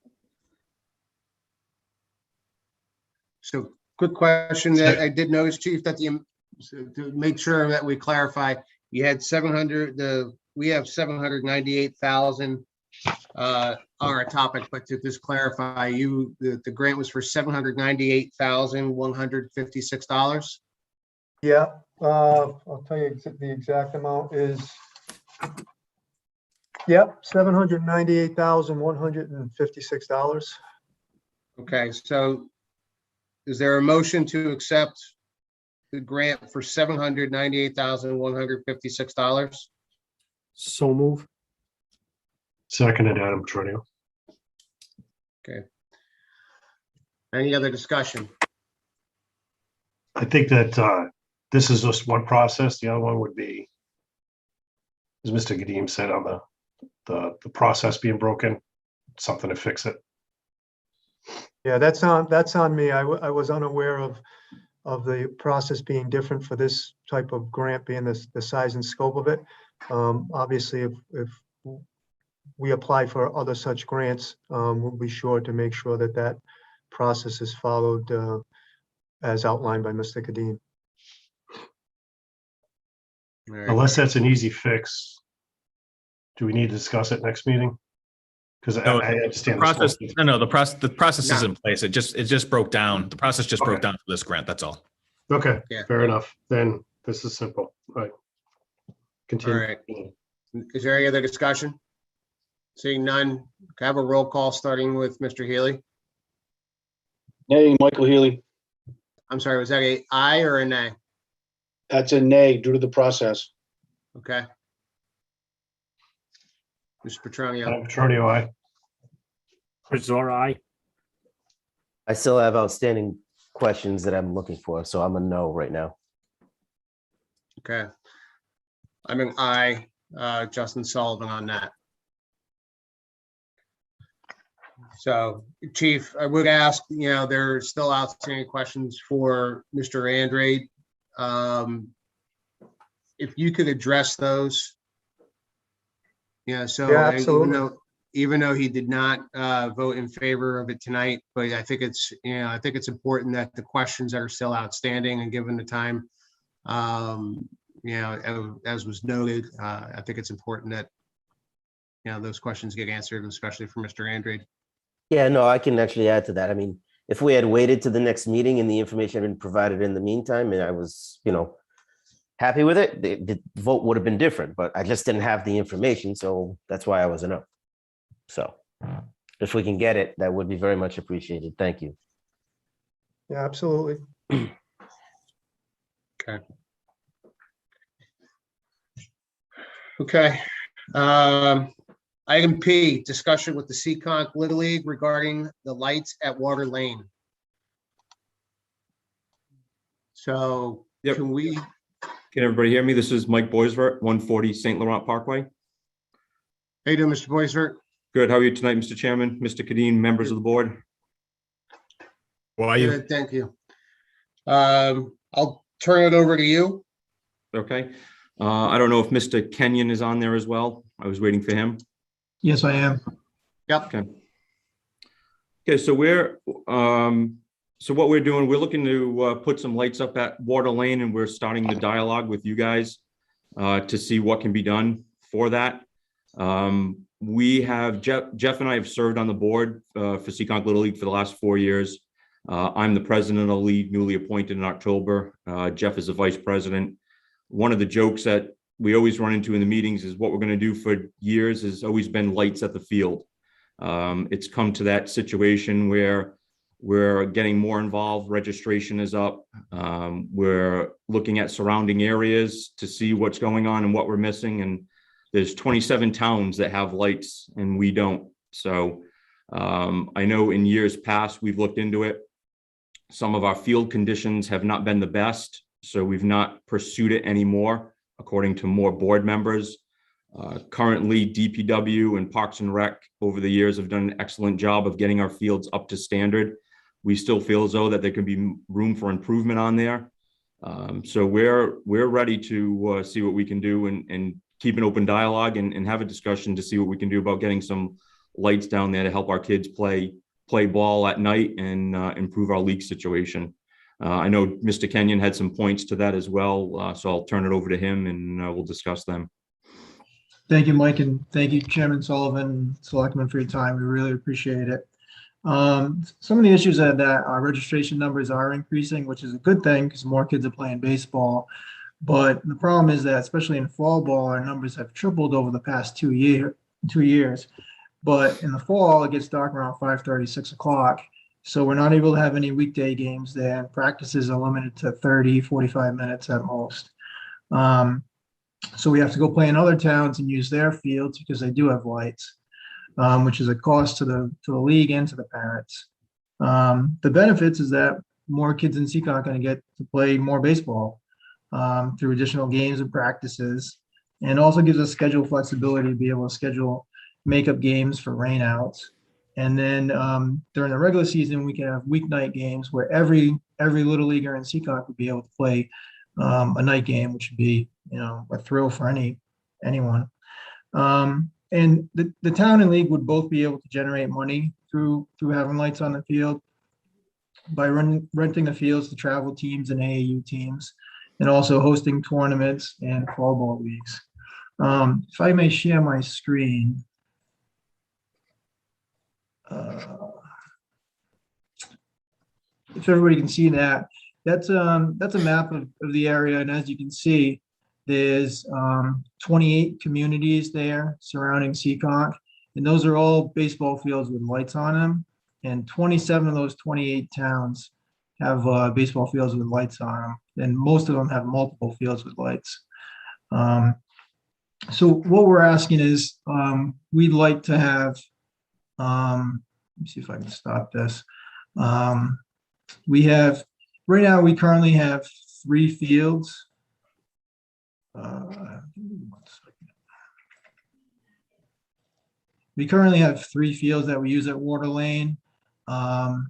So quick question that I did notice, Chief, that to make sure that we clarify, you had 700, we have 798,000 on our topic, but to just clarify, the grant was for $798,156. Yeah, I'll tell you the exact amount is, yep, $798,156. Okay, so is there a motion to accept the grant for $798,156? So move. Seconded, Adam Trudell. Okay. Any other discussion? I think that this is just one process. The other one would be, as Mr. Gadim said, on the process being broken, something to fix it. Yeah, that's on me. I was unaware of the process being different for this type of grant, being the size and scope of it. Obviously, if we apply for other such grants, we'll be sure to make sure that process is followed as outlined by Mr. Kadim. Unless that's an easy fix, do we need to discuss it next meeting? Because I No, the understand. the process, scope. no, the process is No. in place. It just broke down. The process just broke Okay. down for this grant. That's all. Okay, Yeah. fair enough. Then this is simple. All right. All Continue. right. Is there any other discussion? Seeing none, can I have a roll call starting with Mr. Healy? Nay, Michael Healy. I'm sorry, was that a aye or a nay? That's a nay due to the process. Okay. Mr. Petronio, Petronio, aye. Zora, aye. I still have outstanding questions that I'm looking for, so I'm a no right now. okay. I'm an aye, Justin Sullivan on that. So, Chief, I would ask, there's still outstanding questions for Mr. Andrade. If you could address those. Yeah, so Yeah, absolutely. even though he did not vote in favor of it tonight, but I think it's important that the questions that are still outstanding and given the time, as was noted, I think it's important that those questions get answered, especially for Mr. Andrade. Yeah, no, I can actually add to that. I mean, if we had waited to the next meeting and the information had been provided in the meantime, and I was, happy with it, the vote would have been different, but I just didn't have the information, so that's why I was a no. So if we can get it, that would be very much appreciated. Thank you. Yeah, absolutely. Okay. Okay. Item P, discussion with the Seekonk Little League regarding the lights at Water Lane. So Yep. can we, Can everybody hear me? This is Mike Boisvert, 140 St. Laurent Parkway. how you doing, Mr. Boisvert? Good. How are you tonight, Mr. Chairman, Mr. Kadeen, members of the board? How are you? Good, thank you. I'll turn it over to you. Okay. I don't know if Mr. Kenyon is on there as well. I was waiting for him. Yes, I am. Yep. Okay. Okay, so what we're doing, we're looking to put some lights up at Water Lane, and we're starting the dialogue with you guys to see what can be done for that. We have Jeff and I have served on the board for Seekonk Little League for the last 4 years. I'm the president of the league, newly appointed in October. Jeff is the vice president. One of the jokes that we always run into in the meetings is what we're going to do for years has always been lights at the field. It's come to that situation where we're getting more involved. Registration is up. We're looking at surrounding areas to see what's going on and what we're missing. And there's 27 towns that have lights and we don't. So I know in years past, we've looked into it. Some of our field conditions have not been the best, so we've not pursued it anymore, according to more board members. Currently, DPW and Parks and Rec over the years have done an excellent job of getting our fields up to standard. We still feel as though that there could be room for improvement on there. So we're ready to see what we can do and keep an open dialogue and have a discussion to see what we can do about getting some lights down there to help our kids play ball at night and improve our league situation. I know Mr. Kenyon had some points to that as well, so I'll turn it over to him and we'll discuss them. Thank you, Mike, and thank you, Chairman Sullivan, Selectmen, for your time. We really appreciate it. Some of the issues are that our registration numbers are increasing, which is a good thing because more kids are playing baseball. But the problem is that, especially in fall ball, our numbers have tripled over the past 2 years. But in the fall, it gets dark around 5:30, 6 o'clock. So we're not able to have any weekday games there. Practices are limited to 30, 45 minutes at most. So we have to go play in other towns and use their fields because they do have lights, which is a cost to the league and to the parents. The benefits is that more kids in Seekonk are going to get to play more baseball through additional games and practices, and also gives us schedule flexibility to be able to schedule makeup games for rainouts. And then during the regular season, we can have weeknight games where every little leaguer in Seekonk would be able to play a night game, which would be, a thrill for anyone. And the town and league would both be able to generate money through having lights on the field by renting the fields to travel teams and AAU teams, and also hosting tournaments and fall ball leagues. If I may share my screen. if everybody can see that, that's a map of the area. And as you can see, there's 28 communities there surrounding Seekonk. And those are all baseball fields with lights on them. And 27 of those 28 towns have baseball fields with lights on them. And most of them have multiple fields with lights. So what we're asking is, we'd like to have, let me see if I can stop this. We have, right now, we currently have 3 fields. We currently have 3 fields that we use at Water Lane. The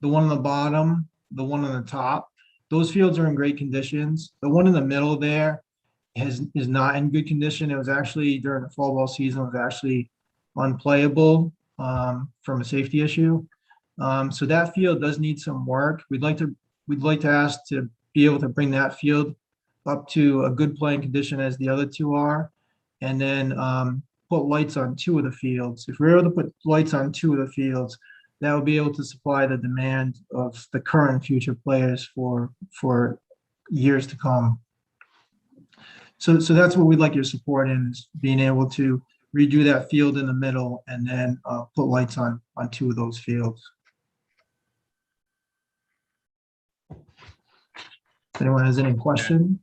one on the bottom, the one on the top, those fields are in great conditions. The one in the middle there is not in good condition. It was actually, during the fall ball season, it was actually unplayable from a safety issue. So that field does need some work. We'd like to ask to be able to bring that field up to a good playing condition as the other 2 are, and then put lights on 2 of the fields. If we're able to put lights on 2 of the fields, that will be able to supply the demand of the current and future players for years to come. So that's what we'd like your support in, is being able to redo that field in the middle and then put lights on 2 of those fields. If anyone has any questions?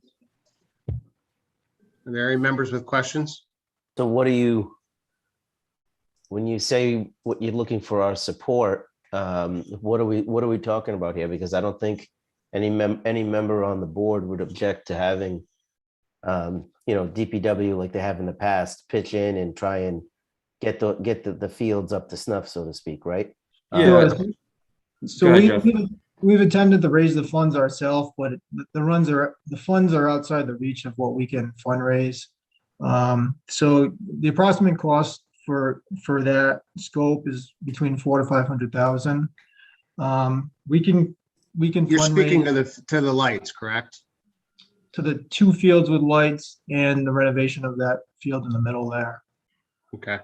Are there any members with questions? So what do you, when you say what you're looking for our support, what are we talking about here? Because I don't think any member on the board would object to having, DPW, like they have in the past, pitch in and try and get the fields up to snuff, so to speak, right? So Go ahead, Jeff. we've attempted to raise the funds ourselves, but the funds are outside the reach of what we can fundraise. So the approximate cost for that scope is between $400,000 to $500,000. We can You're speaking fundraise to the lights, correct? to the 2 fields with lights and the renovation of that field in the middle there. Okay.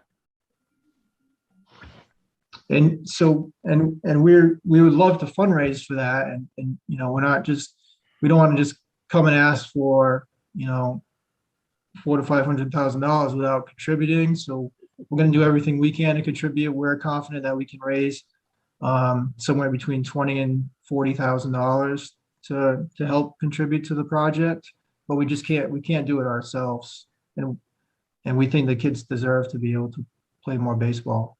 And so, and we would love to fundraise for that. And we don't want to just come and ask for, $400,000 to $500,000 without contributing. So we're going to do everything we can to contribute. We're confident that we can raise somewhere between $20,000 and $40,000 to help contribute to the project, but we can't do it ourselves. And we think the kids deserve to be able to play more baseball.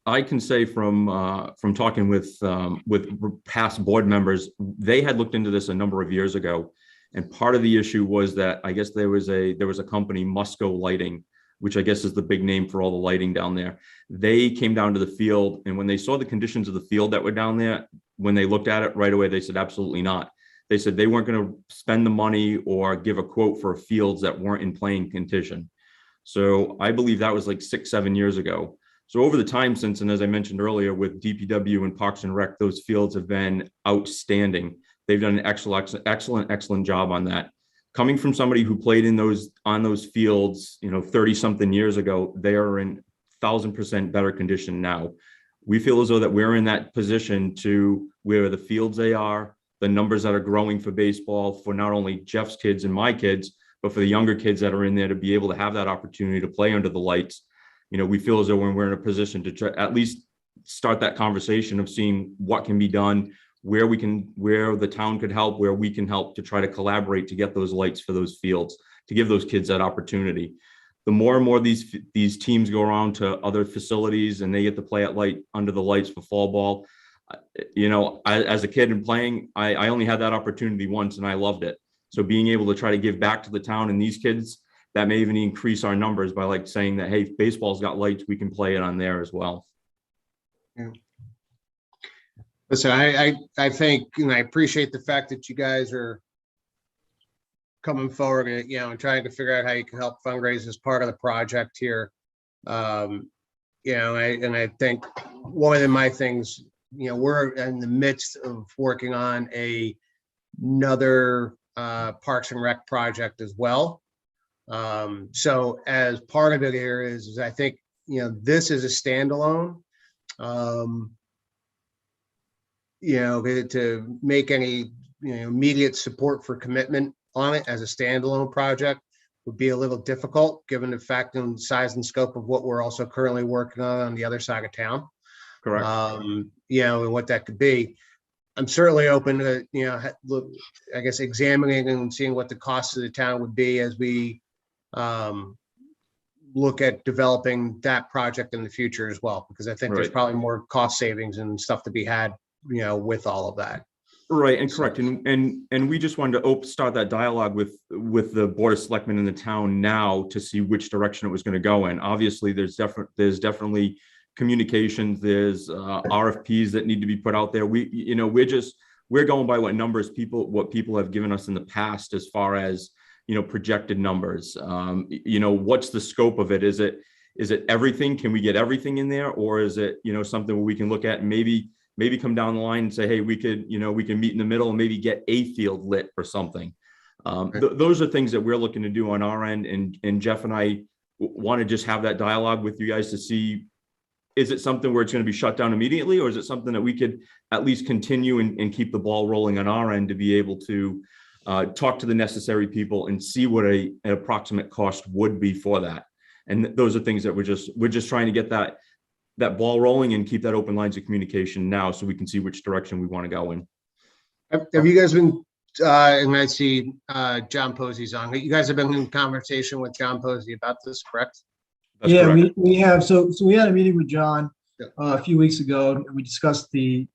I can say from talking with past board members, they had looked into this a number of years ago, and part of the issue was that I guess there was a company, Musco Lighting, which I guess is the big name for all the lighting down there. They came down to the field, and when they saw the conditions of the field that were down there, when they looked at it right away, they said absolutely not. They said they weren't going to spend the money or give a quote for fields that weren't in playing condition. So I believe that was like 6-7 years ago. So over the time since, and as I mentioned earlier, with DPW and Parks and Rec, those fields have been outstanding. They've done an excellent job on that. Coming from somebody who played on those fields, 30-something years ago, they are in 1,000% better condition now. We feel as though that we're in that position to where the fields they are, the numbers that are growing for baseball, for not only Jeff's kids and my kids, but for the younger kids that are in there to be able to have that opportunity to play under the lights. We feel as though when we're in a position to try, at least start that conversation of seeing what can be done, where the town could help, where we can help to try to collaborate to get those lights for those fields, to give those kids that opportunity. The more and more these teams go around to other facilities and they get to play under the lights for fall ball. As a kid and playing, I only had that opportunity once and I loved it. So being able to try to give back to the town and these kids, that may even increase our numbers by saying that, hey, baseball's got lights, we can play it on there as well. Yeah. Listen, I think, I appreciate the fact that you guys are coming forward and, trying to figure out how you can help fundraise as part of the project here. I think one of my things, we're in the midst of working on another Parks and Rec project as well. So as part of it here is I think this is a standalone. To make any, immediate support for commitment on it as a standalone project would be a little difficult, given the fact and size and scope of what we're also currently working on the other side of town. Correct. And what that could be. I'm certainly open to, look, I guess, examining and seeing what the cost of the town would be as we look at developing that project in the future as well, because I think there's Right. probably more cost savings and stuff to be had, with all of that. Right, and correct, and we just wanted to start that dialogue with the Board of Selectmen in the town now to see which direction it was going to go in. Obviously, there's definitely communications, there's RFPs that need to be put out there. We're going by what people have given us in the past as far as projected numbers. What's the scope of it? Is it everything? Can we get everything in there, or is it something where we can look at and maybe come down the line and say, hey, we can meet in the middle and maybe get a field lit or something. Those are things that we're looking to do on our end. And Jeff and I want to just have that dialogue with you guys to see, is it something where it's going to be shut down immediately, or is it something that we could at least continue and keep the ball rolling on our end to be able to talk to the necessary people and see what an approximate cost would be for that. And those are things that we're just trying to get that ball rolling and keep that open lines of communication now so we can see which direction we want to go in. Have you guys been, and I see John Posey's on, you guys have been in conversation with John Posey about this, correct? That's Yeah, correct. we have. So we had a meeting with John Yeah. a few weeks ago, and we discussed the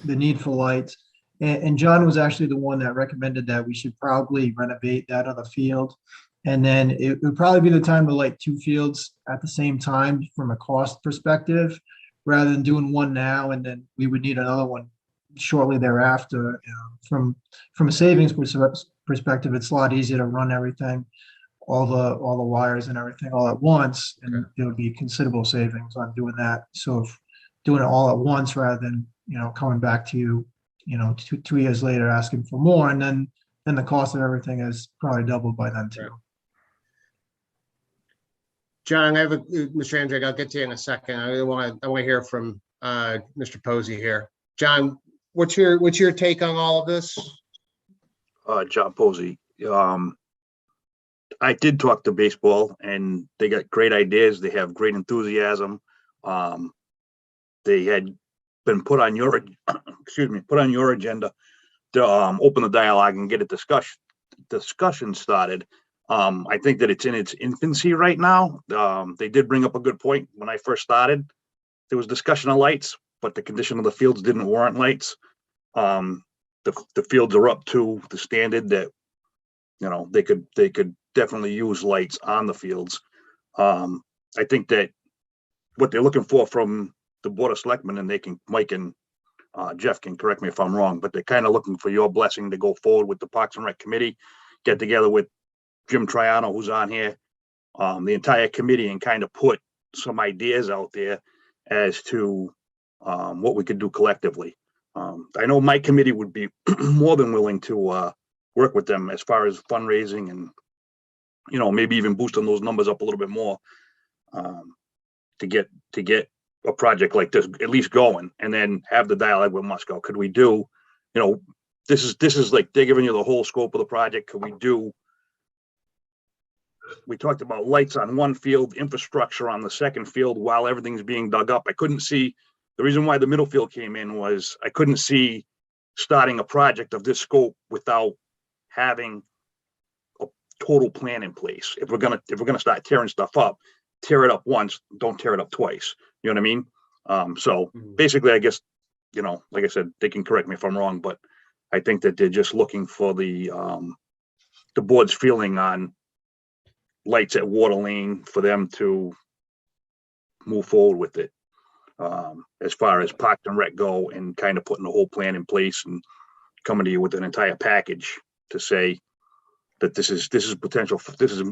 need for lights. And John was actually the one that recommended that we should probably renovate that other field. And then it would probably be the time to light two fields at the same time from a cost perspective, rather than doing one now and then we would need another one shortly thereafter. From a savings perspective, it's a lot easier to run everything, all the wires and everything all at once, and there would be considerable savings on doing that. So if doing it all at once rather than coming back to you, 2 years later asking for more, and then the cost of everything is probably doubled by then too. John, Mr. Andrade, I'll get to you in a second. I want to hear from Mr. Posey here. John, what's your take on all of this? John Posey. I did talk to baseball, and they got great ideas. They have great enthusiasm. They had been put on your agenda to open the dialogue and get a discussion started. I think that it's in its infancy right now. They did bring up a good point. When I first started, there was discussion of lights, but the condition of the fields didn't warrant lights. The fields are up to the standard that they could definitely use lights on the fields. I think that what they're looking for from the Board of Selectmen, and Mike and Jeff can correct me if I'm wrong, but they're kind of looking for your blessing to go forward with the Parks and Rec committee, get together with Jim Triano, who's on here, the entire committee, and kind of put some ideas out there as to what we could do collectively. I know my committee would be more than willing to work with them as far as fundraising and, maybe even boosting those numbers up a little bit more to get a project like this at least going, and then have the dialogue with Musco. Could we do, this is like they're giving you the whole scope of the project. Could we talked about lights on one field, infrastructure on the second field while everything's being dug up. I couldn't see, the reason why the middle field came in was I couldn't see starting a project of this scope without having a total plan in place. If we're gonna start tearing stuff up, tear it up once, don't tear it up twice. You know what I mean? So basically, I guess, like I said, they can correct me if I'm wrong, but I think that they're just looking for the board's feeling on lights at Water Lane for them to move forward with it. As far as Park and Rec go, and kind of putting the whole plan in place and coming to you with an entire package to say that this is potential, this is,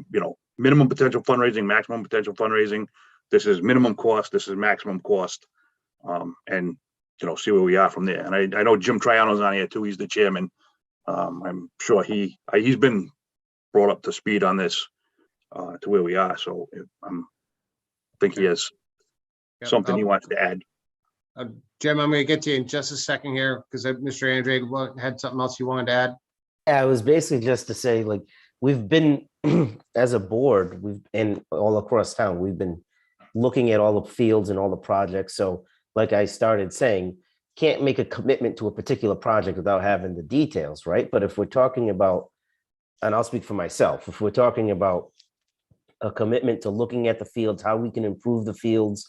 minimum potential fundraising, maximum potential fundraising. This is minimum cost, this is maximum cost. And, see where we are from there. And I know Jim Triano's on here too. He's the chairman. I'm sure he's been brought up to speed on this to where we are. So think he has Yep, something he wants to add. Jim, I'm going to get to you in just a second here because Mr. Andre had something else you wanted to add. Yeah, it was basically just to say, like, we've been, as a board, and all across town, we've been looking at all the fields and all the projects. So like I started saying, can't make a commitment to a particular project without having the details, right? But if we're talking about, and I'll speak for myself, if we're talking about a commitment to looking at the fields, how we can improve the fields,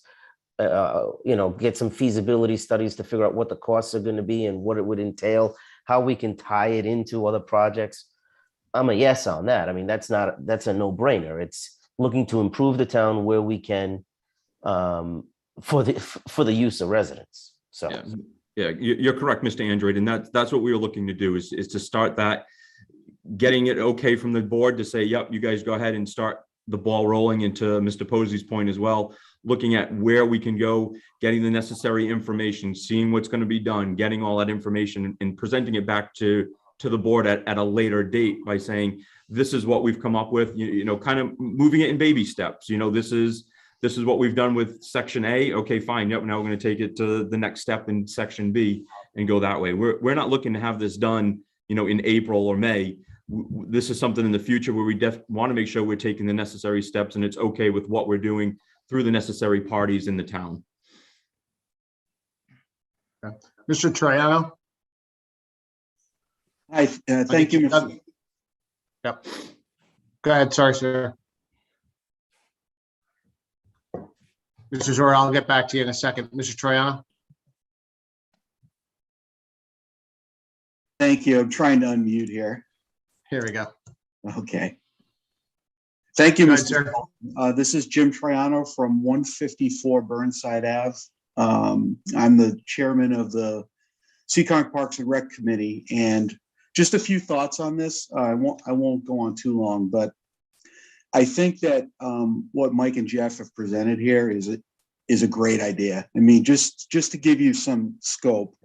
get some feasibility studies to figure out what the costs are going to be and what it would entail, how we can tie it into other projects. I'm a yes on that. I mean, that's a no-brainer. It's looking to improve the town where we can for the use of residents. So Yeah, you're correct, Mr. Andrade, and that's what we were looking to do is to start that, getting it okay from the board to say, yep, you guys go ahead and start the ball rolling, into Mr. Posey's point as well, looking at where we can go, getting the necessary information, seeing what's going to be done, getting all that information and presenting it back to the board at a later date by saying, this is what we've come up with, kind of moving it in baby steps. This is what we've done with section A. Okay, fine. Yep. Now we're going to take it to the next step in section B and go that way. We're not looking to have this done, in April or May. This is something in the future where we want to make sure we're taking the necessary steps and it's okay with what we're doing through the necessary parties in the town. Okay. Mr. Troiano? Hi, thank you. Yep. Go ahead. Sorry, sir. Mr. Zora, I'll get back to you in a second. Mr. Troiano? Thank you. I'm trying to unmute here. Here we go. Okay. Thank you, Go ahead, Mr. This is Jim Troiano from 154 Burnside Ave. I'm the chairman of the Seekonk Parks and Rec Committee, and just a few thoughts on this. I won't go on too long, but I think that what Mike and Jeff have presented here is a great idea. I mean, just to give you some scope,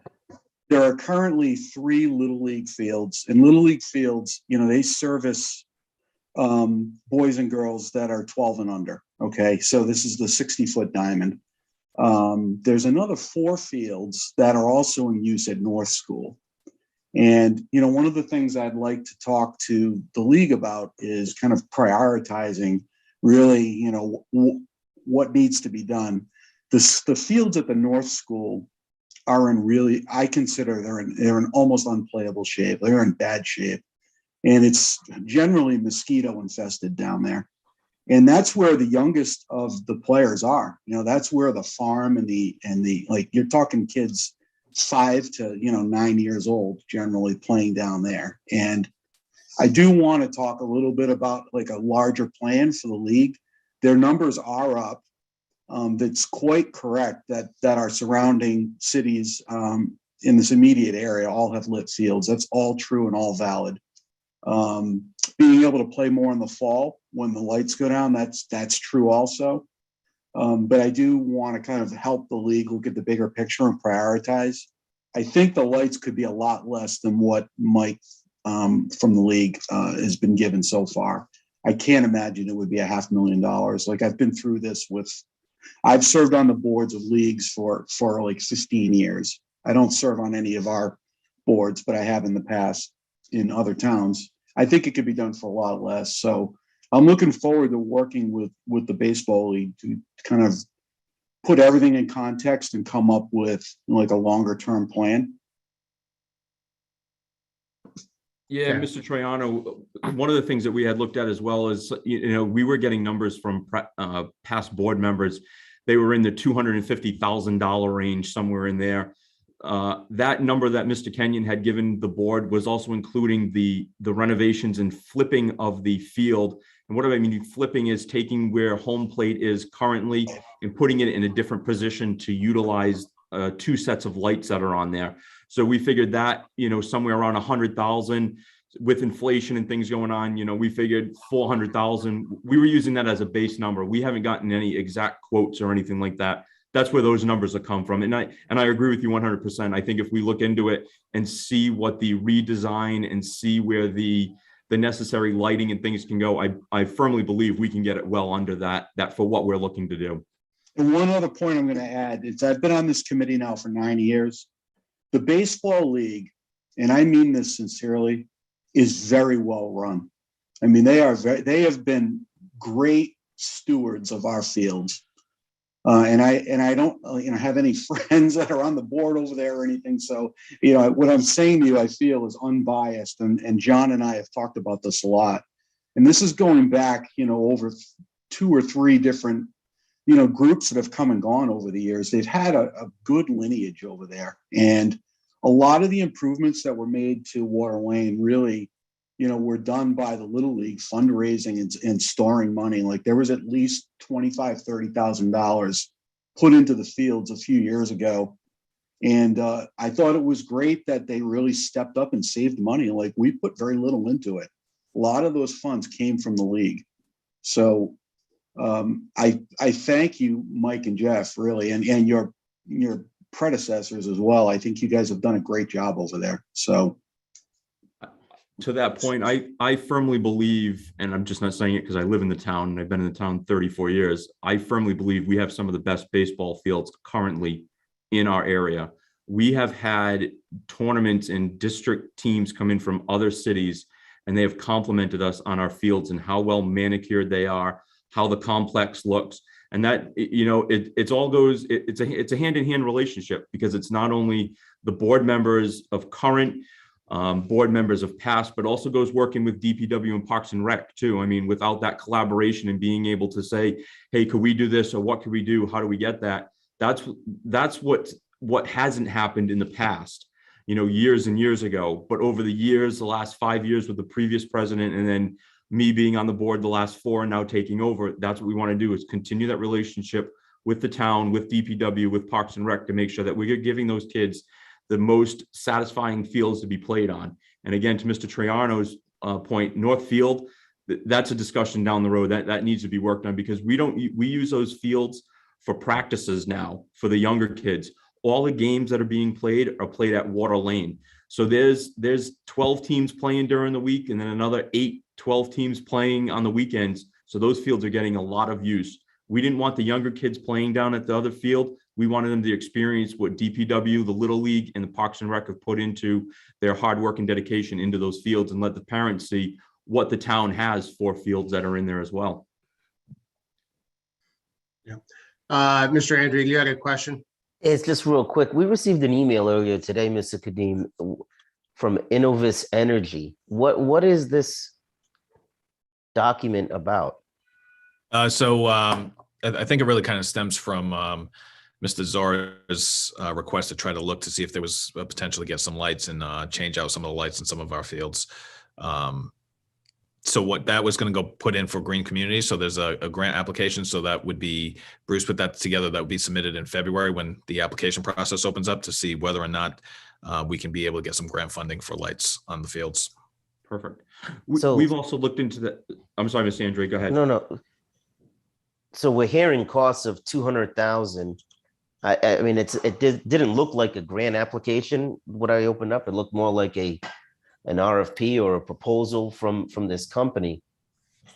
there are currently 3 Little League fields, and Little League fields, they service boys and girls that are 12 and under. Okay, so this is the 60-foot diamond. There's another 4 fields that are also in use at North School. And, one of the things I'd like to talk to the league about is kind of prioritizing really, what needs to be done. The fields at the North School are in really, I consider they're in almost unplayable shape. They're in bad shape. And it's generally mosquito infested down there. And that's where the youngest of the players are. That's where the farm and the like, you're talking kids 5 to 9 years old generally playing down there. And I do want to talk a little bit about like a larger plan for the league. Their numbers are up. That's quite correct that our surrounding cities in this immediate area all have lit fields. That's all true and all valid. Being able to play more in the fall when the lights go down, that's true also. But I do want to kind of help the league look at the bigger picture and prioritize. I think the lights could be a lot less than what Mike from the league has been given so far. I can't imagine it would be $500,000. Like, I've been through this I've served on the boards of leagues for like 15 years. I don't serve on any of our boards, but I have in the past in other towns. I think it could be done for a lot less. So I'm looking forward to working with the baseball league to kind of put everything in context and come up with like a longer term plan. Yeah, Mr. Troiano, one of the things that we had looked at as well is, we were getting numbers from past board members. They were in the $250,000 range, somewhere in there. That number that Mr. Kenyon had given the board was also including the renovations and flipping of the field. And what do I mean? Flipping is taking where home plate is currently and putting it in a different position to utilize 2 sets of lights that are on there. So we figured that, somewhere around 100,000 with inflation and things going on, we figured 400,000. We were using that as a base number. We haven't gotten any exact quotes or anything like that. That's where those numbers have come from. And I agree with you 100%. I think if we look into it and see what the redesign and see where the necessary lighting and things can go, I firmly believe we can get it well under that for what we're looking to do. And one other point I'm going to add is I've been on this committee now for 9 years. The baseball league, and I mean this sincerely, is very well run. I mean, they have been great stewards of our fields. And I don't have any friends that are on the board over there or anything. So, what I'm saying to you, I feel is unbiased. And John and I have talked about this a lot. And this is going back, over 2 or 3 different, groups that have come and gone over the years. They've had a good lineage over there. And a lot of the improvements that were made to Water Lane really, were done by the Little League fundraising and storing money. Like there was at least $25,000, $30,000 put into the fields a few years ago. And I thought it was great that they really stepped up and saved money. Like we put very little into it. A lot of those funds came from the league. So I thank you, Mike and Jeff, really, and your predecessors as well. I think you guys have done a great job over there. So to that point, I firmly believe, and I'm just not saying it because I live in the town and I've been in the town 34 years. I firmly believe we have some of the best baseball fields currently in our area. We have had tournaments and district teams come in from other cities, and they have complimented us on our fields and how well manicured they are, how the complex looks. And that, it's a hand-in-hand relationship, because it's not only the board members of current, board members of past, but also goes working with DPW and Parks and Rec too. I mean, without that collaboration and being able to say, hey, could we do this, or what could we do? How do we get that? That's what hasn't happened in the past, years and years ago. But over the years, the last 5 years with the previous president, and then me being on the board the last 4 and now taking over, that's what we want to do, is continue that relationship with the town, with DPW, with Parks and Rec, to make sure that we're giving those kids the most satisfying fields to be played on. And again, to Mr. Triano's point, North Field, that's a discussion down the road that needs to be worked on, because we use those fields for practices now for the younger kids. All the games that are being played are played at Water Lane. So there's 12 teams playing during the week, and then another 12 teams playing on the weekends. So those fields are getting a lot of use. We didn't want the younger kids playing down at the other field. We wanted them to experience what DPW, the Little League, and the Parks and Rec have put into their hard work and dedication into those fields, and let the parents see what the town has for fields that are in there as well. Yeah. Mr. Andrew, you had a question? It's just real quick. We received an email earlier today, Mr. Kadim, from Innovis Energy. What is this document about? I think it really kind of stems from Mr. Zora's request to try to look to see if there was a potential to get some lights and change out some of the lights in some of our fields. So what that was going to go put in for green communities. So there's a grant application. So that would be, Bruce put that together. That would be submitted in February when the application process opens up, to see whether or not we can be able to get some grant funding for lights on the fields. Perfect. We've also looked into that. I'm sorry, Mr. Andre, go ahead. No. So we're hearing costs of 200,000. I mean, it didn't look like a grant application. What I opened up, it looked more like an RFP or a proposal from this company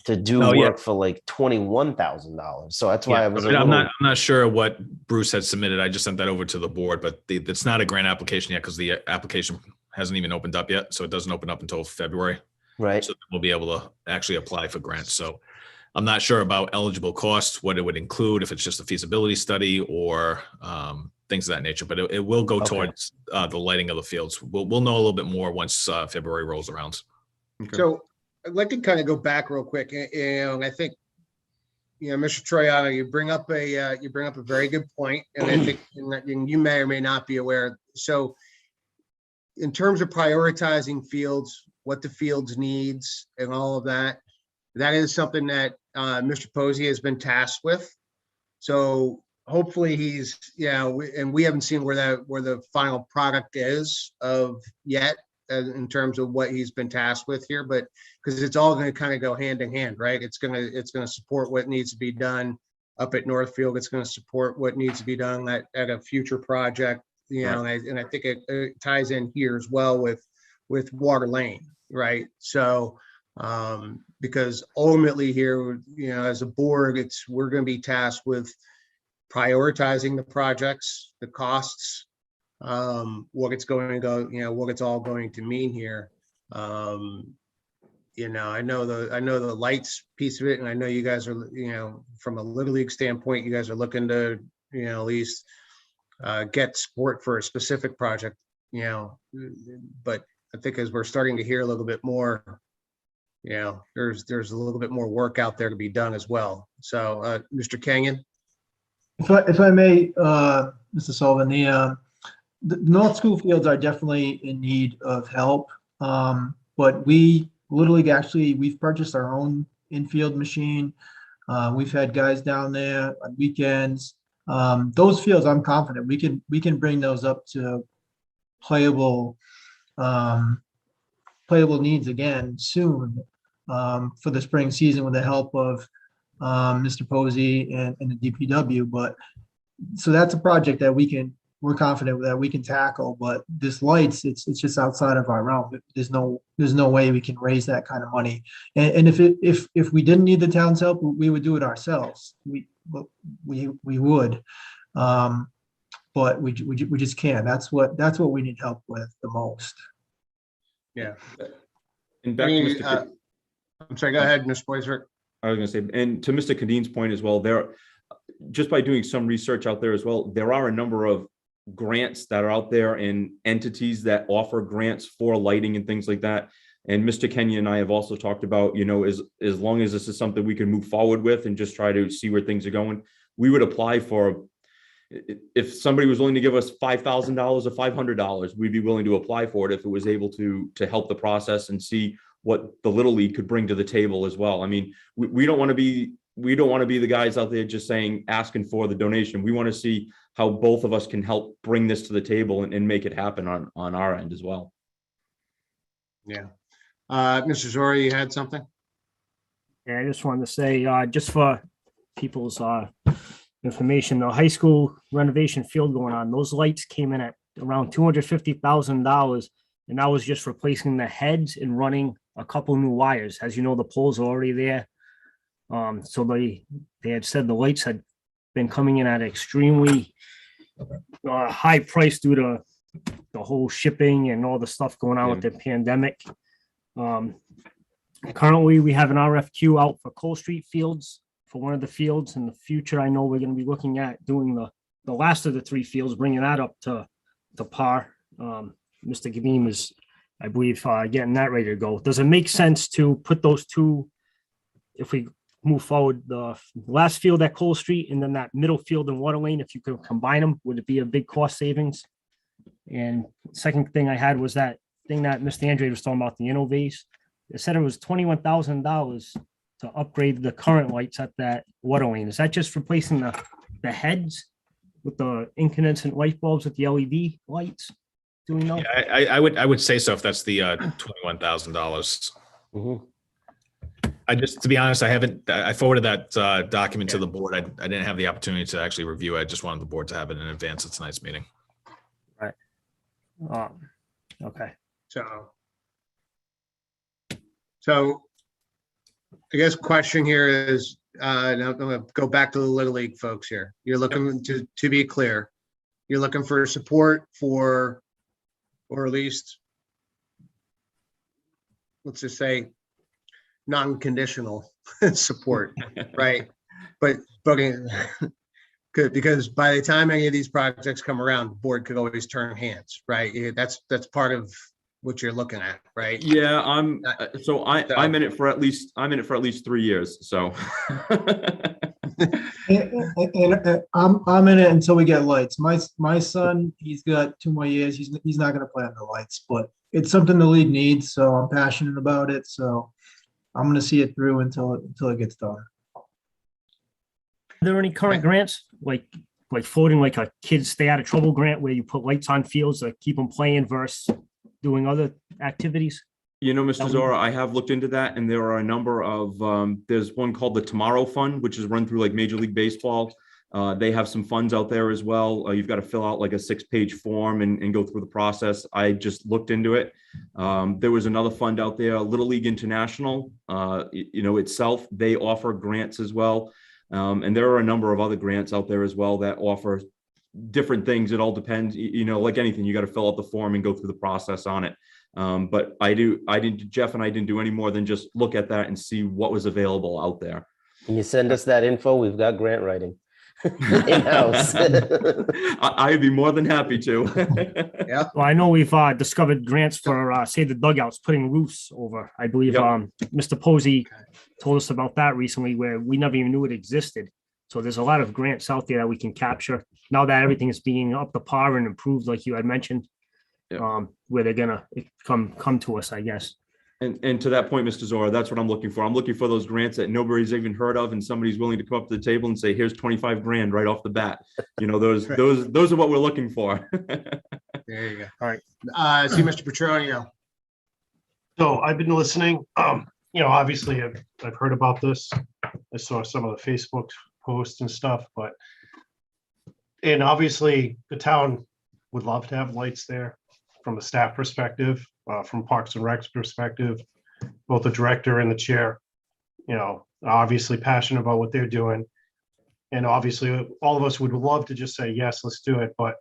to do work for like $21,000. So that's why I was. I'm not sure what Bruce had submitted. I just sent that over to the board, but it's not a grant application yet, because the application hasn't even opened up yet. So it doesn't open up until February. Right. So we'll be able to actually apply for grants. So I'm not sure about eligible costs, what it would include, if it's just a feasibility study or things of that nature, but it will go towards the lighting of the fields. We'll know a little bit more once February rolls around. Okay. So I'd like to kind of go back real quick, and I think, Mr. Troiano, you bring up a very good point, and I think you may or may not be aware. So in terms of prioritizing fields, what the fields needs and all of that, that is something that Mr. Posey has been tasked with. So hopefully he's, and we haven't seen where the final product is of yet in terms of what he's been tasked with here, but because it's all going to kind of go hand in hand, right? It's going to support what needs to be done up at Northfield. It's going to support what needs to be done at a future project, right. And I think it ties in here as well with Water Lane, right? So because ultimately here, as a board, we're going to be tasked with prioritizing the projects, the costs, what it's going to go, what it's all going to mean here. I know the lights piece of it, and I know you guys are, from a Little League standpoint, you guys are looking to, at least get support for a specific project, but I think as we're starting to hear a little bit more, there's a little bit more work out there to be done as well. So, Mr. Kenyon. If I may, Mr. Sullivan, the North School fields are definitely in need of help. But we, Little League, actually, we've purchased our own infield machine. We've had guys down there on weekends. Those fields, I'm confident we can bring those up to playable needs again soon for the spring season with the help of Mr. Posey and the DPW. But so that's a project that we're confident that we can tackle. But this lights, it's just outside of our realm. There's no way we can raise that kind of money. And if we didn't need the town's help, we would do it ourselves. We would, but we just can't. That's what we need help with the most. Yeah. And back to Mr. I'm sorry, go ahead, Ms. Boisert. I was going to say, and to Mr. Kadeen's point as well, just by doing some research out there as well, there are a number of grants that are out there and entities that offer grants for lighting and things like that. And Mr. Kenyon and I have also talked about, as long as this is something we can move forward with and just try to see where things are going, we would apply for, if somebody was willing to give us $5,000 or $500, we'd be willing to apply for it if it was able to help the process and see what the Little League could bring to the table as well. I mean, we don't want to be the guys out there just asking for the donation. We want to see how both of us can help bring this to the table and make it happen on our end as well. Yeah. Mr. Zori, you had something? Yeah, I just wanted to say, just for people's information, the high school renovation field going on, those lights came in at around $250,000, and that was just replacing the heads and running a couple new wires. As you know, the poles are already there. So they had said the lights had been coming in at extremely high price due to the whole shipping and all the stuff going on with the pandemic. Currently, we have an RFQ out for Cole Street fields for one of the fields. In the future, I know we're going to be looking at doing the last of the three fields, bringing that up to par. Mr. Gabim is, I believe, getting that ready to go. Does it make sense to put those two, if we move forward, the last field at Cole Street and then that middle field in Water Lane, if you could combine them, would it be a big cost savings? And second thing I had was that thing that Mr. Andre was talking about, the Innovays. It said it was $21,000 to upgrade the current lights at that Water Lane. Is that just replacing the heads with the incandescent light bulbs with the LED lights? Do we know? Yeah, I would say so if that's the $21,000. To be honest, I forwarded that document to the board. I didn't have the opportunity to actually review it. I just wanted the board to have it in advance of tonight's meeting. Right. Okay. So I guess question here is, now I'm going to go back to the Little League folks here. You're looking to be clear, you're looking for support for, or at least, let's just say, non-conditional support, right? But good, because by the time any of these projects come around, the board could always turn hands, right? That's part of what you're looking at, right? Yeah, I'm in it for at least 3 years. So and I'm in it until we get lights. My son, he's got 2 more years. He's not going to play on the lights, but it's something the league needs. So I'm passionate about it. So I'm going to see it through until it gets done. Are there any current grants like floating like a kids stay out of trouble grant where you put lights on fields to keep them playing versus doing other activities? Mr. Zora, I have looked into that, and there are a number of, there's one called the Tomorrow Fund, which is run through like Major League Baseball. They have some funds out there as well. You've got to fill out like a 6-page form and go through the process. I just looked into it. There was another fund out there, Little League International, itself, they offer grants as well. And there are a number of other grants out there as well that offer different things. It all depends, you know, like anything, you got to fill out the form and go through the process on it. But Jeff and I didn't do any more than just look at that and see what was available out there. Can you send us that info? We've got grant writing in-house. I'd be more than happy to. Yeah. Well, I know we've discovered grants for say the dugouts, putting roofs over. I believe Mr. Posey told us about that recently, where we never even knew it existed. So there's a lot of grants out there that we can capture now that everything is being up to par and improved, like you had mentioned. Where they're gonna come to us, I guess. And to that point, Mr. Zora, that's what I'm looking for. I'm looking for those grants that nobody's even heard of, and somebody's willing to come up to the table and say, "Here's 25 grand right off the bat." You know, those are what we're looking for. There you go. All right. See Mr. Petronio. So I've been listening. You know, obviously I've heard about this. I saw some of the Facebook posts and stuff, and obviously the town would love to have lights there from a staff perspective, from Parks and Rec's perspective, both the director and the chair, you know, obviously passionate about what they're doing. And obviously all of us would love to just say, yes, let's do it. But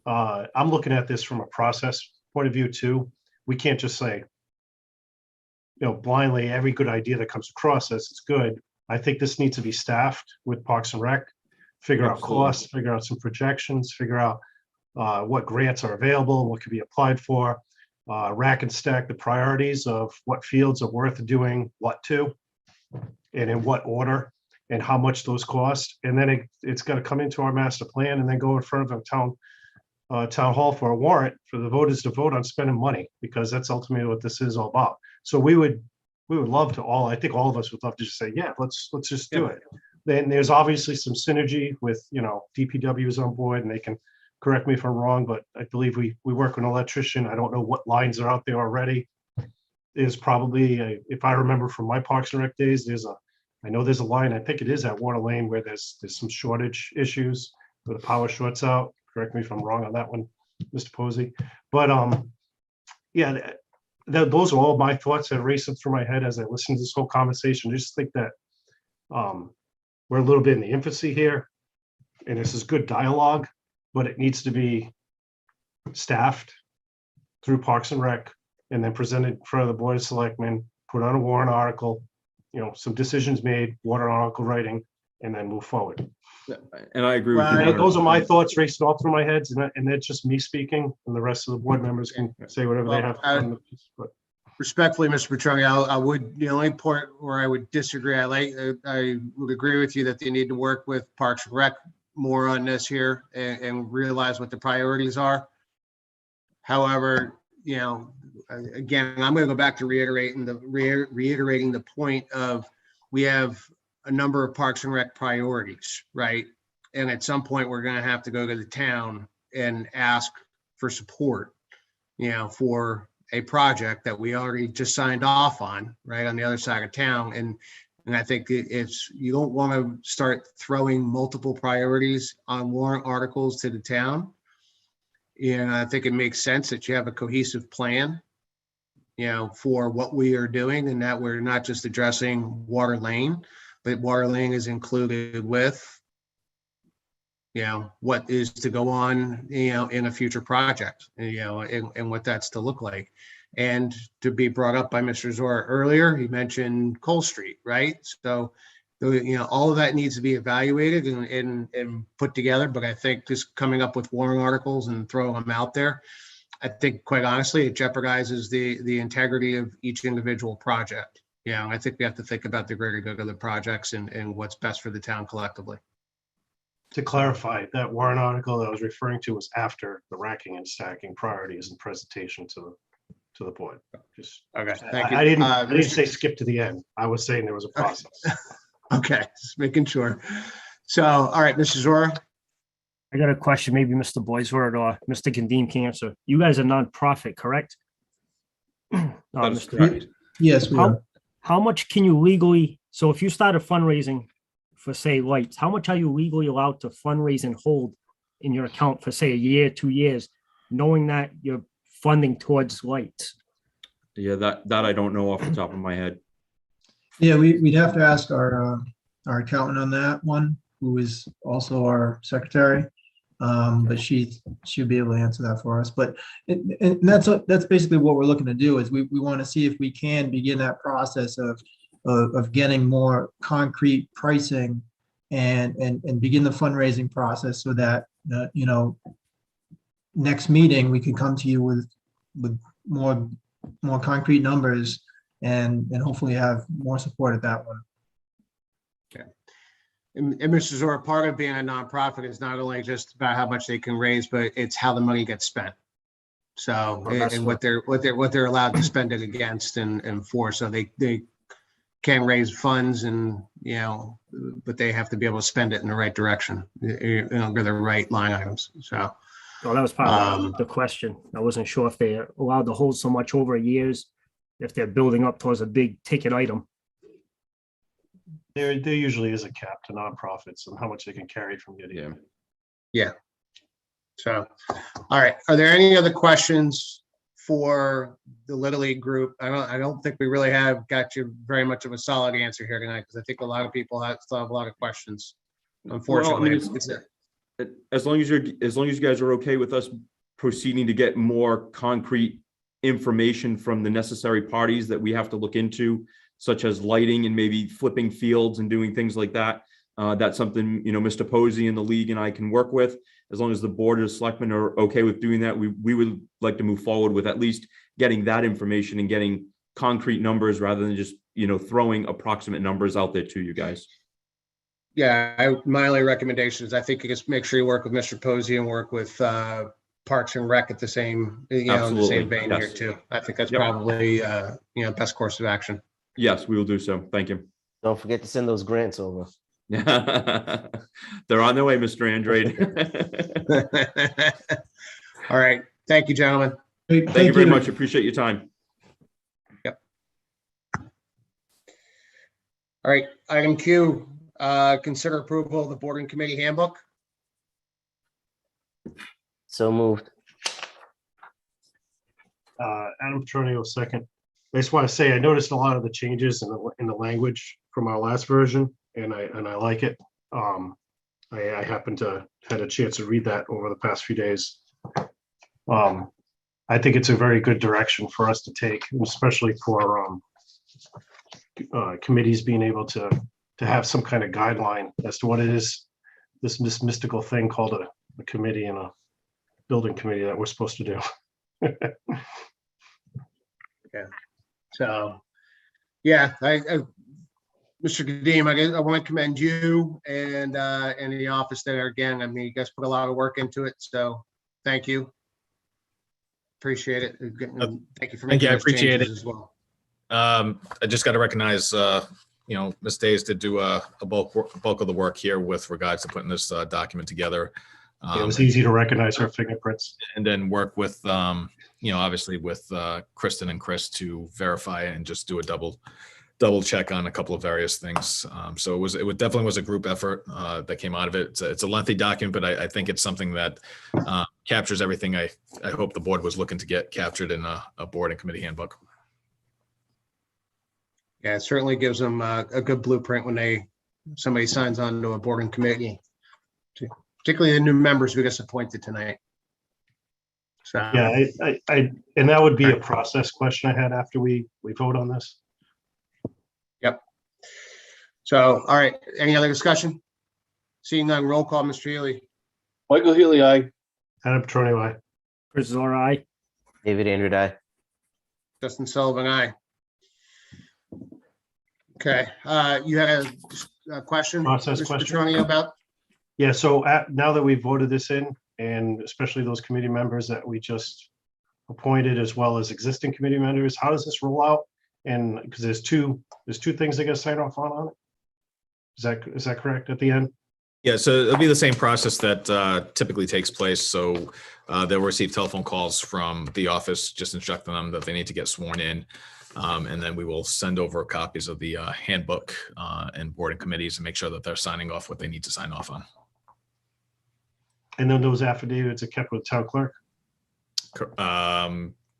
I'm looking at this from a process point of view too. We can't just say, you know, blindly every good idea that comes across us, it's good. I think this needs to be staffed with Parks and Rec, figure out costs, figure out some projections, figure out what grants are available, what can be applied for, rack and stack the priorities of what fields are worth doing what to, and in what order, and how much those cost. And then it's got to come into our master plan and then go in front of a town hall for a warrant for the voters to vote on spending money, because that's ultimately what this is all about. So we would love to I think all of us would love to just say, yeah, let's just do it. Then there's obviously some synergy with, you know, DPW is on board, and they can correct me if I'm wrong, but I believe we work with an electrician. I don't know what lines are out there already. There's probably if I remember from my Parks and Rec days, I know there's a line, I think it is at Water Lane, where there's some shortage issues where the power shorts out. Correct me if I'm wrong on that one, Mr. Posey. But yeah, those are all my thoughts that racing through my head as I listen to this whole conversation. I just think that we're a little bit in the infancy here, and this is good dialogue, but it needs to be staffed through Parks and Rec and then presented in front of the Board of Selectmen, put on a warrant article, you know, some decisions made, warrant article writing, and then move forward. And I agree with you. Those are my thoughts racing all through my head, and that's just me speaking, and the rest of the board members can say whatever they have. Respectfully, Mr. Petronio, I would, the only point where I would disagree, I would agree with you that they need to work with Parks and Rec more on this here and realize what the priorities are. However, you know, again, I'm going to go back to reiterating the point of, we have a number of Parks and Rec priorities, right? And at some point we're going to have to go to the town and ask for support, you know, for a project that we already just signed off on, right, on the other side of town. And I think it's, you don't want to start throwing multiple priorities on warrant articles to the town. And I think it makes sense that you have a cohesive plan, you know, for what we are doing, and that we're not just addressing Water Lane, but Water Lane is included with, you know, what is to go on, you know, in a future project, you know, and what that's to look like. And to be brought up by Mr. Zora earlier, he mentioned Cole Street, right? So, you know, all of that needs to be evaluated and put together. But I think just coming up with warrant articles and throwing them out there, I think, quite honestly, it jeopardizes the integrity of each individual project. Yeah, I think we have to think about the greater good of the projects and what's best for the town collectively. To clarify, that warrant article that I was referring to was after the racking and stacking priorities and presentation to the board. Just okay, thank you. I didn't say skip to the end. I was saying there was a process. Okay, just making sure. So, all right, Mrs. Zora. I got a question, maybe Mr. Boisword or Mr. Gandim can answer. You guys are nonprofit, correct? That's correct. Yes, we are. How much can you legally, so if you started fundraising for, say, lights, how much are you legally allowed to fundraise and hold in your account for, say, a year, 2 years, knowing that you're funding towards lights? Yeah, that I don't know off the top of my head. Yeah, we'd have to ask our our accountant on that one, who is also our secretary. But she'll be able to answer that for us. But and that's basically what we're looking to do is we want to see if we can begin that process of getting more concrete pricing and begin the fundraising process so that next meeting we can come to you with more concrete numbers and hopefully have more support at that one. And Mr. Zora, part of being a nonprofit is not only just about how much they can raise, but it's how the money gets spent. So, and what they're allowed to spend it against and for. So they can raise funds and, but they have to be able to spend it in the right direction, go the right line items. So. Well, that was part of the question. I wasn't sure if they're allowed to hold so much over years, if they're building up towards a big ticket item. There usually is a cap to nonprofits and how much they can carry from year to year. Yeah. So, all right. Are there any other questions for the Little League group? I don't think we really have got you very much of a solid answer here tonight, because I think a lot of people still have a lot of questions. Unfortunately, as long as you guys are okay with us proceeding to get more concrete information from the necessary parties that we have to look into, such as lighting and maybe flipping fields and doing things like that. That's something, Mr. Posey and the league and I can work with. As long as the board of selectmen are okay with doing that, we would like to move forward with at least getting that information and getting concrete numbers rather than just, throwing approximate numbers out there to you guys. Yeah, my only recommendation is I think you just make sure you work with Mr. Posey and work with Parks and Rec at the same, in the same vein here too. I think that's probably, best course of action. Yes, we will do so. Thank you. Don't forget to send those grants over. They're on their way, Mr. Andrade. All right. Thank you, gentlemen. Thank you very much. Appreciate your time. Yep. All right. Item Q, consider approval of the board and committee handbook. So moved. Adam Petronio, second. I just want to say I noticed a lot of the changes in the language from our last version, and I like it. I happened to had a chance to read that over the past few days. I think it's a very good direction for us to take, especially for committees being able to have some kind of guideline as to what it is, this mystical thing called a committee and a building committee that we're supposed to do. Yeah. So, yeah, Mr. Kadim, I want to commend you and the office there again. I mean, you guys put a lot of work into it, so thank you. Appreciate it. Thank you for making I those appreciate changes it as well. I just got to recognize, Ms. Days did do a bulk of the work here with regards to putting this document together. It was easy to recognize her fingerprints. And then work with, obviously with Kristen and Chris to verify and just do a double check on a couple of various things. So it definitely was a group effort that came out of it. It's a lengthy document, but I think it's something that captures everything I hope the board was looking to get captured in a board and committee handbook. Yeah, it certainly gives them a good blueprint when somebody signs on to a board and committee, particularly the new members we just appointed tonight. So yeah, and that would be a process question I had after we vote on this. Yep. So, all right, any other discussion? Seeing none, roll call, Mr. Healy. Michael Healy, aye. Adam Petronio, aye. Chris Zora, aye. David Andrew, aye. Justin Sullivan, aye. Okay, you had a question? Process Mr. question. Petronio, about? Yeah, so now that we've voted this in, and especially those committee members that we just appointed, as well as existing committee members, how does this roll out? And because there's two things they got to sign off on it. Is that correct at the end? Yeah, so it'll be the same process that typically takes place. So they'll receive telephone calls from the office, just instructing them that they need to get sworn in. And then we will send over copies of the handbook and board and committees and make sure that they're signing off what they need to sign off on. And then those affidavits are kept with the town clerk?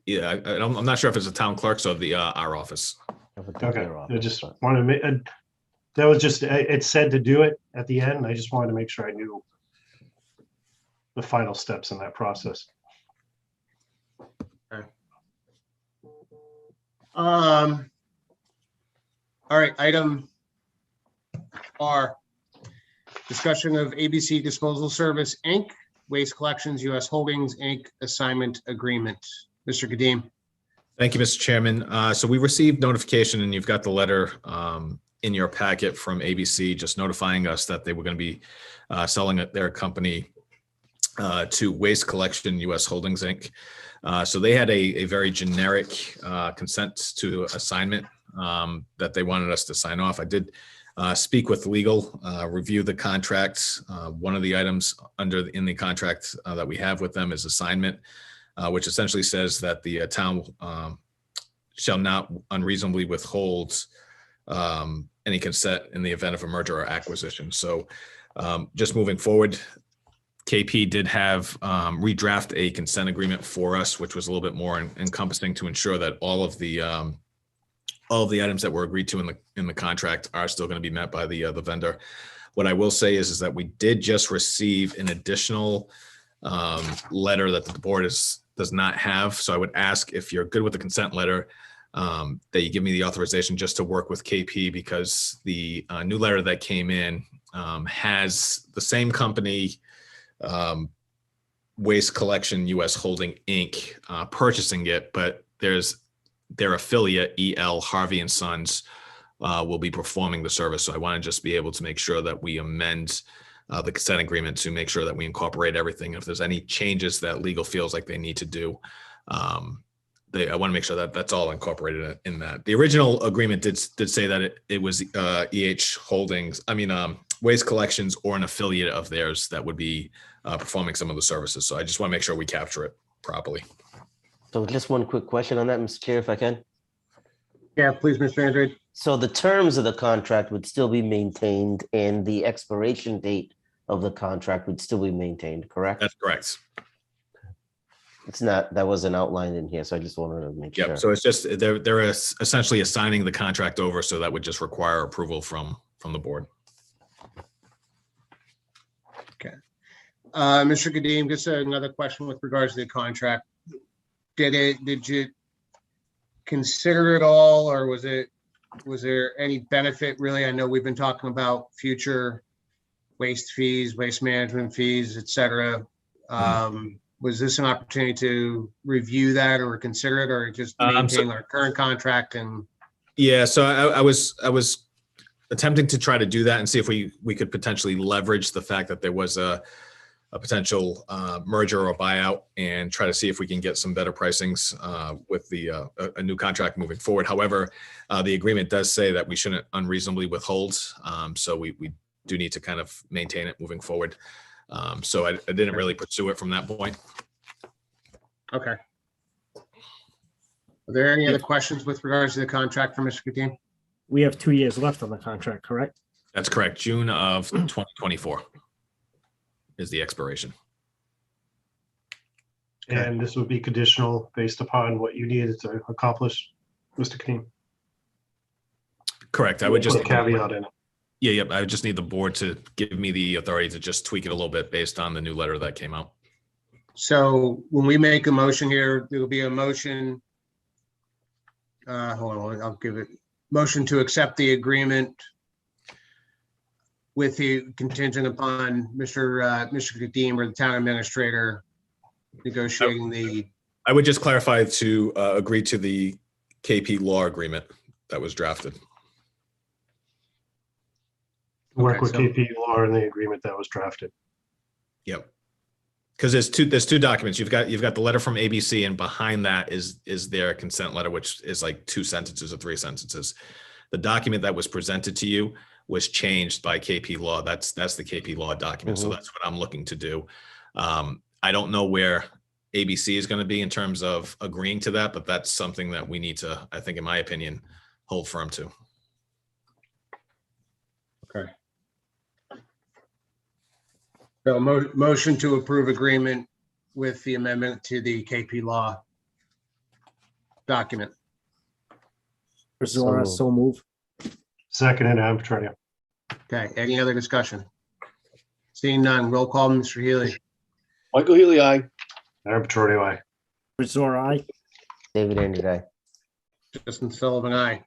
Yeah, I'm not sure if it's a town clerk or our office. Okay, I just wanted to That was just, it said to do it at the end. I just wanted to make sure I knew the final steps in that process. All right, item R, discussion of ABC Disposal Service, Inc., Waste Collections, U.S. Holdings, Inc., assignment agreement. Mr. Kadim. Thank you, Mr. Chairman. So we received notification, and you've got the letter in your packet from ABC just notifying us that they were going to be selling their company to Waste Collection U.S. Holdings, Inc. So they had a very generic consent to assignment that they wanted us to sign off. I did speak with legal, review the contracts. One of the items in the contract that we have with them is assignment, which essentially says that the town shall not unreasonably withhold any consent in the event of a merger or acquisition. So just moving forward, KP did have redraft a consent agreement for us, which was a little bit more encompassing to ensure that all of the items that were agreed to in the contract are still going to be met by the vendor. What I will say is that we did just receive an additional letter that the board does not have. So I would ask if you're good with the consent letter, that you give me the authorization just to work with KP, because the new letter that came in has the same company, Waste Collection U.S. Holding Inc., purchasing it, but their affiliate EL Harvey and Sons will be performing the service. So I want to just be able to make sure that we amend the consent agreement to make sure that we incorporate everything. If there's any changes that legal feels like they need to do, I want to make sure that that's all incorporated in that. The original agreement did say that it was Waste Collections or an affiliate of theirs that would be performing some of the services. So I just want to make sure we capture it properly. So just one quick question on that, Mr. Chair, if I can. Yeah, please, Mr. Andrade. So the terms of the contract would still be maintained and the expiration date of the contract would still be maintained, correct? That's correct. It's not, that wasn't outlined in here, so I just wanted to make sure. Yep. So it's just, they're essentially assigning the contract over, so that would just require approval from the board. Okay. Mr. Kadim, just another question with regards to the contract. Did you consider it all, or was there any benefit really? I know we've been talking about future waste fees, waste management fees, et cetera. Was this an opportunity to review that or consider it, or just maintain our current contract? And yeah, so I was attempting to try to do that and see if we could potentially leverage the fact that there was a potential merger or buyout, and try to see if we can get some better pricings with a new contract moving forward. However, the agreement does say that we shouldn't unreasonably withhold. So we do need to kind of maintain it moving forward. So I didn't really pursue it from that point. okay. Are there any other questions with regards to the contract for Mr. Kadim? We have 2 years left on the contract, correct? That's correct. June of 2024 is the expiration. And this would be conditional based upon what you needed to accomplish, Mr. Kadim. Correct. I would just Put a caveat in it. Yeah, yep. I would just need the board to give me the authority to just tweak it a little bit based on the new letter that came out. So when we make a motion here, there'll be a motion. Hold on, I'll give it. Motion to accept the agreement with the contingent upon Mr. Kadim or the town administrator negotiating the. I would just clarify to agree to the KP law agreement that was drafted. Work with KP Law in the agreement that was drafted. Yep. Because there's two documents. You've got the letter from ABC, and behind that is their consent letter, which is like 2 sentences or 3 sentences. The document that was presented to you was changed by KP Law. That's the KP Law document. So that's what I'm looking to do. I don't know where ABC is going to be in terms of agreeing to that, but that's something that we need to, I think, in my opinion, hold firm to. Okay. So motion to approve agreement with the amendment to the KP Law document. So move. Second, and I'm trying to. Okay, any other discussion? Seeing none, roll call, Mr. Healy. Michael Healy, aye. Aaron Petrucci, aye. Resort, aye. David Andrew, aye. Justin Sullivan, aye.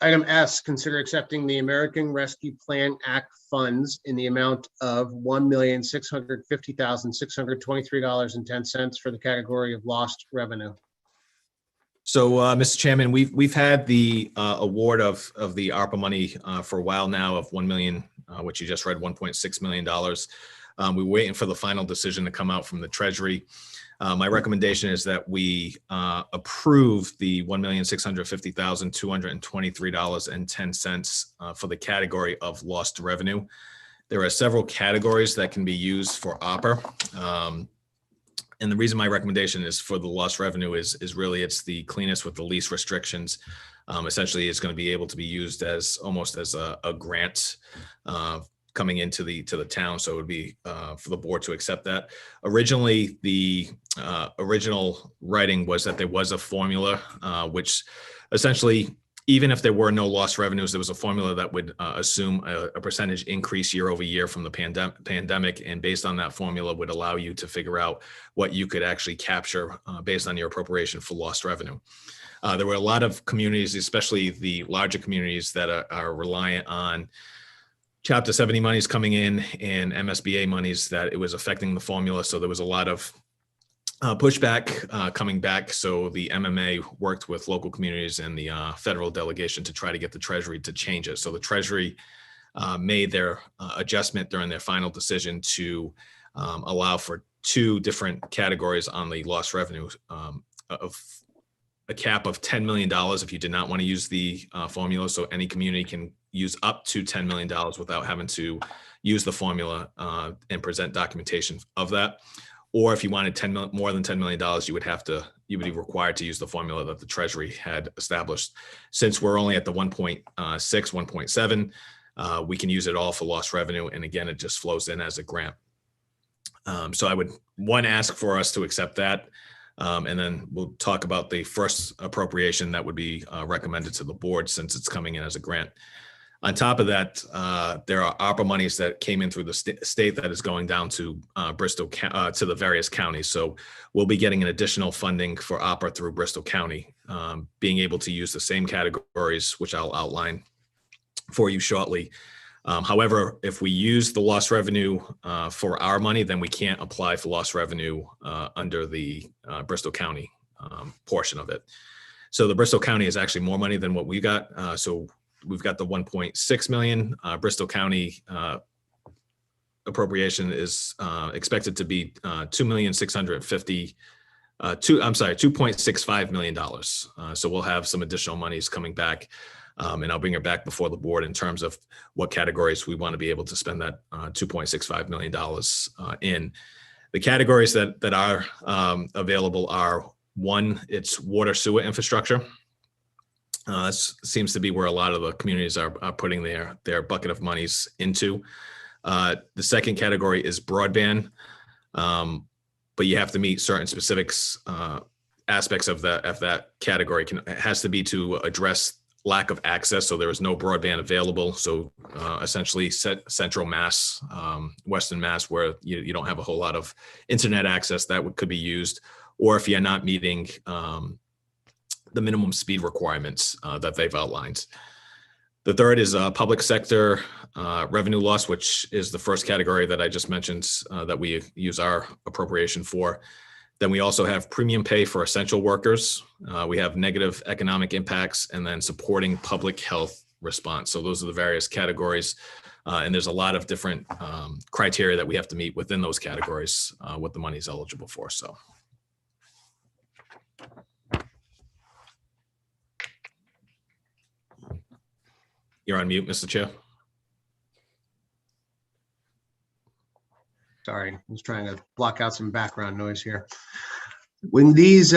Item S, consider accepting the American Rescue Plan Act funds in the amount of $1,650,623.10 for the category of lost revenue. So, Mr. Chairman, we've had the award of the ARPA money for a while now of 1 million, which you just read, $1.6 million. We're waiting for the final decision to come out from the Treasury. My recommendation is that we approve the $1,650,223.10 for the category of lost revenue. There are several categories that can be used for ARPA. And the reason my recommendation is for the lost revenue is really it's the cleanest with the least restrictions. Essentially, it's going to be able to be used as almost as a grant coming into the town. So it would be for the board to accept that. Originally, the original writing was that there was a formula, which essentially, even if there were no lost revenues, there was a formula that would assume a percentage increase year over year from the pandemic. And based on that formula would allow you to figure out what you could actually capture based on your appropriation for lost revenue. There were a lot of communities, especially the larger communities, that are reliant on Chapter 70 monies coming in and MSBA monies that it was affecting the formula. So there was a lot of pushback coming back. So the MMA worked with local communities and the federal delegation to try to get the Treasury to change it. So the Treasury made their adjustment during their final decision to allow for two different categories on the lost revenue of a cap of $10 million if you did not want to use the formula. So any community can use up to $10 million without having to use the formula and present documentation of that. Or if you wanted more than $10 million, you would be required to use the formula that the Treasury had established. Since we're only at the 1.6, 1.7, we can use it all for lost revenue. And again, it just flows in as a grant. So I would, ask for us to accept that. And then we'll talk about the first appropriation that would be recommended to the board since it's coming in as a grant. On top of that, there are ARPA monies that came in through the state that is going down to Bristol, to the various counties. So we'll be getting an additional funding for ARPA through Bristol County, being able to use the same categories, which I'll outline for you shortly. However, if we use the lost revenue for our money, then we can't apply for lost revenue under the Bristol County portion of it. So the Bristol County is actually more money than what we got. So we've got the 1.6 million. Bristol County appropriation is expected to be $2.65 million. So we'll have some additional monies coming back. And I'll bring it back before the board in terms of what categories we want to be able to spend that $2.65 million in. The categories that are available are, one, it's water sewer infrastructure. This seems to be where a lot of the communities are putting their bucket of monies into. The second category is broadband, but you have to meet certain specifics aspects of that category. It has to be to address lack of access, so there is no broadband available. So essentially central Mass, Western Mass, where you don't have a whole lot of internet access, that could be used. Or if you're not meeting the minimum speed requirements that they've outlined. The third is public sector revenue loss, which is the first category that I just mentioned that we use our appropriation for. Then we also have premium pay for essential workers. We have negative economic impacts, and then supporting public health response. So those are the various categories. And there's a lot of different criteria that we have to meet within those categories, what the money is eligible for. So. You're on mute, Mr. Chair. Sorry, I was trying to block out some background noise here. When these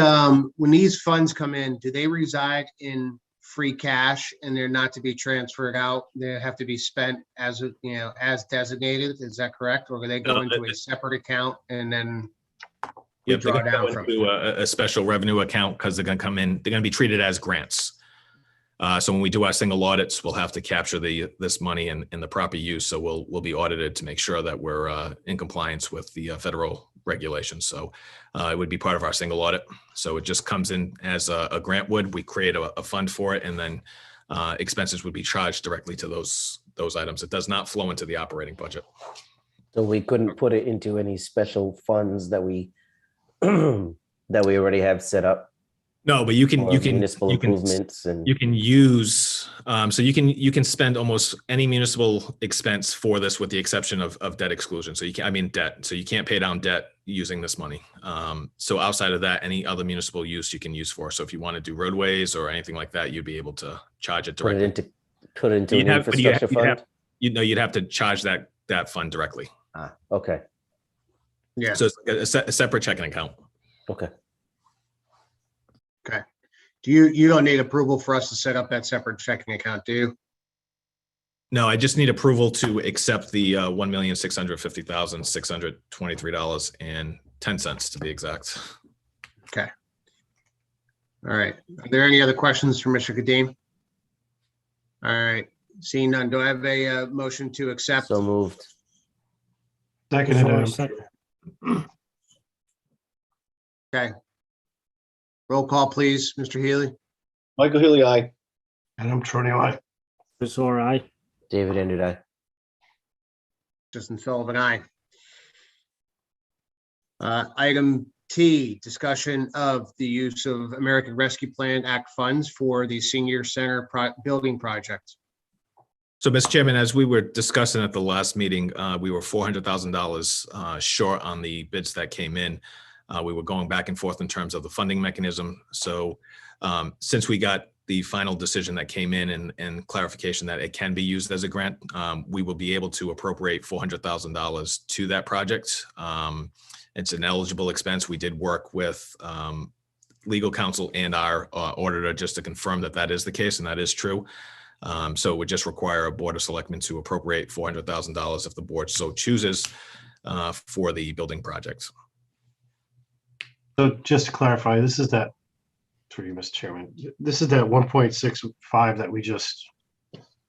funds come in, do they reside in free cash and they're not to be transferred out? They have to be spent as designated. Is that correct? Or do they go into a separate account and then we draw down from a special revenue account because they're going to come in? They're going to be treated as grants. So when we do our single audits, we'll have to capture this money in the proper use. So we'll be audited to make sure that we're in compliance with the federal regulations. So it would be part of our single audit. So it just comes in as a grant would. We create a fund for it, and then expenses would be charged directly to those items. It does not flow into the operating budget. So we couldn't put it into any special funds that we that we already have set up. No, but you can municipal you can improvements and you can use so you can spend almost any municipal expense for this, with the exception of debt exclusion. So debt. So you can't pay down debt using this money. So outside of that, any other municipal use you can use for. So if you want to do roadways or anything like that, you'd be able to charge it directly. put it into an infrastructure fund. You'd have to charge that fund directly. Okay. Yeah. So it's like a separate checking account. Okay. Okay. You don't need approval for us to set up that separate checking account, do you? No, I just need approval to accept the $1,650,623.10 to be exact. Okay. All right. Are there any other questions for Mr. Kadim? All right. Seeing none, do I have a motion to accept? So moved. Second. Okay. Roll call, please, Mr. Healy. Michael Healy, aye. Adam Trony, aye. Resor, aye. David Andrew, aye. Justin Sullivan, aye. Item T, discussion of the use of American Rescue Plan Act funds for the senior center building project. So, Mr. Chairman, as we were discussing at the last meeting, we were $400,000 short on the bids that came in. We were going back and forth in terms of the funding mechanism. So since we got the final decision that came in and clarification that it can be used as a grant, we will be able to appropriate $400,000 to that project. It's an eligible expense. We did work with legal counsel and our auditor just to confirm that that is the case, and that is true. So it would just require a Board of Selectmen to appropriate $400,000 if the board so chooses for the building project. So just to clarify, this is that, through you, Mr. Chairman, this is that 1.65 that we just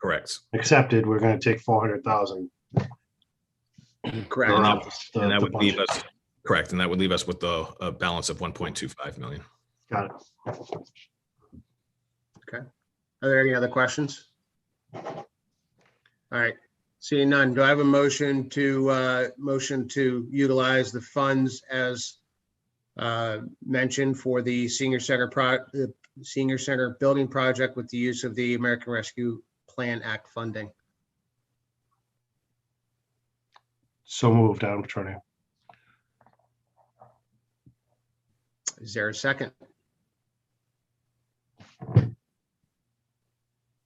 Correct. accepted. We're going to take 400,000. Correct. And that would leave us, correct, and that would leave us with a balance of 1.25 million. Got it. Okay. Are there any other questions? All right. Seeing none, do I have a motion to utilize the funds as mentioned for the senior center building project with the use of the American Rescue Plan Act funding? So moved, Adam Trony. Is there a second?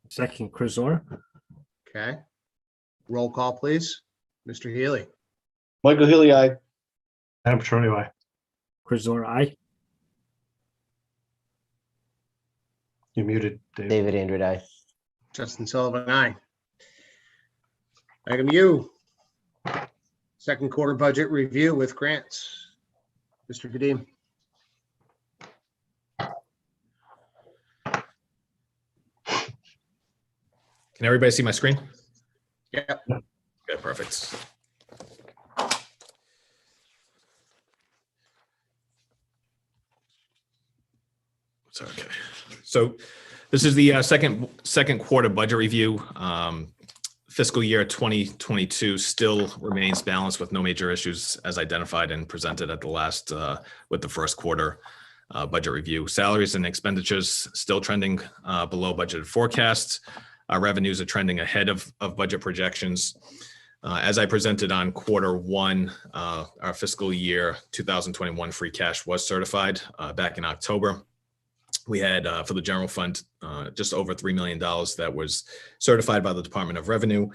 Second, Resor. Okay. Roll call, please. Mr. Healy. Michael Healy, aye. Adam Trony, aye. Resor, aye. You're muted, Dave. David Andrew, aye. Justin Sullivan, aye. Item U, second quarter budget review with grants. Mr. Kadim. Can everybody see my screen? Yep. Okay, perfect. Okay. So this is the second quarter budget review. Fiscal year 2022 still remains balanced with no major issues as identified and presented at the last with the first quarter budget review. Salaries and expenditures still trending below budgeted forecasts. Our revenues are trending ahead of budget projections. As I presented on quarter one, our fiscal year 2021 free cash was certified back in October. We had for the general fund just over $3 million that was certified by the Department of Revenue.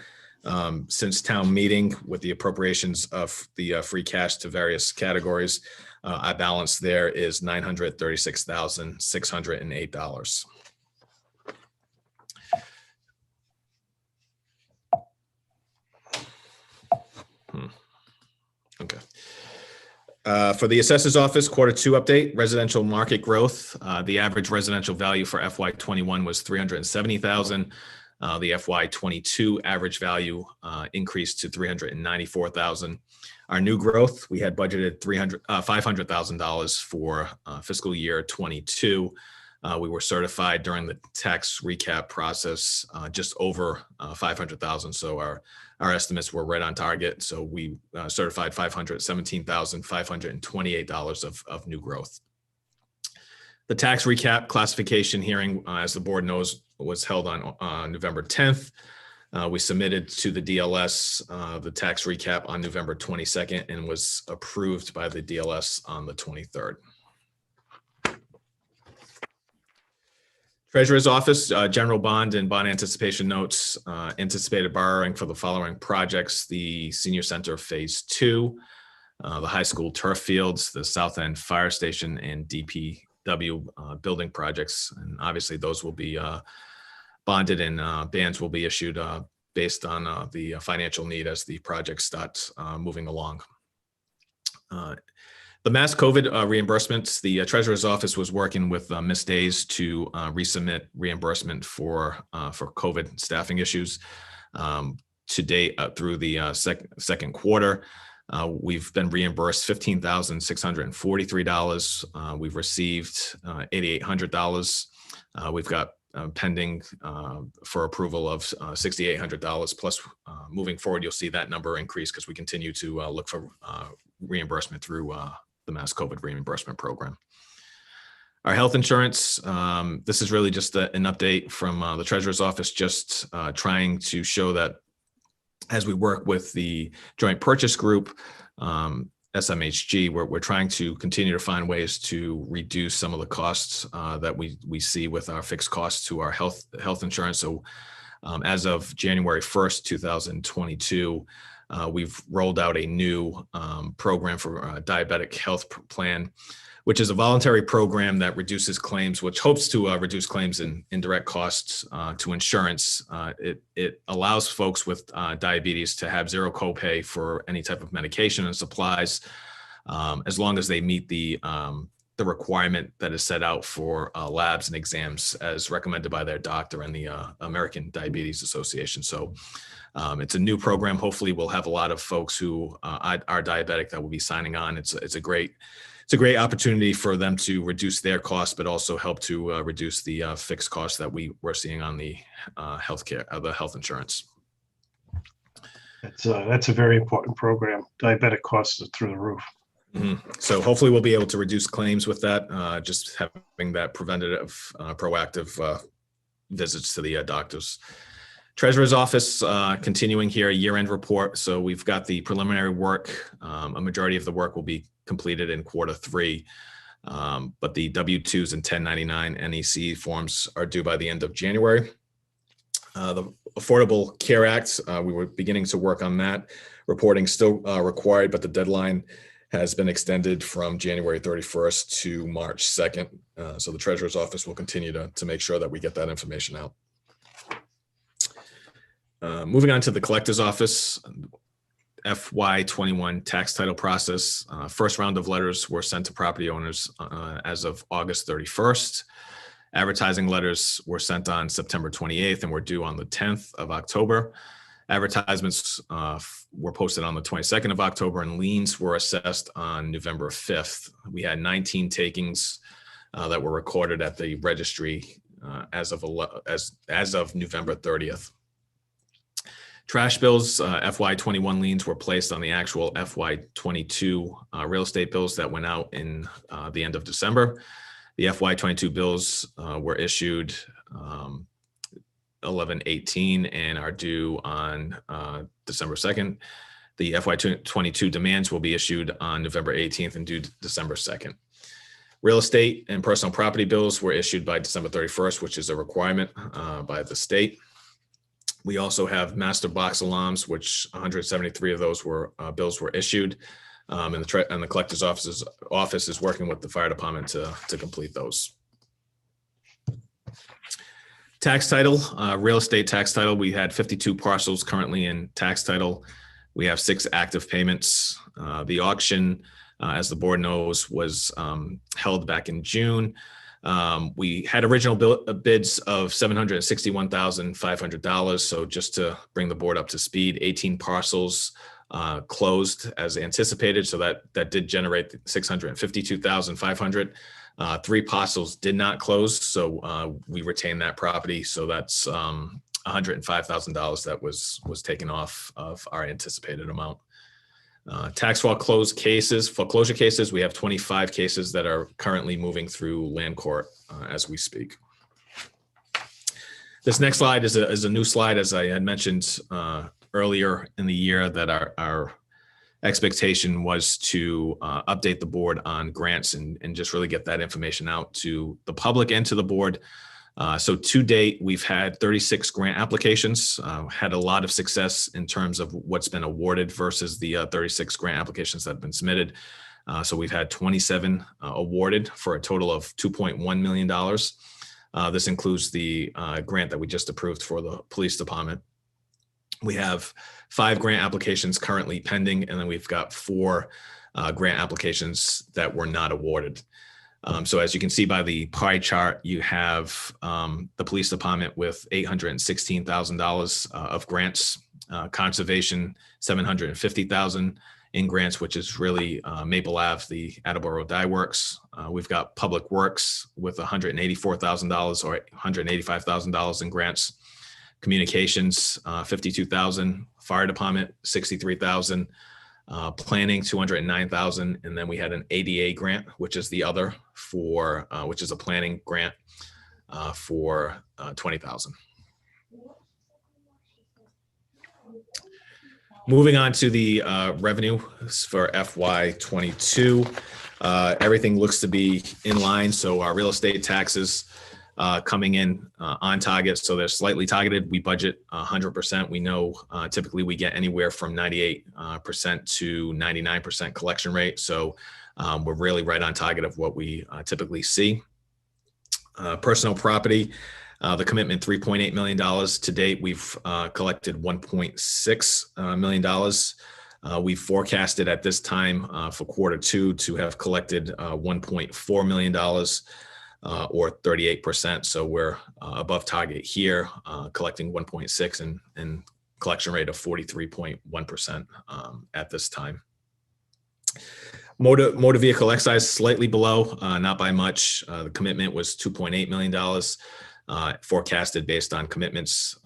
Since town meeting with the appropriations of the free cash to various categories, our balance there is $936,608. Okay. For the assessor's office, Q2 update, residential market growth. The average residential value for FY21 was $370,000. The FY22 average value increased to $394,000. Our new growth, we had budgeted $500,000 for fiscal year 22. We were certified during the tax recap process just over 500,000. So our estimates were right on target. So we certified $517,528 of new growth. The tax recap classification hearing, as the board knows, was held on November 10th. We submitted to the DLS the tax recap on November 22nd and was approved by the DLS on the 23rd. Treasurer's Office, general bond and bond anticipation notes, anticipated borrowing for the following projects: the Senior Center Phase 2, the high school turf fields, the South End Fire Station, and DPW building projects. And obviously those will be bonded and bands will be issued based on the financial need as the project starts moving along. The mass COVID reimbursements, the Treasurer's Office was working with Ms. Days to resubmit reimbursement for COVID staffing issues. To date, through the second quarter, we've been reimbursed $15,643. We've received $8,800. We've got pending for approval of $6,800 plus. Moving forward, you'll see that number increase because we continue to look for reimbursement through the Mass COVID reimbursement program. Our health insurance, this is really just an update from the Treasurer's Office, just trying to show that as we work with the Joint Purchase Group, SMHG, we're trying to continue to find ways to reduce some of the costs that we see with our fixed costs to our health insurance. So as of January 1st, 2022, we've rolled out a new program for diabetic health plan, which is a voluntary program that reduces claims, which hopes to reduce claims and indirect costs to insurance. It allows folks with diabetes to have zero copay for any type of medication and supplies, as long as they meet the requirement that is set out for labs and exams as recommended by their doctor and the American Diabetes Association. So it's a new program. Hopefully we'll have a lot of folks who are diabetic that will be signing on. It's a great opportunity for them to reduce their costs, but also help to reduce the fixed costs that we're seeing on the the health insurance. That's a very important program. Diabetic costs are through the roof. Mm-hmm. So hopefully we'll be able to reduce claims with that, just having that preventative, proactive visits to the doctors. Treasurer's Office, continuing here, year-end report. So we've got the preliminary work. A majority of the work will be completed in Q3, but the W-2s and 1099 NEC forms are due by the end of January. The Affordable Care Act, we were beginning to work on that. Reporting still required, but the deadline has been extended from January 31st to March 2nd. So the Treasurer's Office will continue to make sure that we get that information out. Moving on to the Collector's Office, FY21 tax title process. First round of letters were sent to property owners as of August 31st. Advertising letters were sent on September 28th and were due on the 10th of October. Advertisements were posted on the 22nd of October, and liens were assessed on November 5th. We had 19 takings that were recorded at the registry as of November 30th. Trash bills, FY21 liens were placed on the actual FY22 real estate bills that went out in the end of December. The FY22 bills were issued 11/18 and are due on December 2nd. The FY22 demands will be issued on November 18th and due December 2nd. Real estate and personal property bills were issued by December 31st, which is a requirement by the state. We also have master box alarms, which 173 of those bills were issued, and the Collector's Office is working with the fire department to complete those. Tax title, real estate tax title. We had 52 parcels currently in tax title. We have 6 active payments. The auction as the board knows, was held back in June. We had original bids of $761,500. So just to bring the board up to speed, 18 parcels closed as anticipated. So that did generate $652,500. 3 parcels did not close. So we retained that property. So that's $105,000 that was taken off of our anticipated amount. Tax foreclosure cases, we have 25 cases that are currently moving through land court as we speak. This next slide is a new slide, as I had mentioned earlier in the year, that our expectation was to update the board on grants and just really get that information out to the public and to the board. So to date, we've had 36 grant applications, had a lot of success in terms of what's been awarded versus the 36 grant applications that have been submitted. So we've had 27 awarded for a total of $2.1 million. This includes the grant that we just approved for the police department. We have 5 grant applications currently pending, and then we've got 4 grant applications that were not awarded. So as you can see by the pie chart, you have the police department with $816,000 of grants, conservation $750,000 in grants, which is really Maple Ave, the Attleboro Dye Works. We've got Public Works with $184,000 or $185,000 in grants. Communications, $52,000. Fire department, $63,000. Planning, $209,000, and then we had an ADA grant, which is the other for, which is a planning grant for $20,000. Moving on to the revenue for FY22, everything looks to be in line. So our real estate taxes coming in on target. So they're slightly targeted. We budget 100%. We know typically we get anywhere from 98% to 99% collection rate. So we're really right on target of what we typically see. Personal property, the commitment $3.8 million. To date, we've collected $1.6 million. We forecasted at this time for Q2 to have collected $1.4 million. Or 38%. So we're above target here, collecting 1.6 and collection rate of 43.1% at this time. Motor vehicle excise slightly below, not by much. The commitment was $2.8 million, forecasted based on commitments.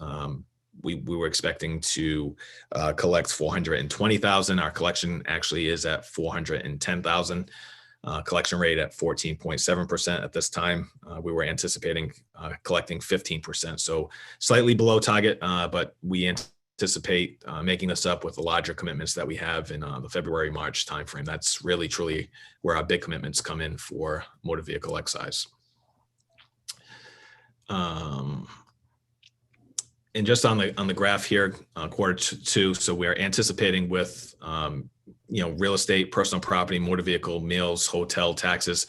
We were expecting to collect $420,000. Our collection actually is at $410,000. Collection rate at 14.7% at this time. We were anticipating collecting 15%, so slightly below target, but we anticipate making this up with the larger commitments that we have in the February-March timeframe. That's really, truly where our big commitments come in for motor vehicle excise. And just on the graph here, Q2, so we're anticipating with real estate, personal property, motor vehicle, meals, hotel, taxes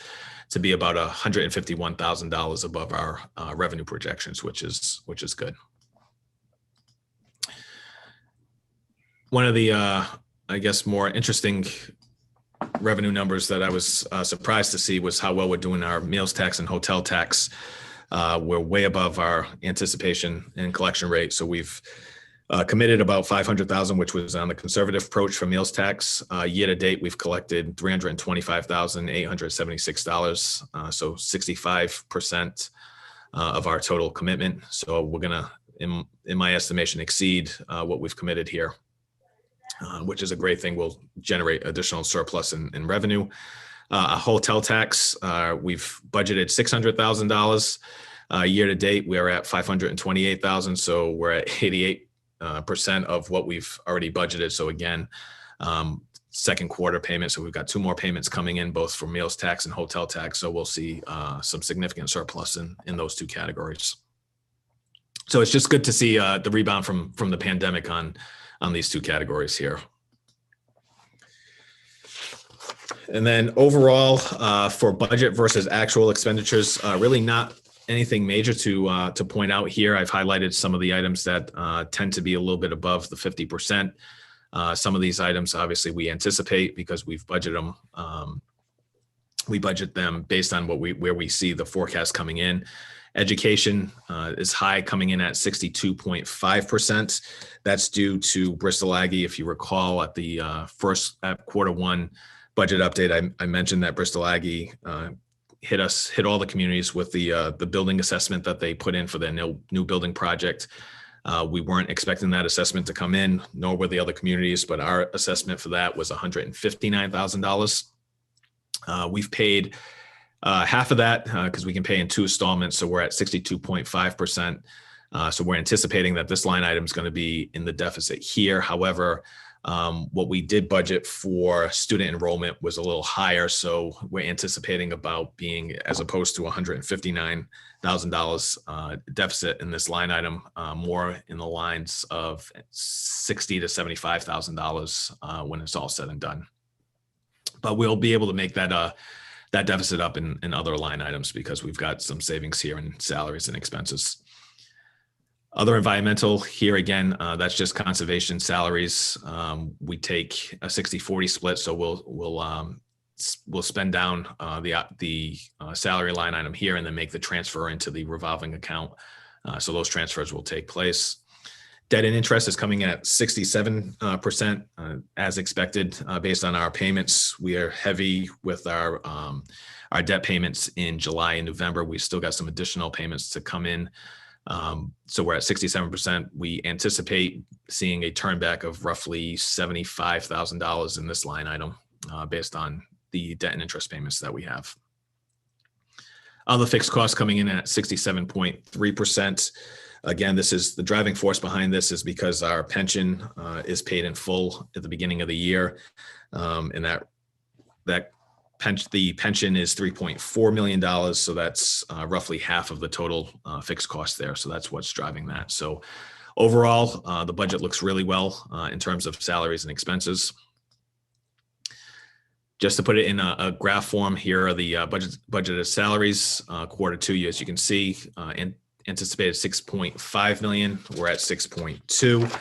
to be about $151,000 above our revenue projections, which is good. One of the, I guess, more interesting revenue numbers that I was surprised to see was how well we're doing our meals tax and hotel tax. We're way above our anticipation and collection rate. So we've committed about $500,000, which was on the conservative approach for meals tax. Year to date, we've collected $325,876, so 65% of our total commitment. So we're gonna, in my estimation, exceed what we've committed here, which is a great thing. Will generate additional surplus in revenue. A hotel tax, we've budgeted $600,000. Year to date, we are at $528,000, so we're at 88% of what we've already budgeted. So again, second quarter payment. So we've got 2 more payments coming in, both for meals tax and hotel tax. So we'll see some significant surplus in those 2 categories. So it's just good to see the rebound from the pandemic on these 2 categories here. And then overall, for budget versus actual expenditures, really not anything major to point out here. I've highlighted some of the items that tend to be a little bit above the 50%. Some of these items, obviously, we anticipate because we've budgeted them. We budget them based on where we see the forecast coming in. Education is high, coming in at 62.5%. That's due to Bristol Aggie. If you recall, at the at Q1 budget update, I mentioned that Bristol Aggie hit all the communities with the building assessment that they put in for their new building project. We weren't expecting that assessment to come in, nor were the other communities, but our assessment for that was $159,000. We've paid half of that because we can pay in 2 installments, so we're at 62.5%. So we're anticipating that this line item is going to be in the deficit here. However, what we did budget for student enrollment was a little higher, so we're anticipating about being, as opposed to $159,000 deficit in this line item, more in the lines of $60,000 to $75,000 when it's all said and done. But we'll be able to make that deficit up in other line items because we've got some savings here in salaries and expenses. Other environmental, here again, that's just conservation salaries. We take a 60-40 split, so we'll spend down the salary line item here and then make the transfer into the revolving account. So those transfers will take place. Debt and interest is coming at 67% as expected based on our payments. We are heavy with our debt payments in July and November. We've still got some additional payments to come in. So we're at 67%. We anticipate seeing a turnback of roughly $75,000 in this line item based on the debt and interest payments that we have. Other fixed costs coming in at 67.3%. Again, this is the driving force behind this is because our pension is paid in full at the beginning of the year. And the pension is $3.4 million. So that's roughly half of the total fixed cost there. So that's what's driving that. So overall, the budget looks really well in terms of salaries and expenses. Just to put it in a graph form, here are the budgeted salaries, Q2, as you can see, anticipated 6.5 million. We're at 6.2.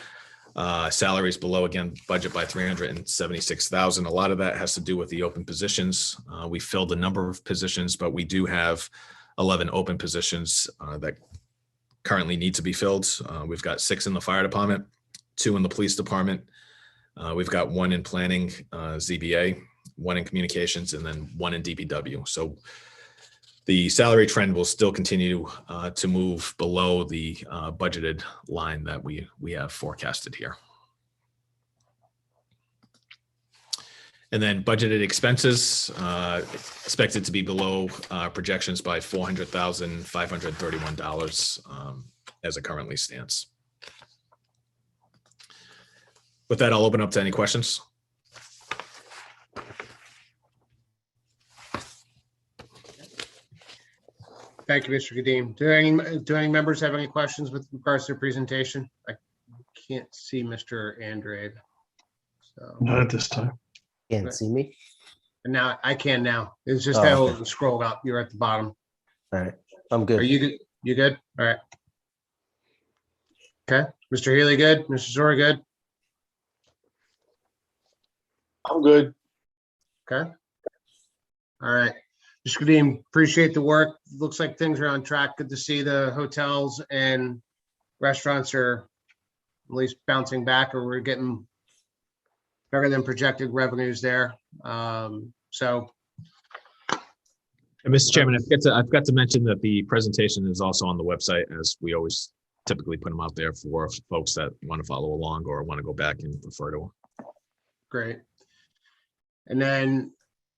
Salaries below, again, budget by 376,000. A lot of that has to do with the open positions. We filled a number of positions, but we do have 11 open positions that currently need to be filled. We've got 6 in the fire department, 2 in the police department. We've got 1 in planning, ZBA, 1 in communications, and then 1 in DPW. So the salary trend will still continue to move below the budgeted line that we have forecasted here. And then budgeted expenses expected to be below projections by $400,531 as it currently stands. With that, I'll open up to any questions. Thank you, Mr. Kadim. Do any members have any questions with regards to the presentation? I can't see Mr. Andrade. So. Not at this time. Can't see me? And now I can now. It's just Oh, that okay. little scroll up. You're at the bottom. All right, I'm good. Are you good? You good? All right. Okay. Mr. Healy, good? Mr. Zora, good? I'm good. Okay. All right. Mr. Kadim, appreciate the work. Looks like things are on track. Good to see the hotels and restaurants are at least bouncing back, or we're getting better than projected revenues there. So. And Mr. Chairman, I've got to mention that the presentation is also on the website, as we always typically put them out there for folks that want to follow along or want to go back and refer to them. Great. And then,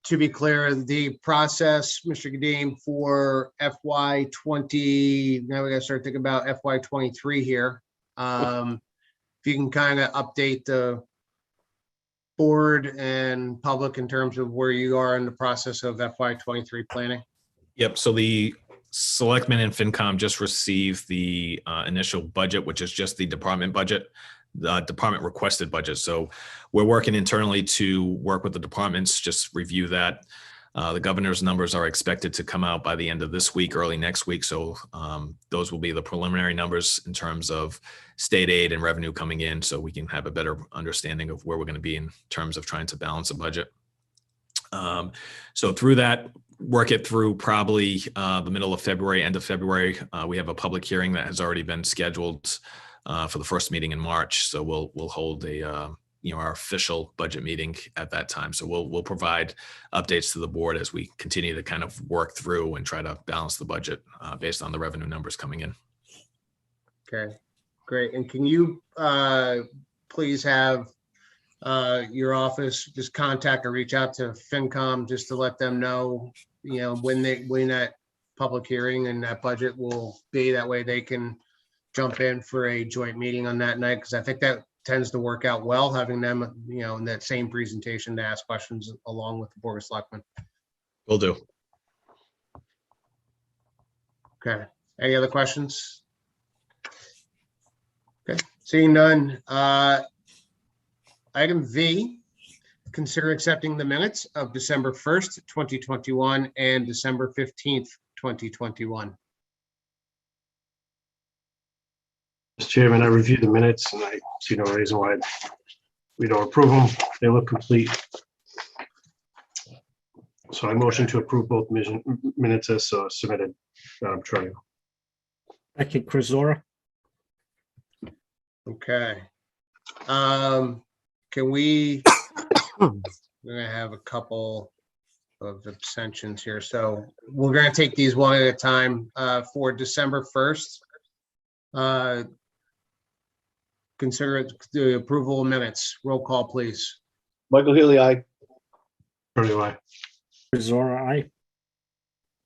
to be clear, the process, Mr. Kadim, for FY20, now we got to start thinking about FY23 here. If you can kind of update the board and public in terms of where you are in the process of FY23 planning. Yep. So the Selectmen and FinCom just received the initial budget, which is just the department budget, the department requested budget. So we're working internally to work with the departments, just review that. The governor's numbers are expected to come out by the end of this week, early next week. So those will be the preliminary numbers in terms of state aid and revenue coming in, so we can have a better understanding of where we're going to be in terms of trying to balance a budget. So through that, work it through probably the middle of February, end of February. We have a public hearing that has already been scheduled for the first meeting in March. So we'll hold a our official budget meeting at that time. So we'll provide updates to the board as we continue to kind of work through and try to balance the budget based on the revenue numbers coming in. Okay, great. And can you please have your office just contact or reach out to FinCom just to let them know, when that public hearing and that budget will be. That way they can jump in for a joint meeting on that night, because I think that tends to work out well, having them, in that same presentation to ask questions along with the Board of Selectmen. Will do. Okay. Any other questions? Okay. Seeing none. Item V, consider accepting the minutes of December 1st, 2021 and December 15th, 2021. Mr. Chairman, I reviewed the minutes and I see no reason why we don't approve them. They look complete. So I motion to approve both minutes as submitted, Madam Chair. Second, Chryzora. Okay. Can we, we're gonna have a couple of abstentions here. So we're gonna take these one at a time. For December 1st, consider it the approval of minutes. Roll call, please. Michael Healy, aye. Attorney aye. Chryzora, aye.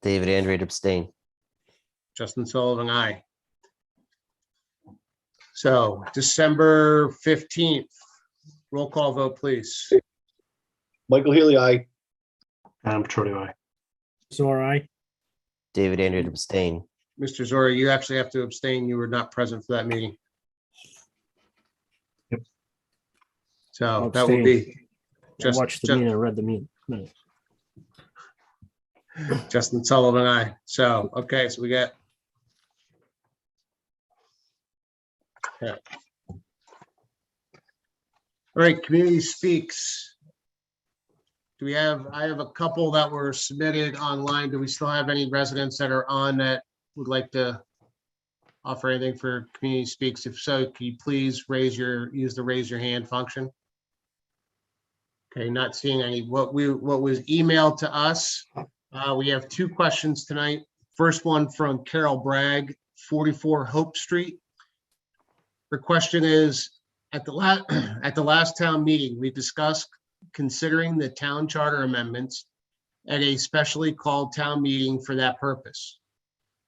David Andrade abstain. Justin Sullivan, aye. So December 15th, roll call vote, please. Michael Healy, aye. Madam Attorney aye. Chryzora, aye. David Andrade abstain. Mr. Zora, you actually have to abstain. You were not present for that meeting. Yep. So that will be I watched the meeting and read the minutes. Justin Sullivan, aye. So, okay, so we got. Okay. All right, community speaks. Do we have, I have a couple that were submitted online. Do we still have any residents that are on that would like to offer anything for community speaks? If so, can you please use the raise your hand function? Okay, not seeing any. What was emailed to us, we have two questions tonight. First one from Carol Bragg, 44 Hope Street. Her question is, at the last town meeting, we discussed considering the town charter amendments at a specially called town meeting for that purpose.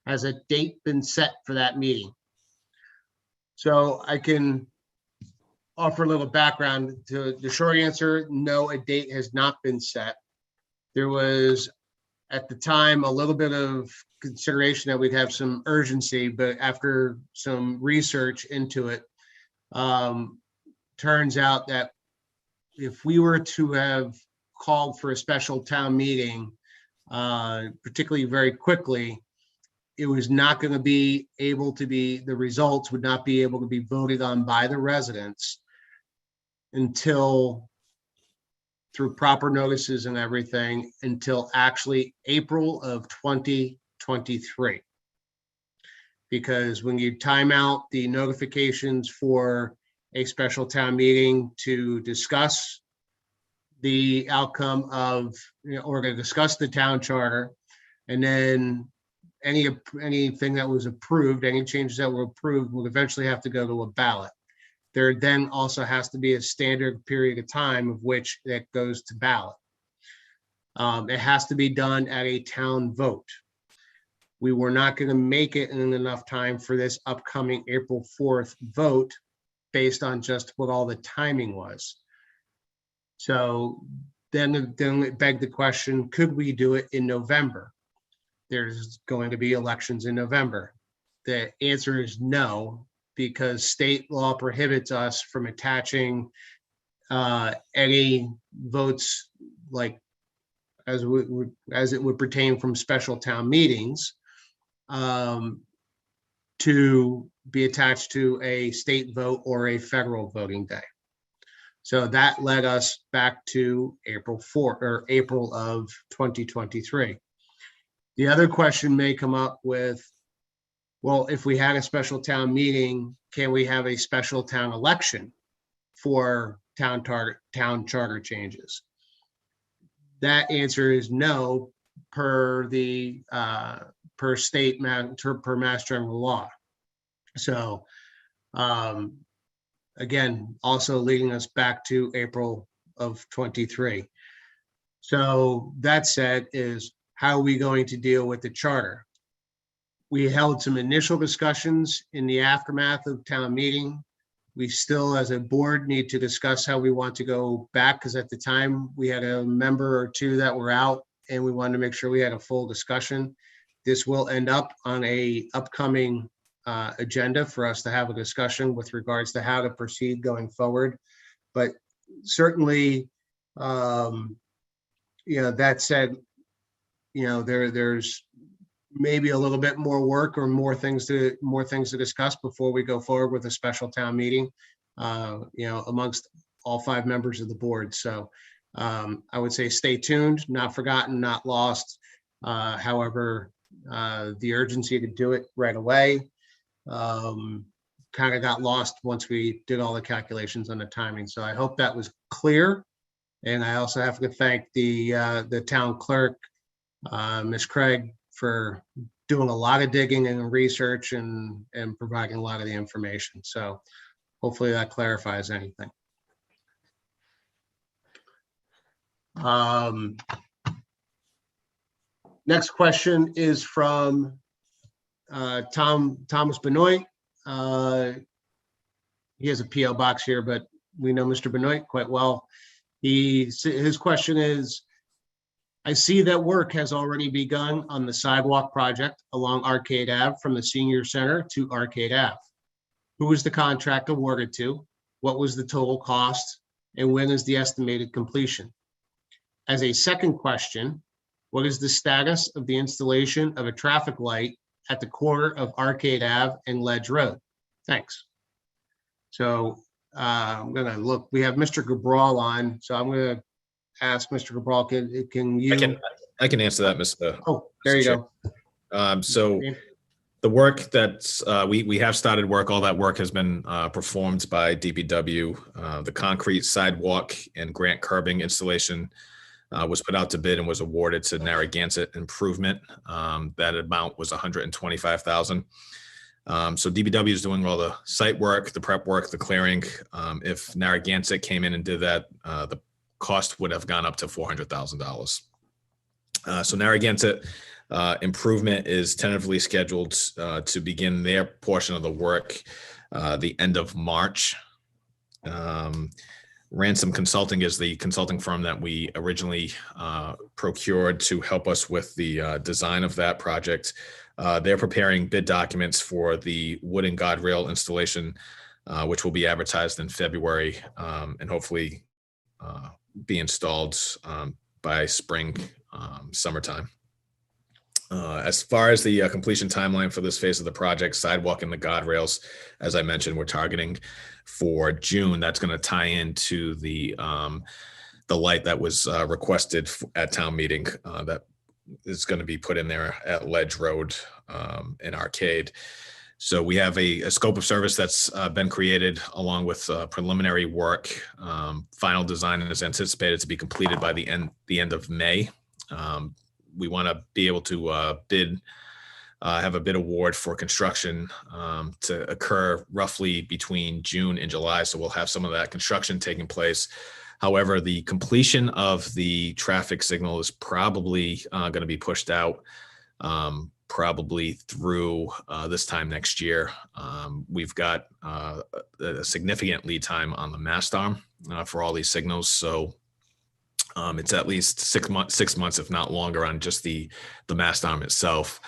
Has a date been set for that meeting? So I can offer a little background to the short answer. No, a date has not been set. There was at the time a little bit of consideration that we'd have some urgency, but after some research into it, turns out that if we were to have called for a special town meeting, particularly very quickly, it was not going to be able to be, the results would not be able to be voted on by the residents until, through proper notices and everything, until actually April of 2023. Because when you time out the notifications for a special town meeting to discuss the outcome of, or to discuss the town charter, and then anything that was approved, any changes that were approved will eventually have to go to a ballot. There then also has to be a standard period of time of which that goes to ballot. It has to be done at a town vote. We were not going to make it in enough time for this upcoming April 4th vote based on just what all the timing was. So then it begged the question, could we do it in November? There's going to be elections in November. The answer is no, because state law prohibits us from attaching any votes, like as it would pertain from special town meetings, to be attached to a state vote or a federal voting day. So that led us back to April 4th or April of 2023. The other question may come up with, well, if we had a special town meeting, can we have a special town election for town charter changes? That answer is no, per the per Mass General Law. So again, also leading us back to April of 23. So that said, is how are we going to deal with the charter? We held some initial discussions in the aftermath of town meeting. We still, as a board, need to discuss how we want to go back, because at the time we had a member or two that were out and we wanted to make sure we had a full discussion. This will end up on a upcoming agenda for us to have a discussion with regards to how to proceed going forward. But certainly, that said, there's maybe a little bit more work or more things to discuss before we go forward with a special town meeting, amongst all 5 members of the board. So I would say stay tuned, not forgotten, not lost. However, the urgency to do it right away kind of got lost once we did all the calculations on the timing. So I hope that was clear. And I also have to thank the town clerk, Ms. Craig, for doing a lot of digging and research and providing a lot of the information. So hopefully that clarifies anything. Next question is from Thomas Benoit. He has a PO box here, but we know Mr. Benoit quite well. His question is, I see that work has already begun on the sidewalk project along Arcade Ave from the Senior Center to Arcade Ave. Who was the contract awarded to? What was the total cost? And when is the estimated completion? As a second question, what is the status of the installation of a traffic light at the corner of Arcade Ave and Ledge Road? Thanks. So I'm gonna look, we have Mr. Cabral on, so I'm gonna ask Mr. Cabral, can you? I can answer that, Mr. Oh, there you go. So the work that's, we have started work, all that work has been performed by DPW. The concrete sidewalk and grant curbing installation was put out to bid and was awarded to Narragansett Improvement. That amount was $125,000. So DPW is doing all the site work, the prep work, the clearing. If Narragansett came in and did that, the cost would have gone up to $400,000. So Narragansett Improvement is tentatively scheduled to begin their portion of the work the end of March. Ransom Consulting is the consulting firm that we originally procured to help us with the design of that project. They're preparing bid documents for the wooden guardrail installation, which will be advertised in February and hopefully be installed by spring, summertime. As far as the completion timeline for this phase of the project, sidewalk and the guardrails, as I mentioned, we're targeting for June. That's going to tie into the light that was requested at town meeting that is going to be put in there at Ledge Road in Arcade. So we have a scope of service that's been created along with preliminary work. Final design is anticipated to be completed by the end of May. We want to be able to have a bid award for construction to occur roughly between June and July. So we'll have some of that construction taking place. However, the completion of the traffic signal is probably going to be pushed out probably through this time next year. We've got a significant lead time on the mast arm for all these signals. So it's at least 6 months, if not longer, on just the mast arm itself.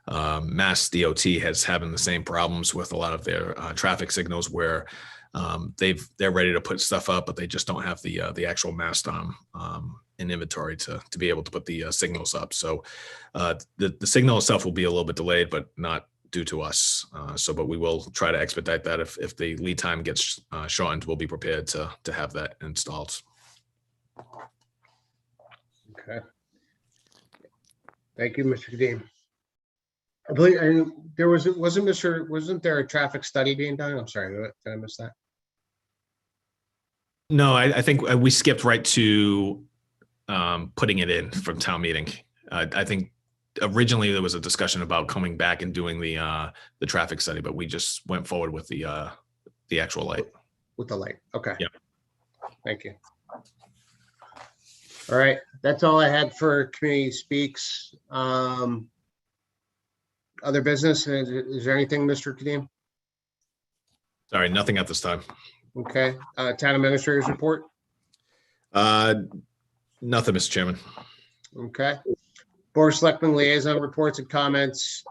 Mass DOT has having the same problems with a lot of their traffic signals where they're ready to put stuff up, but they just don't have the actual mast arm in inventory to be able to put the signals up. So the signal itself will be a little bit delayed, but not due to us. But we will try to expedite that. If the lead time gets shortened, we'll be prepared to have that installed. Okay. Thank you, Mr. Kadim. I believe, and wasn't there a traffic study being done? I'm sorry, did I miss that? No, I think we skipped right to putting it in from town meeting. I think originally there was a discussion about coming back and doing the traffic study, but we just went forward with the actual light. With the light, okay. Yeah. Thank you. All right, that's all I had for community speaks. Other business, is there anything, Mr. Kadim? Sorry, nothing at this time. Okay, town administrators report? Nothing, Mr. Chairman. Okay. Board of Selectmen liaison reports and comments,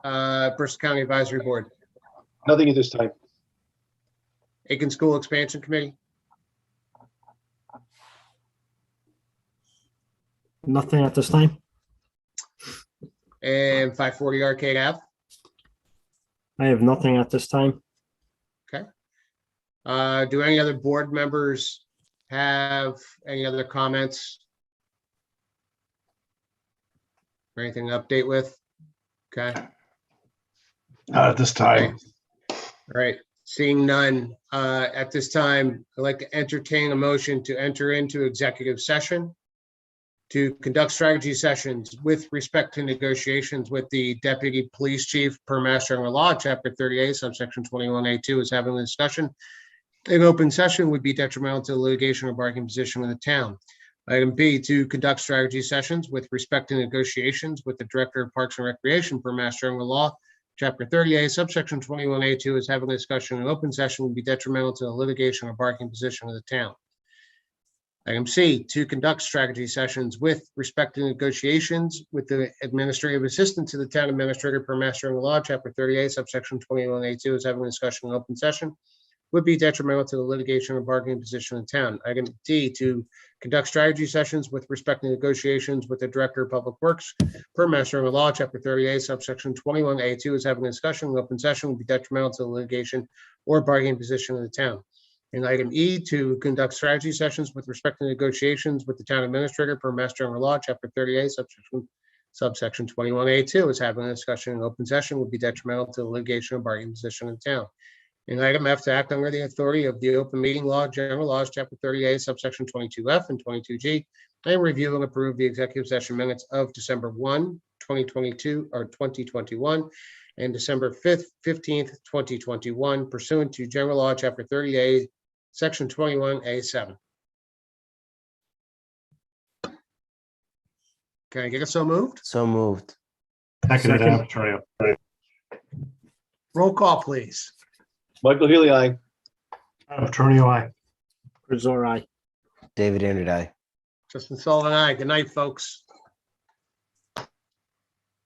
Bristol County Advisory Board. Nothing at this time. Aiken School Expansion Committee, Nothing at this time. and 540 Arcade Ave. I have nothing at this time. Okay. Do any other board members have any other comments? Or anything to update with? Okay. Not at this time. All right, seeing none, at this time, I'd like to entertain a motion to enter into executive session to conduct strategy sessions with respect to negotiations with the deputy police chief per Mass General Law, Chapter 38, subsection 21A2 is having a discussion. An open session would be detrimental to the litigation or bargaining position of the town. Item B, to conduct strategy sessions with respect to negotiations with the Director of Parks and Recreation per Mass General Law, Chapter 38, subsection 21A2 is having a discussion. An open session would be detrimental to the litigation or bargaining position of the town. Item C, to conduct strategy sessions with respect to negotiations with the administrative assistant to the town administrator per Mass General Law, Chapter 38, subsection 21A2 is having a discussion in open session would be detrimental to the litigation or bargaining position of the town. Item D, to conduct strategy sessions with respect to negotiations with the Director of Public Works per Mass General Law, Chapter 38, subsection 21A2 is having a discussion in open session would be detrimental to the litigation or bargaining position of the town. And item E, to conduct strategy sessions with respect to negotiations with the town administrator per Mass General Law, Chapter 38, subsection 21A2 is having a discussion in open session would be detrimental to the litigation or bargaining position of the town. And item F, to act under the authority of the open meeting law, general laws, Chapter 38, subsection 22F and 22G, and review and approve the executive session minutes of December 1, 2022 or 2021 and December 5th, 15th, 2021 pursuant to general law, Chapter 38, section 21A7. Can I get it so moved? So moved. Second, Second. Troy. Roll call, please. Michael Healy, aye. Attorney, aye. Chris Zor, aye. David Andrew, aye. Justin Sullivan, aye. Good night, folks.